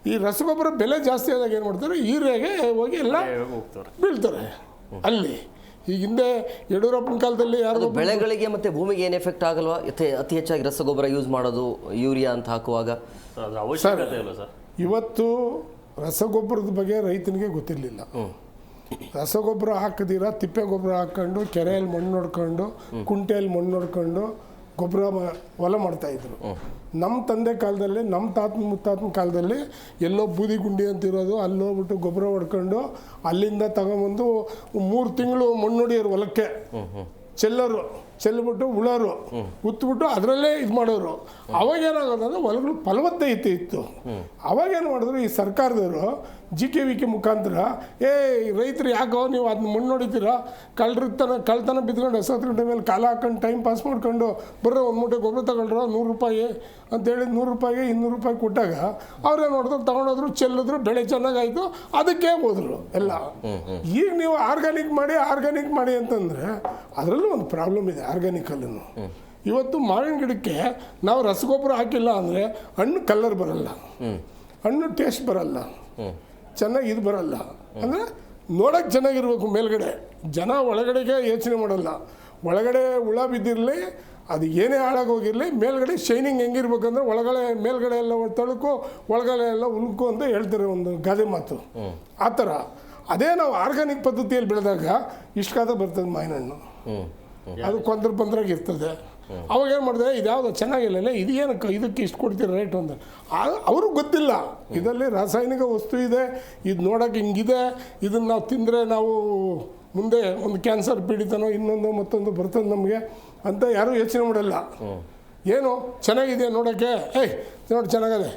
ಈ ರಸಗೊಬ್ಬರ ಬೆಲೆ ಜಾಸ್ತಿ ಆದಾಗ ಏನು ಮಾಡ್ತಾರೆ, ಯೂರಿಯಾಗೆ ಹೋಗಿ ಎಲ್ಲ ಬೀಳ್ತಾರೆ ಅಲ್ಲಿ. ಈಗ ಹಿಂದೆ ಯಡಿಯೂರಪ್ಪನ ಕಾಲದಲ್ಲಿ ಅದು ಯಾರು ಬೆಳೆಗಳಿಗೆ ಮತ್ತೆ ಭೂಮಿಗೆ ಏನು ಎಫೆಕ್ಟ್ ಆಗಲ್ವಾ ಅತಿ ಹೆಚ್ಚಾಗಿ ರಸಗೊಬ್ಬರ ಯೂಸ್ ಮಾಡೋದು ಯೂರಿಯಾ ಅಂತ ಹಾಕುವಾಗ? ಅದು ಅವಶ್ಯಕತೆ ಇಲ್ಲ ಸರ್. ಇವತ್ತು ರಸಗೊಬ್ಬರದ ಬಗ್ಗೆ ರೈತನಿಗೆ ಗೊತ್ತಿರಲಿಲ್ಲ. ರಸಗೊಬ್ಬರ ಹಾಕದಿರ ತಿಪ್ಪೆ ಗೊಬ್ಬರ ಹಾಕ್ಕೊಂಡು ಕೆರೆಯಲ್ಲಿ ಮಣ್ಣು ನೋಡ್ಕೊಂಡು ಕುಂಟೆಯಲ್ಲಿ ಮಣ್ಣು ನೋಡ್ಕೊಂಡು ಗೊಬ್ಬರ ಹೊಲ ಮಾಡ್ತಾಯಿದ್ರು. ನಮ್ಮ ತಂದೆ ಕಾಲದಲ್ಲಿ, ನಮ್ಮ ತಾತನ ಮುತ್ತಾತನ ಕಾಲದಲ್ಲಿ ಎಲ್ಲೋ ಬೂದಿ ಗುಂಡಿ ಅಂತಿರೋದು, ಅಲ್ಲಿ ಹೋಗ್ಬಿಟ್ಟು ಗೊಬ್ಬರ ಹೊಡ್ಕೊಂಡು ಅಲ್ಲಿಂದ ತಗೊಂಬಂದು 3 ತಿಂಗಳು ಮಣ್ಣು ಹೊಡಿಯೋರು ಹೊಲಕ್ಕೆ, ಚೆಲ್ಬಿಟ್ಟು ಉಳೋರು, ಉತ್ಬಿಟ್ಟು ಅದರಲ್ಲೇ ಇದು ಮಾಡೋರು. ಅವಾಗ ಏನಾಗೋದಂದ್ರೆ ಹೊಲಗಳು ಫಲವತ್ತತೆ ಇತ್ತು. ಅವಾಗೇನು ಮಾಡಿದ್ರು ಈ ಸರ್ಕಾರದವರು GKVK ಮುಖಾಂತರ, ರೈತರು ಯಾಕೋ ನೀವು ಅದನ್ನ ಮಣ್ಣು ಹೊಡಿತೀರಾ, ಕಳ್ತನ ಬಿದ್ಕೊಂಡು 10 ಗಂಟೆ ಮೇಲೆ ಕಾಲ ಹಾಕೊಂಡು ಟೈಮ್ ಪಾಸ್ ಮಾಡ್ಕೊಂಡು ಬರ್ರೋ ಒಂದು ಮೂಟೆ ಗೊಬ್ಬರ ತಗೊಳ್ರ 100 ರೂಪಾಯಿ ಅಂತೇಳಿ 100 ರೂಪಾಯಿಗೆ 200 ರೂಪಾಯಿ ಕೊಟ್ಟಾಗ ಅವ್ರೇನು ಮಾಡಿದ್ರು, ತಗೊಂಡೋದ್ರು, ಚೆಲ್ಲಿದ್ರು, ಬೆಳೆ ಚೆನ್ನಾಗಾಯಿತು, ಅದಕ್ಕೆ ಹೋದ್ರು ಎಲ್ಲ. ಈಗ ನೀವು ಆರ್ಗ್ಯಾನಿಕ್ ಮಾಡಿ ಅಂತಂದರೆ ಅದರಲ್ಲೂ ಒಂದು ಪ್ರಾಬ್ಲಮ್ ಇದೆ ಆರ್ಗ್ಯಾನಿಕಲ್ಲೂ. ಇವತ್ತು ಮಾವಿನ ಗಿಡಕ್ಕೆ ನಾವು ರಸಗೊಬ್ಬರ ಹಾಕಿಲ್ಲ ಅಂದರೆ ಹಣ್ಣು ಕಲರ್ ಬರಲ್ಲ, ಹಣ್ಣು ಟೇಸ್ಟ್ ಬರಲ್ಲ, ಚೆನ್ನಾಗಿ ಇದು ಬರಲ್ಲ. ಅಂದರೆ ನೋಡೋಕ್ಕೆ ಚೆನ್ನಾಗಿರ್ಬೇಕು ಮೇಲ್ಗಡೆ, ಜನ ಒಳಗಡೆಗೆ ಯೋಚನೆ ಮಾಡಲ್ಲ. ಒಳಗಡೆ ಹುಳ ಬಿದ್ದಿರಲಿ, ಅದು ಏನೇ ಹಾಳಾಗೋಗಿರಲಿ, ಮೇಲ್ಗಡೆ ಶೈನಿಂಗ್ ಹೆಂಗಿರ್ಬೇಕಂದ್ರೆ ಮೇಲ್ಗಡೆ ಎಲ್ಲ ತಳುಕು, ಒಳಗಡೆ ಎಲ್ಲ ಉಲ್ಕು ಅಂತ ಹೇಳ್ತಾರೆ ಒಂದು ಗಾದೆ ಮಾತು. ಆ ಥರ ಅದೇ ನಾವು ಆರ್ಗ್ಯಾನಿಕ್ ಪದ್ಧತಿಯಲ್ಲಿ ಬೆಳೆದಾಗ ಇಷ್ಟು ಕಾದ ಬರ್ತದೆ ಮಾವಿನ ಹಣ್ಣು, ಅದು ಕೊಂದ್ರಾಗಿ ಇರ್ತದೆ. ಅವಾಗ ಏನು ಮಾಡಿದೆ, ಇದ್ಯಾವುದು ಚೆನ್ನಾಗಿಲ್ಲ, ಇದೇನಕ್ಕೆ ಇದಕ್ಕೆ ಇಷ್ಟು ಕೊಡ್ತೀರ ರೇಟು ಅಂತ. ಅವ್ರಿಗೆ ಗೊತ್ತಿಲ್ಲ ಇದರಲ್ಲಿ ರಾಸಾಯನಿಕ ವಸ್ತು ಇದೆ, ಇದು ನೋಡೋಕೆ ಹಿಂಗಿದೆ, ಇದನ್ನು ನಾವು ತಿಂದರೆ ನಾವು ಮುಂದೆ ಒಂದು ಕ್ಯಾನ್ಸರ್ ಪೀಡಿತನೋ ಇನ್ನೊಂದು ಮತ್ತೊಂದು ಬರ್ತದೆ ನಮಗೆ ಅಂತ ಯಾರೂ ಯೋಚನೆ ಮಾಡಲ್ಲ. ಏನು ಚೆನ್ನಾಗಿದೆ ನೋಡೋಕ್ಕೆ, ನೋಡಿ ಚೆನ್ನಾಗದೆ,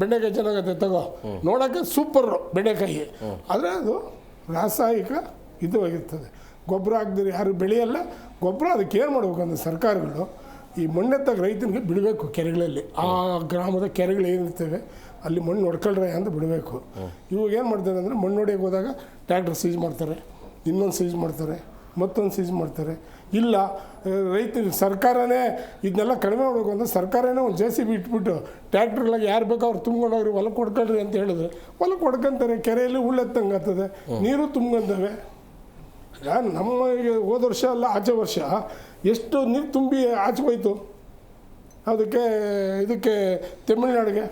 ಬೆಂಡೆಕಾಯಿ ಚೆನ್ನಾಗದೆ ತಗೋ, ನೋಡೋಕ್ಕೆ ಸೂಪರು ಬೆಂಡೆಕಾಯಿ, ಆದರೆ ಅದು ರಾಸಾಯನಿಕ ಇದು ಆಗಿರ್ತದೆ. ಗೊಬ್ಬರ ಹಾಕ್ದಿರಿ ಯಾರು ಬೆಳೆಯಲ್ಲ. ಗೊಬ್ಬರ ಅದಕ್ಕೆ ಏನು ಮಾಡ್ಬೇಕಂದ್ರೆ ಸರ್ಕಾರಗಳು ಈ ಮಣ್ಣೆತ್ತಾಗ ರೈತನಿಗೆ ಬಿಡಬೇಕು. ಕೆರೆಗಳಲ್ಲಿ, ಆ ಗ್ರಾಮದ ಕೆರೆಗಳು ಏನಿರ್ತವೆ ಅಲ್ಲಿ ಮಣ್ಣು ಹೊಡ್ಕೊಳ್ರೆ ಅಂತ ಬಿಡಬೇಕು. ಇವಾಗ ಏನು ಮಾಡ್ತಾರೆ ಅಂದರೆ ಮಣ್ಣು ಹೊಡೆಯೋಕೆ ಹೋದಾಗ ಟ್ರ್ಯಾಕ್ಟರ್ ಸೀಜ್ ಮಾಡ್ತಾರೆ, ಇನ್ನೊಂದು ಸೀಜ್ ಮಾಡ್ತಾರೆ, ಮತ್ತೊಂದು ಸೀಜ್ ಮಾಡ್ತಾರೆ. ಇಲ್ಲ ರೈತರಿಗೆ ಸರ್ಕಾರನೇ ಇದನ್ನೆಲ್ಲ ಕಡಿಮೆ ಮಾಡಬೇಕು ಅಂತ ಸರ್ಕಾರನೇ ಒಂದು JCB ಇಟ್ಬಿಟ್ಟು ಟ್ರ್ಯಾಕ್ಟ್ರಲ್ಲಾಗಿ ಯಾರು ಬೇಕೋ ಅವ್ರು ತುಂಬ್ಕೊಂಡೋಗ್ರಿ ಹೊಲಕ್ಕೆ ಹೊಡ್ಕೊಳ್ರಿ ಅಂತ ಹೇಳಿದ್ರೆ ಹೊಲಕ್ಕೆ ಹೊಡ್ಕೊಂತಾರೆ. ಕೆರೆಯಲ್ಲಿ ಉಳ್ಳೆತ್ತಂಗೆ ಆಗ್ತದೆ, ನೀರು ತುಂಬ್ಕೊಂತವೆ. ನಮ್ಮ ಹೋದ ವರ್ಷ ಅಲ್ಲ ಆಚೆ ವರ್ಷ ಎಷ್ಟು ನೀರು ತುಂಬಿ ಆಚೆ ಹೋಯ್ತು ಇದಕ್ಕೆ ತಮಿಳ್ನಾಡಿಗೆ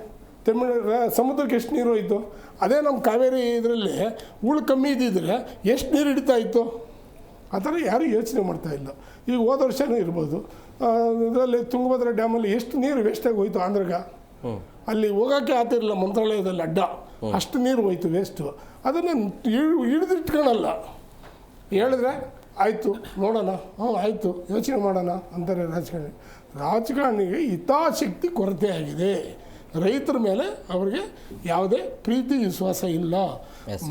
ಸಮುದ್ರಕ್ಕೆ ಎಷ್ಟು ನೀರು ಹೋಯ್ತು. ಅದೇ ನಮ್ಮ ಕಾವೇರಿ ಇದರಲ್ಲಿ ಉಳು ಕಮ್ಮಿ ಇದ್ದಿದ್ರೆ ಎಷ್ಟು ನೀರು ಹಿಡಿತಾ ಇತ್ತು. ಆ ಥರ ಯಾರೂ ಯೋಚನೆ ಮಾಡ್ತಾಯಿಲ್ಲ. ಈಗ ಹೋದ ವರ್ಷವೂ ಇರ್ಬೋದು, ಇದರಲ್ಲಿ ತುಂಗಭದ್ರಾ ಡ್ಯಾಮಲ್ಲಿ ಎಷ್ಟು ನೀರು ವೇಸ್ಟಾಗಿ ಹೋಯ್ತು ಆಂಧ್ರಗ. ಅಲ್ಲಿ ಹೋಗೋಕ್ಕೆ ಆಗ್ತಿರಲಿಲ್ಲ, ಮಂತ್ರಾಲಯದಲ್ಲಿ ಅಡ್ಡ ಅಷ್ಟು ನೀರು ಹೋಯ್ತು ವೇಸ್ಟು. ಅದನ್ನು ಹಿಡಿದಿಟ್ಕೊಳಲ್ಲ, ಹೇಳಿದ್ರೆ ಆಯಿತು ನೋಡೋಣ, ಆಯಿತು ಯೋಚನೆ ಮಾಡೋಣ ಅಂತಾರೆ ರಾಜಕಾರಣಿಗೆ ಹಿತಾಸಕ್ತಿ ಕೊರತೆ ಆಗಿದೆ. ರೈತರ ಮೇಲೆ ಅವ್ರಿಗೆ ಯಾವುದೇ ಪ್ರೀತಿ ವಿಶ್ವಾಸ ಇಲ್ಲ.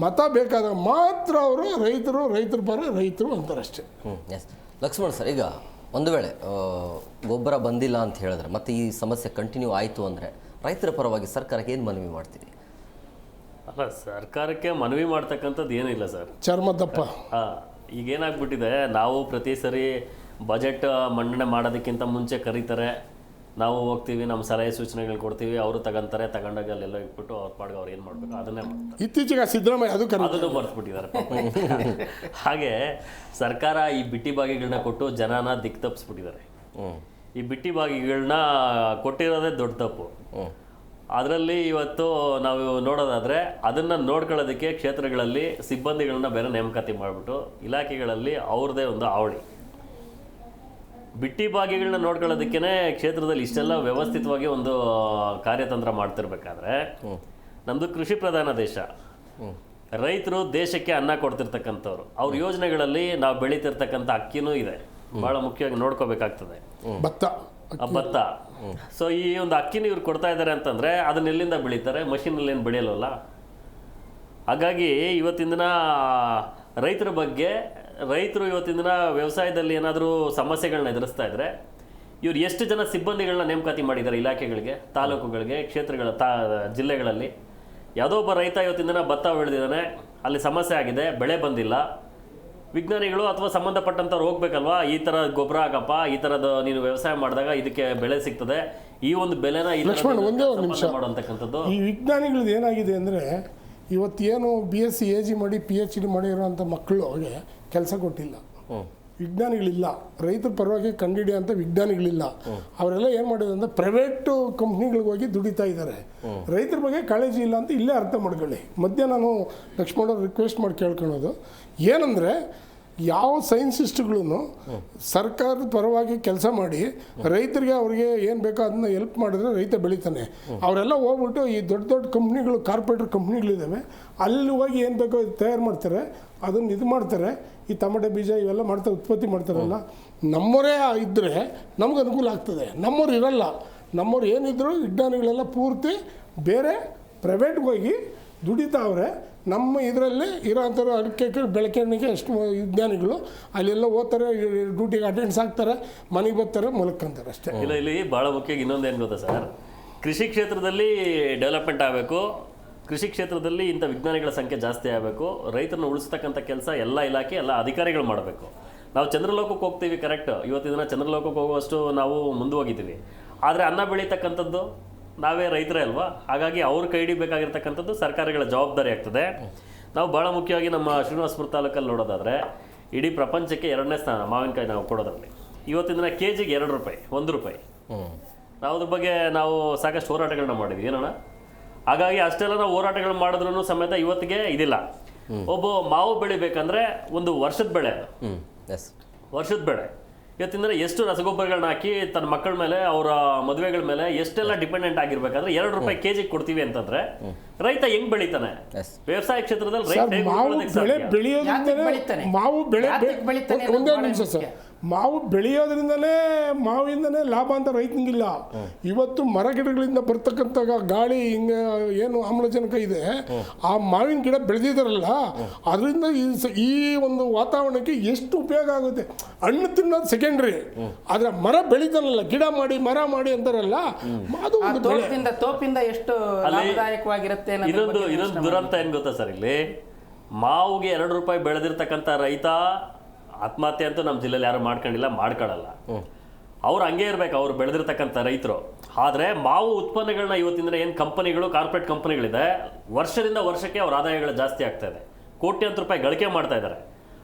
ಮತ ಬೇಕಾದಾಗ ಮಾತ್ರ ಅವರು ರೈತರ ಪರ ರೈತರು ಅಂತಾರಷ್ಟೇ. ಲಕ್ಷ್ಮಣ್ ಸರ್, ಈಗ ಒಂದು ವೇಳೆ ಗೊಬ್ಬರ ಬಂದಿಲ್ಲ ಅಂತ ಹೇಳಿದ್ರೆ ಮತ್ತೆ ಈ ಸಮಸ್ಯೆ ಕಂಟಿನ್ಯೂ ಆಯಿತು ಅಂದರೆ ರೈತರ ಪರವಾಗಿ ಸರ್ಕಾರಕ್ಕೆ ಏನು ಮನವಿ ಮಾಡ್ತೀವಿ? ಅಲ್ಲ, ಸರ್ಕಾರಕ್ಕೆ ಮನವಿ ಮಾಡ್ತಕ್ಕಂಥದ್ದು ಏನಿಲ್ಲ ಸರ್. ಚರ್ಮದಪ್ಪ ಈಗೇನಾಗ್ಬಿಟ್ಟಿದೆ, ನಾವು ಪ್ರತಿ ಸರಿ ಬಜೆಟ್ ಮಂಡನೆ ಮಾಡೋದಕ್ಕಿಂತ ಮುಂಚೆ ಕರೀತಾರೆ, ನಾವು ಹೋಗ್ತೀವಿ, ನಮ್ಮ ಸಲಹೆ ಸೂಚನೆಗಳು ಕೊಡ್ತೀವಿ, ಅವರು ತಗೊಂಡಾಗ ಅಲ್ಲೆಲ್ಲ ಇಟ್ಬಿಟ್ಟು ಅವ್ರ ಪಾಡ್ಗೆ ಅವ್ರು ಏನು ಮಾಡಬೇಕು ಅದನ್ನೇ ಮಾಡ್ತಾರೆ. ಇತ್ತೀಚೆಗೆ ಸಿದ್ದರಾಮಯ್ಯ ಅದನ್ನು ಬರ್ತ್ಬಿಟ್ಟಿದ್ದಾರೆ ಹಾಗೆ ಸರ್ಕಾರ ಈ ಬಿಟ್ಟಿ ಬಾಗಿಗಳನ್ನ ಕೊಟ್ಟು ಜನನ ದಿಕ್ಕು ತಪ್ಪಿಸ್ಬಿಟ್ಟಿದ್ದಾರೆ. ಈ ಬಿಟ್ಟಿ ಬಾಗಿಗಳನ್ನ ಕೊಟ್ಟಿರೋದೇ ದೊಡ್ಡ ತಪ್ಪು. ಅದರಲ್ಲಿ ಇವತ್ತು ನಾವು ನೋಡೋದಾದರೆ ಅದನ್ನು ನೋಡ್ಕೊಳ್ಳೋದಕ್ಕೆ ಕ್ಷೇತ್ರಗಳಲ್ಲಿ ಸಿಬ್ಬಂದಿಗಳನ್ನ ಬೇರೆ ನೇಮಕಾತಿ ಮಾಡಿಬಿಟ್ಟು ಇಲಾಖೆಗಳಲ್ಲಿ ಅವ್ರದ್ದೇ ಒಂದು ಅವಳಿ. ಬಿಟ್ಟಿ ಭಾಗಿಗಳನ್ನ ನೋಡ್ಕೊಳ್ಳೋದಕ್ಕೇ ಕ್ಷೇತ್ರದಲ್ಲಿ ಇಷ್ಟೆಲ್ಲ ವ್ಯವಸ್ಥಿತವಾಗಿ ಒಂದು ಕಾರ್ಯತಂತ್ರ ಮಾಡ್ತಿರ್ಬೇಕಾದ್ರೆ, ನಮ್ಮದು ಕೃಷಿ ಪ್ರಧಾನ ದೇಶ, ರೈತರು ದೇಶಕ್ಕೆ ಅನ್ನ ಕೊಡ್ತಿರ್ತಕ್ಕಂಥವ್ರು. ಅವ್ರ ಯೋಜನೆಗಳಲ್ಲಿ ನಾವು ಬೆಳೀತಿರ್ತಕ್ಕಂಥ ಅಕ್ಕಿನೂ ಇದೆ, ಭಾಳ ಮುಖ್ಯವಾಗಿ ನೋಡ್ಕೋಬೇಕಾಗ್ತದೆ, ಭತ್ತ. ಸೊ ಈ ಒಂದು ಅಕ್ಕಿನ ಇವ್ರು ಕೊಡ್ತಾ ಇದ್ದಾರೆ ಅಂತಂದರೆ ಅದನ್ನ ಎಲ್ಲಿಂದ ಬೆಳೀತಾರೆ? ಮಷೀನಲ್ಲಿ ಏನು ಬೆಳೆಯಲ್ವಲ್ಲ. ಹಾಗಾಗಿ ಇವತ್ತಿನ ದಿನ ರೈತರ ಬಗ್ಗೆ, ರೈತರು ಇವತ್ತಿನ ದಿನ ವ್ಯವಸಾಯದಲ್ಲಿ ಏನಾದರೂ ಸಮಸ್ಯೆಗಳನ್ನ ಎದುರಿಸ್ತಾ ಇದ್ರೆ ಇವ್ರು ಎಷ್ಟು ಜನ ಸಿಬ್ಬಂದಿಗಳನ್ನ ನೇಮಕಾತಿ ಮಾಡಿದ್ದಾರೆ ಇಲಾಖೆಗಳಿಗೆ, ತಾಲೂಕುಗಳಿಗೆ, ಕ್ಷೇತ್ರಗಳ ಜಿಲ್ಲೆಗಳಲ್ಲಿ. ಯಾವುದೋ ಒಬ್ಬ ರೈತ ಇವತ್ತಿನ ದಿನ ಭತ್ತ ಬೆಳೆದಿದ್ದಾನೆ, ಅಲ್ಲಿ ಸಮಸ್ಯೆ ಆಗಿದೆ, ಬೆಳೆ ಬಂದಿಲ್ಲ, ವಿಜ್ಞಾನಿಗಳು ಅಥವಾ ಸಂಬಂಧಪಟ್ಟಂಥವ್ರು ಹೋಗ್ಬೇಕಲ್ವಾ, ಈ ಥರ ಗೊಬ್ಬರ ಹಾಕಪ್ಪ, ಈ ಥರದ ನೀನು ವ್ಯವಸಾಯ ಮಾಡಿದಾಗ ಇದಕ್ಕೆ ಬೆಳೆ ಸಿಗ್ತದೆ, ಈ ಒಂದು ಬೆಲೆನ ಒಂದೇ ಒಂದು ನಿಮಿಷ ಮಾಡುವಂತಕ್ಕಂಥದ್ದು. ಈ ವಿಜ್ಞಾನಿಗಳದ್ದು ಏನಾಗಿದೆ ಅಂದರೆ ಇವತ್ತೇನು BSc AG ಮಾಡಿ PhD ಮಾಡಿರೋಂಥ ಮಕ್ಕಳಿಗೆ ಕೆಲಸ ಕೊಟ್ಟಿಲ್ಲ. ವಿಜ್ಞಾನಿಗಳಿಲ್ಲ, ರೈತರ ಪರವಾಗಿ ಕಂಡುಹಿಡಿಯೋಂಥ ವಿಜ್ಞಾನಿಗಳಿಲ್ಲ. ಅವರೆಲ್ಲ ಏನು ಮಾಡಿದ್ರು ಅಂದರೆ ಪ್ರೈವೇಟು ಕಂಪ್ನಿಗಳಿಗೆ ಹೋಗಿ ದುಡಿತಾ ಇದ್ದಾರೆ. ರೈತರ ಬಗ್ಗೆ ಕಾಳಜಿ ಇಲ್ಲ ಅಂತ ಇಲ್ಲೇ ಅರ್ಥ ಮಾಡ್ಕೊಳ್ಳಿ. ಮಧ್ಯ ನಾನು ಲಕ್ಷ್ಮಣವ್ರು ರಿಕ್ವೆಸ್ಟ್ ಮಾಡಿ ಕೇಳ್ಕೊಳ್ಳೋದು ಏನಂದರೆ, ಯಾವ ಸೈನ್ಸಿಸ್ಟ್ಗಳು ಸರ್ಕಾರದ ಪರವಾಗಿ ಕೆಲಸ ಮಾಡಿ ರೈತರಿಗೆ ಅವ್ರಿಗೆ ಏನು ಬೇಕೋ ಅದನ್ನ ಹೆಲ್ಪ್ ಮಾಡಿದ್ರೆ ರೈತ ಬೆಳಿತಾನೆ. ಅವರೆಲ್ಲ ಹೋಗ್ಬಿಟ್ಟು ಈ ದೊಡ್ಡ ದೊಡ್ಡ ಕಂಪ್ನಿಗಳು, ಕಾರ್ಪೊರೇಟರ್ ಕಂಪ್ನಿಗಳಿದ್ದಾವೆ, ಅಲ್ಲಿ ಹೋಗಿ ಏನು ಬೇಕೋ ತಯಾರು ಮಾಡ್ತಾರೆ, ಅದನ್ನು ಇದು ಮಾಡ್ತಾರೆ. ಈ ಟೊಮೆಟೊ ಬೀಜ ಇವೆಲ್ಲ ಮಾಡ್ತಾರೆ, ಉತ್ಪತ್ತಿ ಮಾಡ್ತಾರಲ್ಲ. ನಮ್ಮವರೇ ಇದ್ದರೆ ನಮ್ಗೆ ಅನುಕೂಲ ಆಗ್ತದೆ. ನಮ್ಮವ್ರು ಇರಲ್ಲ. ನಮ್ಮವ್ರು ಏನಿದ್ರು ವಿಜ್ಞಾನಿಗಳೆಲ್ಲ ಪೂರ್ತಿ ಬೇರೆ ಪ್ರೈವೇಟ್ಗೆ ಹೋಗಿ ದುಡಿತಾವ್ರೆ. ನಮ್ಮ ಇದರಲ್ಲಿ ಇರೋಂಥವ್ರು ಅಡಿಕೆ ಬೆಳಕೆಣ್ಣಿಗೆ ಎಷ್ಟು ವಿಜ್ಞಾನಿಗಳು ಅಲ್ಲೆಲ್ಲ ಓದ್ತಾರೆ, ಡ್ಯೂಟಿಗೆ ಅಟೆಂಡ್ಸ್ ಆಗ್ತಾರೆ, ಮನೆಗೆ ಬರ್ತಾರೆ, ಮಲ್ಕೊಂತಾರೆ ಅಷ್ಟೇ. ಇಲ್ಲ, ಇಲ್ಲಿ ಭಾಳ ಮುಖ್ಯವಾಗಿ ಇನ್ನೊಂದು ಏನು ಗೊತ್ತಾ ಸರ್, ಕೃಷಿ ಕ್ಷೇತ್ರದಲ್ಲಿ ಡೆವಲಪ್ಮೆಂಟ್ ಆಗಬೇಕು, ಕೃಷಿ ಕ್ಷೇತ್ರದಲ್ಲಿ ಇಂಥ ವಿಜ್ಞಾನಿಗಳ ಸಂಖ್ಯೆ ಜಾಸ್ತಿ ಆಗಬೇಕು, ರೈತರನ್ನು ಉಳಿಸ್ತಕ್ಕಂಥ ಕೆಲಸ ಎಲ್ಲ ಇಲಾಖೆ ಎಲ್ಲ ಅಧಿಕಾರಿಗಳು ಮಾಡಬೇಕು. ನಾವು ಚಂದ್ರಲೋಕಕ್ಕೆ ಹೋಗ್ತೀವಿ, ಕರೆಕ್ಟ್, ಇವತ್ತಿನ ದಿನ ಚಂದ್ರಲೋಕಕ್ಕೆ ಹೋಗುವಷ್ಟು ನಾವು ಮುಂದುವೋಗಿದ್ದೀವಿ. ಆದರೆ ಅನ್ನ ಬೆಳೀತಕ್ಕಂಥದ್ದು ನಾವೇ ರೈತರೇ ಅಲ್ವಾ? ಹಾಗಾಗಿ ಅವ್ರ ಕೈ ಹಿಡಿಬೇಕಾಗಿರ್ತಕ್ಕಂಥದ್ದು ಸರ್ಕಾರಗಳ ಜವಾಬ್ದಾರಿ ಆಗ್ತದೆ. ನಾವು ಭಾಳ ಮುಖ್ಯವಾಗಿ ನಮ್ಮ ಶ್ರೀನಿವಾಸಪುರ ತಾಲೂಕಲ್ಲಿ ನೋಡೋದಾದರೆ ಇಡೀ ಪ್ರಪಂಚಕ್ಕೆ 2ನೇ ಸ್ಥಾನ ಮಾವಿನಕಾಯಿ ನಾವು ಕೊಡೋದ್ರಲ್ಲಿ. ಇವತ್ತಿನ ದಿನ KGಗೆ 2 ರೂಪಾಯಿ, 1 ರೂಪಾಯಿ. ನಾವು ಅದ್ರ ಬಗ್ಗೆ ನಾವು ಸಾಕಷ್ಟು ಹೋರಾಟಗಳನ್ನ ಮಾಡಿದ್ವಿ ಏನೋಣ. ಹಾಗಾಗಿ ಅಷ್ಟೆಲ್ಲ ನಾವು ಹೋರಾಟಗಳು ಮಾಡಿದ್ರೂ ಸಮೇತ ಇವತ್ತಿಗೆ ಇದಿಲ್ಲ. ಒಬ್ಬ ಮಾವು ಬೆಳಿಬೇಕಂದ್ರೆ ಒಂದು ವರ್ಷದ ಬೆಳೆ, ವರ್ಷದ ಬೆಳೆ. ಇವತ್ತಿಂದರೆ ಎಷ್ಟು ರಸಗೊಬ್ಬರಗಳನ್ನ ಹಾಕಿ ತನ್ನ ಮಕ್ಕಳ ಮೇಲೆ, ಅವರ ಮದುವೆಗಳ ಮೇಲೆ ಎಷ್ಟೆಲ್ಲ ಡಿಪೆಂಡೆಂಟ್ ಆಗಿರ್ಬೇಕಾದ್ರೆ 2 ರೂಪಾಯಿ KGಗೆ ಕೊಡ್ತೀವಿ ಅಂತಂದ್ರೆ ರೈತ ಹೆಂಗ್ ಬೆಳಿತಾನೆ? ವ್ಯವಸಾಯ ಕ್ಷೇತ್ರದಲ್ಲಿ ಮಾವು ಬೆಳೆಯೋದ್ರಿಂದನೇ ಮಾವಿಂದನೇ ಲಾಭ ಅಂತ ರೈತನಿಗಿಲ್ಲ. ಇವತ್ತು ಮರ ಗಿಡಗಳಿಂದ ಬರ್ತಕ್ಕಂಥ ಗಾಳಿ ಹಿಂಗೆ ಏನು ಆಮ್ಲಜನಕ ಇದೆ, ಆ ಮಾವಿನ ಗಿಡ ಬೆಳೆದಿದ್ದಾರಲ್ಲ, ಅದರಿಂದ ಈ ಒಂದು ವಾತಾವರಣಕ್ಕೆ ಎಷ್ಟು ಉಪಯೋಗ ಆಗುತ್ತೆ. ಹಣ್ಣು ತಿನ್ನೋದು ಸೆಕೆಂಡ್ರಿ, ಆದ್ರೆ ಮರ ಬೆಳಿತಾನಲ್ಲ, ಗಿಡ ಮಾಡಿ ಮರ ಮಾಡಿ ಅಂತಾರಲ್ಲ, ಅದು ತೋಪಿಂದ ಎಷ್ಟು ಲಾಭದಾಯಕವಾಗಿರುತ್ತೆ. ಇದೊಂದು ದುರಂತ ಏನ್ ಗೊತ್ತಾ ಸರ್, ಇಲ್ಲಿ ಮಾವುಗೆ 2 ರೂಪಾಯಿ ಬೆಳೆದಿರ್ತಕ್ಕಂಥ ರೈತ ಆತ್ಮಹತ್ಯೆ ಅಂತೂ ನಮ್ಮ ಜಿಲ್ಲೆಯಲ್ಲಿ ಯಾರು ಮಾಡ್ಕೊಂಡಿಲ್ಲ, ಮಾಡ್ಕೊಳ್ಳಲ್ಲ. ಅವ್ರು ಹಂಗೆ ಇರ್ಬೇಕು, ಅವ್ರು ಬೆಳೆದಿರ್ತಕ್ಕಂಥ ರೈತರು. ಆದರೆ ಮಾವು ಉತ್ಪನ್ನಗಳನ್ನ ಇವತ್ತಿನ ಏನು ಕಂಪನಿಗಳು, ಕಾರ್ಪೊರೇಟ್ ಕಂಪನಿಗಳಿದೆ, ವರ್ಷದಿಂದ ವರ್ಷಕ್ಕೆ ಅವ್ರ ಆದಾಯಗಳು ಜಾಸ್ತಿ ಆಗ್ತಾ ಇದೆ, ಕೋಟ್ಯಾಂತರ ರೂಪಾಯಿ ಗಳಿಕೆ ಮಾಡ್ತಾ ಇದ್ದಾರೆ.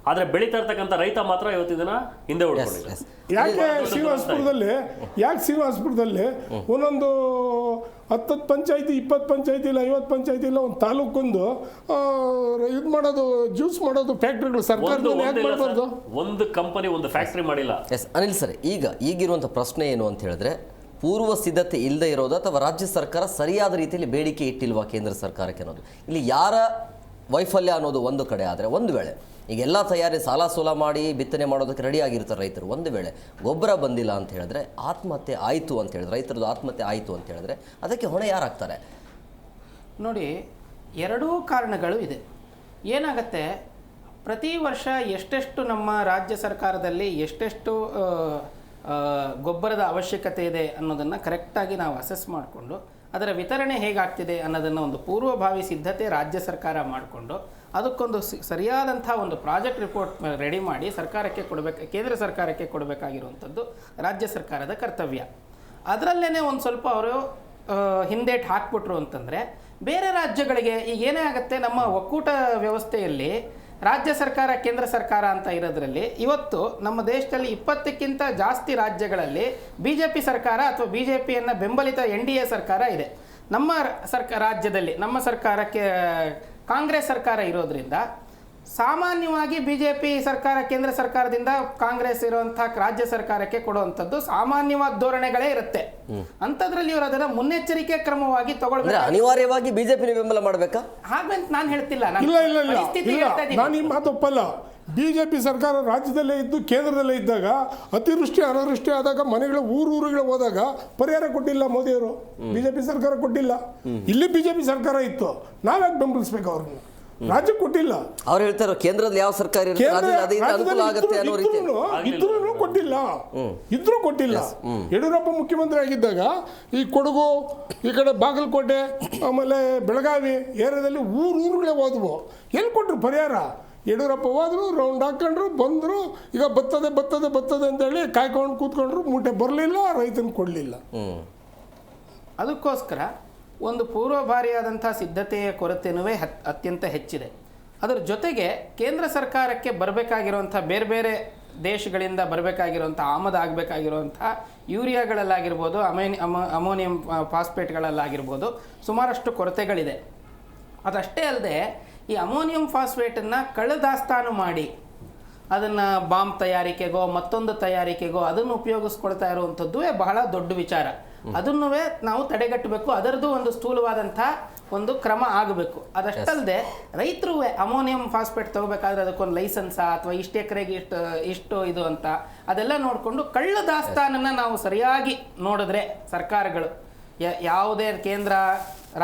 ಆದರೆ ಬೆಳೀತಾ ಇರ್ತಕ್ಕಂಥ ರೈತ ಮಾತ್ರ ಇವತ್ತಿನ ದಿನ ಹಿಂದೆ ಉಳ್ಕೊಂಡಿಲ್ಲ. ಯಾಕೆ ಶ್ರೀನಿವಾಸಪುರದಲ್ಲಿ ಒಂದೊಂದು 10 ಪಂಚಾಯತಿ, 20 ಪಂಚಾಯತಿ ಇಲ್ಲ 50 ಪಂಚಾಯತಿ ಇಲ್ಲ ಒಂದು ತಾಲೂಕೊಂದು ಇದು ಮಾಡೋದು, ಜ್ಯೂಸ್ ಮಾಡೋದು ಫ್ಯಾಕ್ಟ್ರಿಗಳು ಸರ್ಕಾರದಲ್ಲಿ ಯಾಕೆ ಮಾಡಬಾರ್ದು? ಒಂದು ಕಂಪನಿ, ಒಂದು ಫ್ಯಾಕ್ಟ್ರಿ ಮಾಡಿಲ್ಲ. ಅನಿಲ್ ಸರ್, ಈಗಿರುವಂಥ ಪ್ರಶ್ನೆ ಏನು ಅಂತ ಹೇಳಿದ್ರೆ, ಪೂರ್ವ ಸಿದ್ಧತೆ ಇಲ್ಲದೆ ಇರೋದು ಅಥವಾ ರಾಜ್ಯ ಸರ್ಕಾರ ಸರಿಯಾದ ರೀತಿಯಲ್ಲಿ ಬೇಡಿಕೆ ಇಟ್ಟಿಲ್ವಾ ಕೇಂದ್ರ ಸರ್ಕಾರಕ್ಕೆ ಅನ್ನೋದು. ಇಲ್ಲಿ ಯಾರ ವೈಫಲ್ಯ ಅನ್ನೋದು ಒಂದು ಕಡೆ. ಆದರೆ ಒಂದು ವೇಳೆ ಈಗ ಎಲ್ಲ ತಯಾರಿ ಸಾಲ ಸೋಲ ಮಾಡಿ ಬಿತ್ತನೆ ಮಾಡೋದಕ್ಕೆ ರೆಡಿ ಆಗಿರ್ತಾರೆ ರೈತರು, ಒಂದು ವೇಳೆ ಗೊಬ್ಬರ ಬಂದಿಲ್ಲ ಅಂತ ಹೇಳಿದ್ರೆ, ಆತ್ಮಹತ್ಯೆ ಆಯಿತು ಅಂತ ಹೇಳಿದ್ರೆ, ರೈತರದ್ದು ಆತ್ಮಹತ್ಯೆ ಆಯಿತು ಅಂತ ಹೇಳಿದ್ರೆ ಅದಕ್ಕೆ ಹೊಣೆ ಯಾರಾಗ್ತಾರೆ? ನೋಡಿ, 2 ಕಾರಣಗಳು ಇದೆ. ಏನಾಗುತ್ತೆ, ಪ್ರತಿ ವರ್ಷ ಎಷ್ಟೆಷ್ಟು ನಮ್ಮ ರಾಜ್ಯ ಸರ್ಕಾರದಲ್ಲಿ ಎಷ್ಟೆಷ್ಟು ಗೊಬ್ಬರದ ಅವಶ್ಯಕತೆ ಇದೆ ಅನ್ನೋದನ್ನು ಕರೆಕ್ಟಾಗಿ ನಾವು ಅಸೆಸ್ ಮಾಡಿಕೊಂಡು ಅದರ ವಿತರಣೆ ಹೇಗಾಗ್ತಿದೆ ಅನ್ನೋದನ್ನು ಒಂದು ಪೂರ್ವಭಾವಿ ಸಿದ್ಧತೆ ರಾಜ್ಯ ಸರ್ಕಾರ ಮಾಡಿಕೊಂಡು ಅದಕ್ಕೊಂದು ಸರಿಯಾದಂಥ ಒಂದು ಪ್ರಾಜೆಕ್ಟ್ ರಿಪೋರ್ಟ್ ರೆಡಿ ಮಾಡಿ ಸರ್ಕಾರಕ್ಕೆ ಕೇಂದ್ರ ಸರ್ಕಾರಕ್ಕೆ ಕೊಡಬೇಕಾಗಿರುವಂಥದ್ದು ರಾಜ್ಯ ಸರ್ಕಾರದ ಕರ್ತವ್ಯ. ಅದರಲ್ಲೇ ಒಂದು ಸ್ವಲ್ಪ ಅವರು ಹಿಂದೇಟು ಹಾಕ್ಬಿಟ್ರು ಅಂತಂದರೆ ಬೇರೆ ರಾಜ್ಯಗಳಿಗೆ ಈಗ ಏನೇ ಆಗುತ್ತೆ, ನಮ್ಮ ಒಕ್ಕೂಟ ವ್ಯವಸ್ಥೆಯಲ್ಲಿ ರಾಜ್ಯ ಸರ್ಕಾರ ಕೇಂದ್ರ ಸರ್ಕಾರ ಅಂತ ಇರೋದ್ರಲ್ಲಿ ಇವತ್ತು ನಮ್ಮ ದೇಶದಲ್ಲಿ 20ಕ್ಕಿಂತ ಜಾಸ್ತಿ ರಾಜ್ಯಗಳಲ್ಲಿ BJP ಸರ್ಕಾರ ಅಥವಾ BJPಯನ್ನು ಬೆಂಬಲಿತ NDA ಸರ್ಕಾರ ಇದೆ. ನಮ್ಮ ರಾಜ್ಯದಲ್ಲಿ ನಮ್ಮ ಸರ್ಕಾರಕ್ಕೆ ಕಾಂಗ್ರೆಸ್ ಸರ್ಕಾರ ಇರೋದ್ರಿಂದ ಸಾಮಾನ್ಯವಾಗಿ BJP ಸರ್ಕಾರ ಕೇಂದ್ರ ಸರ್ಕಾರದಿಂದ ಕಾಂಗ್ರೆಸ್ ಇರುವಂತಹ ರಾಜ್ಯ ಸರ್ಕಾರಕ್ಕೆ ಕೊಡುವಂಥದ್ದು ಸಾಮಾನ್ಯವಾದ ಧೋರಣೆಗಳೇ ಇರುತ್ತೆ. ಅಂಥದ್ರಲ್ಲಿ ಇವರು ಅದನ್ನ ಮುನ್ನೆಚ್ಚರಿಕೆ ಕ್ರಮವಾಗಿ ತಗೊಳ್ಬೇಕು. ಅನಿವಾರ್ಯವಾಗಿ BJP ಬೆಂಬಲ ಮಾಡಬೇಕಾ ಹಾಗಂತ ನಾನು ಹೇಳ್ತಿಲ್ಲ. ನಾನು ಈ ಮಾತು ಒಪ್ಪಲ್ಲ. BJP ಸರ್ಕಾರ ರಾಜ್ಯದಲ್ಲೇ ಇದ್ದು ಕೇಂದ್ರದಲ್ಲೇ ಇದ್ದಾಗ ಅತಿವೃಷ್ಟಿ ಅನಾವೃಷ್ಟಿ ಆದಾಗ ಮನೆಗಳ ಊರುಗಳಿಗೆ ಹೋದಾಗ ಪರಿಹಾರ ಕೊಟ್ಟಿಲ್ಲ ಮೋದಿಯವರು. BJP ಸರ್ಕಾರ ಕೊಟ್ಟಿಲ್ಲ. ಇಲ್ಲಿ BJP ಸರ್ಕಾರ ಇತ್ತು, ನಾವ್ಯಾಕೆ ಬೆಂಬಲಿಸ್ಬೇಕು ಅವ್ರನ್ನ? ರಾಜ್ಯ ಕೊಟ್ಟಿಲ್ಲ. ಅವ್ರು ಹೇಳ್ತಾರೆ ಕೇಂದ್ರದಲ್ಲಿ ಯಾವ ಸರ್ಕಾರ ಇದ್ರೂ ಕೊಟ್ಟಿಲ್ಲ. ಯಡಿಯೂರಪ್ಪ ಮುಖ್ಯಮಂತ್ರಿ ಆಗಿದ್ದಾಗ ಈ ಕೊಡಗು, ಈ ಕಡೆ ಬಾಗಲಕೋಟೆ, ಆಮೇಲೆ ಬೆಳಗಾವಿ ಏರಿಯಾದಲ್ಲಿ ಊರುಗಳೇ ಹೋದ್ವು. ಎಲ್ಲಿ ಕೊಟ್ರು ಪರಿಹಾರ? ಯಡಿಯೂರಪ್ಪ ಹೋದ್ರು, ರೌಂಡ್ ಹಾಕೊಂಡ್ರು, ಬಂದರು. ಈಗ ಬರ್ತದೆ ಅಂತೇಳಿ ಕಾಯ್ಕೊಂಡು ಕೂತ್ಕೊಂಡ್ರು, ಮೂಟೆ ಬರಲಿಲ್ಲ, ರೈತನ ಕೊಡಲಿಲ್ಲ. ಅದಕ್ಕೋಸ್ಕರ ಒಂದು ಪೂರ್ವಭಾರಿಯಾದಂಥ ಸಿದ್ಧತೆಯ ಕೊರತೆಯೂ ಅತ್ಯಂತ ಹೆಚ್ಚಿದೆ. ಅದರ ಜೊತೆಗೆ ಕೇಂದ್ರ ಸರ್ಕಾರಕ್ಕೆ ಬರಬೇಕಾಗಿರುವಂಥ ಬೇರೆ ಬೇರೆ ದೇಶಗಳಿಂದ ಬರಬೇಕಾಗಿರುವಂಥ ಆಮದು ಆಗಬೇಕಾಗಿರುವಂಥ ಯೂರಿಯಾಗಳಲ್ಲಾಗಿರ್ಬೋದು ಅಮೋನಿಯಂ ಫಾಸ್ಫೇಟ್ಗಳಲ್ಲಾಗಿರ್ಬೋದು ಸುಮಾರಷ್ಟು ಕೊರತೆಗಳಿದೆ. ಅದಷ್ಟೇ ಅಲ್ಲದೆ ಈ ಅಮೋನಿಯಂ ಫಾಸ್ಫೇಟನ್ನು ಕಳ್ಳದಾಸ್ತಾನು ಮಾಡಿ ಅದನ್ನು ಬಾಂಬ್ ತಯಾರಿಕೆಗೋ ಮತ್ತೊಂದು ತಯಾರಿಕೆಗೋ ಅದನ್ನು ಉಪಯೋಗಿಸ್ಕೊಳ್ತಾ ಇರುವಂಥದ್ದು ಬಹಳ ದೊಡ್ಡ ವಿಚಾರ. ಅದನ್ನೂ ನಾವು ತಡೆಗಟ್ಟಬೇಕು. ಅದರದ್ದು ಒಂದು ಸ್ಥೂಲವಾದಂಥ ಒಂದು ಕ್ರಮ ಆಗಬೇಕು. ಅದಷ್ಟಲ್ಲದೆ ರೈತರು ಅಮೋನಿಯಂ ಫಾಸ್ಫೇಟ್ ತಗೋಬೇಕಾದ್ರೆ ಅದಕ್ಕೊಂದು ಲೈಸೆನ್ಸಾ ಅಥವಾ ಇಷ್ಟು ಎಕರೆಗೆ ಇಷ್ಟು ಇದು ಅಂತ ಅದೆಲ್ಲ ನೋಡಿಕೊಂಡು ಕಳ್ಳ ದಾಸ್ತಾನನ್ನು ನಾವು ಸರಿಯಾಗಿ ನೋಡಿದ್ರೆ ಸರ್ಕಾರಗಳು ಯಾವುದೇ ಕೇಂದ್ರ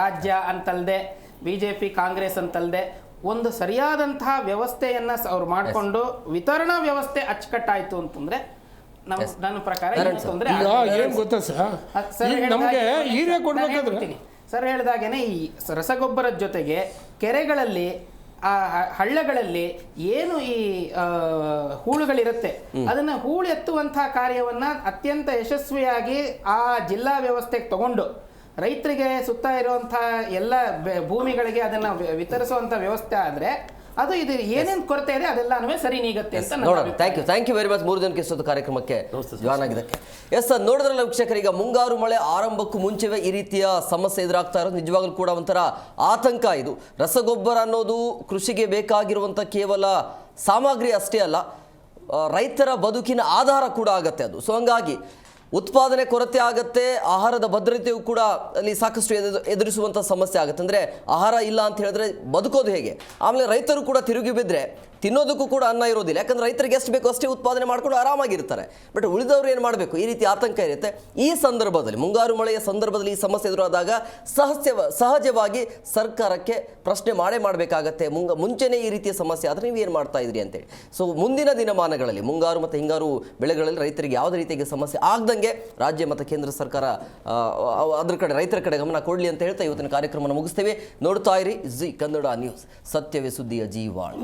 ರಾಜ್ಯ ಅಂತಲ್ಲದೆ BJP ಕಾಂಗ್ರೆಸ್ ಅಂತಲ್ಲದೆ ಒಂದು ಸರಿಯಾದಂತಹ ವ್ಯವಸ್ಥೆಯನ್ನು ಅವ್ರು ಮಾಡಿಕೊಂಡು ವಿತರಣಾ ವ್ಯವಸ್ಥೆ ಅಚ್ಚುಕಟ್ಟಾಯಿತು ಅಂತಂದ್ರೆ ನನ್ನ ಪ್ರಕಾರ ತೊಂದರೆ ಏನು ಗೊತ್ತಾ ಸರ್, ನಮಗೆ ಹೀರೆ ಕೊಡ್ಬೇಕಾದ್ರೆ ಸರ್ ಹೇಳಿದಾಗೇನೆ ಈ ರಸಗೊಬ್ಬರದ ಜೊತೆಗೆ ಕೆರೆಗಳಲ್ಲಿ ಆ ಹಳ್ಳಗಳಲ್ಲಿ ಏನು ಈ ಹೂಳುಗಳಿರುತ್ತೆ ಅದನ್ನ ಹೂಳು ಎತ್ತುವಂತಹ ಕಾರ್ಯವನ್ನ ಅತ್ಯಂತ ಯಶಸ್ವಿಯಾಗಿ ಆ ಜಿಲ್ಲಾ ವ್ಯವಸ್ಥೆಗೆ ತಗೊಂಡು ರೈತರಿಗೆ ಸುತ್ತ ಇರುವಂತಹ ಎಲ್ಲ ಭೂಮಿಗಳಿಗೆ ಅದನ್ನ ವಿತರಿಸುವಂತ ವ್ಯವಸ್ಥೆ ಆದ್ರೆ ಅದು ಇದು ಏನೇನು ಕೊರತೆ ಇದೆ ಅದೆಲ್ಲನೂ ಸರಿ ನೀಗುತ್ತೆ ಅಂತ ನೋಡೋಣ. ಥ್ಯಾಂಕ್ ಯು ವೆರಿ ಮಚ್ 3 ಜನಕ್ಕೆ ಇಷ್ಟೊಂದು ಕಾರ್ಯಕ್ರಮಕ್ಕೆ ಜಾಯ್ನ್ ಆಗಿದ್ದಕ್ಕೆ. ಎಸ್ ಸರ್, ನೋಡಿದ್ರಲ್ಲ ವೀಕ್ಷಕರೀಗ ಮುಂಗಾರು ಮಳೆ ಆರಂಭಕ್ಕೂ ಮುಂಚೆವೇ ಈ ರೀತಿಯ ಸಮಸ್ಯೆ ಎದುರಾಗ್ತಾ ಇರೋದು ನಿಜವಾಗ್ಲೂ ಕೂಡ ಒಂಥರ ಆತಂಕ. ಇದು ರಸಗೊಬ್ಬರ ಅನ್ನೋದು ಕೃಷಿಗೆ ಬೇಕಾಗಿರುವಂಥ ಕೇವಲ ಸಾಮಗ್ರಿ ಅಷ್ಟೇ ಅಲ್ಲ, ರೈತರ ಬದುಕಿನ ಆಧಾರ ಕೂಡ ಆಗತ್ತೆ ಅದು. ಸೊ ಹಂಗಾಗಿ ಉತ್ಪಾದನೆ ಕೊರತೆ ಆಗುತ್ತೆ, ಆಹಾರದ ಭದ್ರತೆಯು ಕೂಡ ಅಲ್ಲಿ ಸಾಕಷ್ಟು ಎದುರಿಸುವಂಥ ಸಮಸ್ಯೆ ಆಗುತ್ತೆ. ಅಂದರೆ ಆಹಾರ ಇಲ್ಲ ಅಂತ ಹೇಳಿದ್ರೆ ಬದುಕೋದು ಹೇಗೆ? ಆಮೇಲೆ ರೈತರು ಕೂಡ ತಿರುಗಿ ಬಿದ್ದರೆ ತಿನ್ನೋದಕ್ಕೂ ಕೂಡ ಅನ್ನ ಇರೋದಿಲ್ಲ. ಯಾಕಂದರೆ ರೈತರಿಗೆ ಎಷ್ಟು ಬೇಕೋ ಅಷ್ಟೇ ಉತ್ಪಾದನೆ ಮಾಡ್ಕೊಂಡು ಆರಾಮಾಗಿರ್ತಾರೆ. ಬಟ್ ಉಳಿದವರು ಏನು ಮಾಡಬೇಕು? ಈ ರೀತಿ ಆತಂಕ ಇರುತ್ತೆ. ಈ ಸಂದರ್ಭದಲ್ಲಿ ಮುಂಗಾರು ಮಳೆಯ ಸಂದರ್ಭದಲ್ಲಿ ಈ ಸಮಸ್ಯೆ ಎದುರಾದಾಗ ಸಹಜವಾಗಿ ಸರ್ಕಾರಕ್ಕೆ ಪ್ರಶ್ನೆ ಮಾಡಬೇಕಾಗತ್ತೆ. ಮುಂಚೆನೇ ಈ ರೀತಿಯ ಸಮಸ್ಯೆ ಆದರೆ ನೀವು ಏನು ಮಾಡ್ತಾ ಇದ್ರಿ ಅಂತೇಳಿ. ಸೊ ಮುಂದಿನ ದಿನಮಾನಗಳಲ್ಲಿ ಮುಂಗಾರು ಮತ್ತು ಹಿಂಗಾರು ಬೆಳೆಗಳಲ್ಲಿ ರೈತರಿಗೆ ಯಾವುದೇ ರೀತಿಯ ಸಮಸ್ಯೆ ಆಗದಂಗೆ ರಾಜ್ಯ ಮತ್ತು ಕೇಂದ್ರ ಸರ್ಕಾರ ಅದ್ರ ಕಡೆ ರೈತರ ಕಡೆ ಗಮನ ಕೊಡಲಿ ಅಂತ ಹೇಳ್ತಾ ಇವತ್ತಿನ ಕಾರ್ಯಕ್ರಮವನ್ನು ಮುಗಿಸ್ತೇವೆ. ನೋಡ್ತಾ ಇರಿ ಜಿ ಕನ್ನಡ ನ್ಯೂಸ್, ಸತ್ಯವೇ ಸುದ್ದಿಯ ಜೀವಾಳ.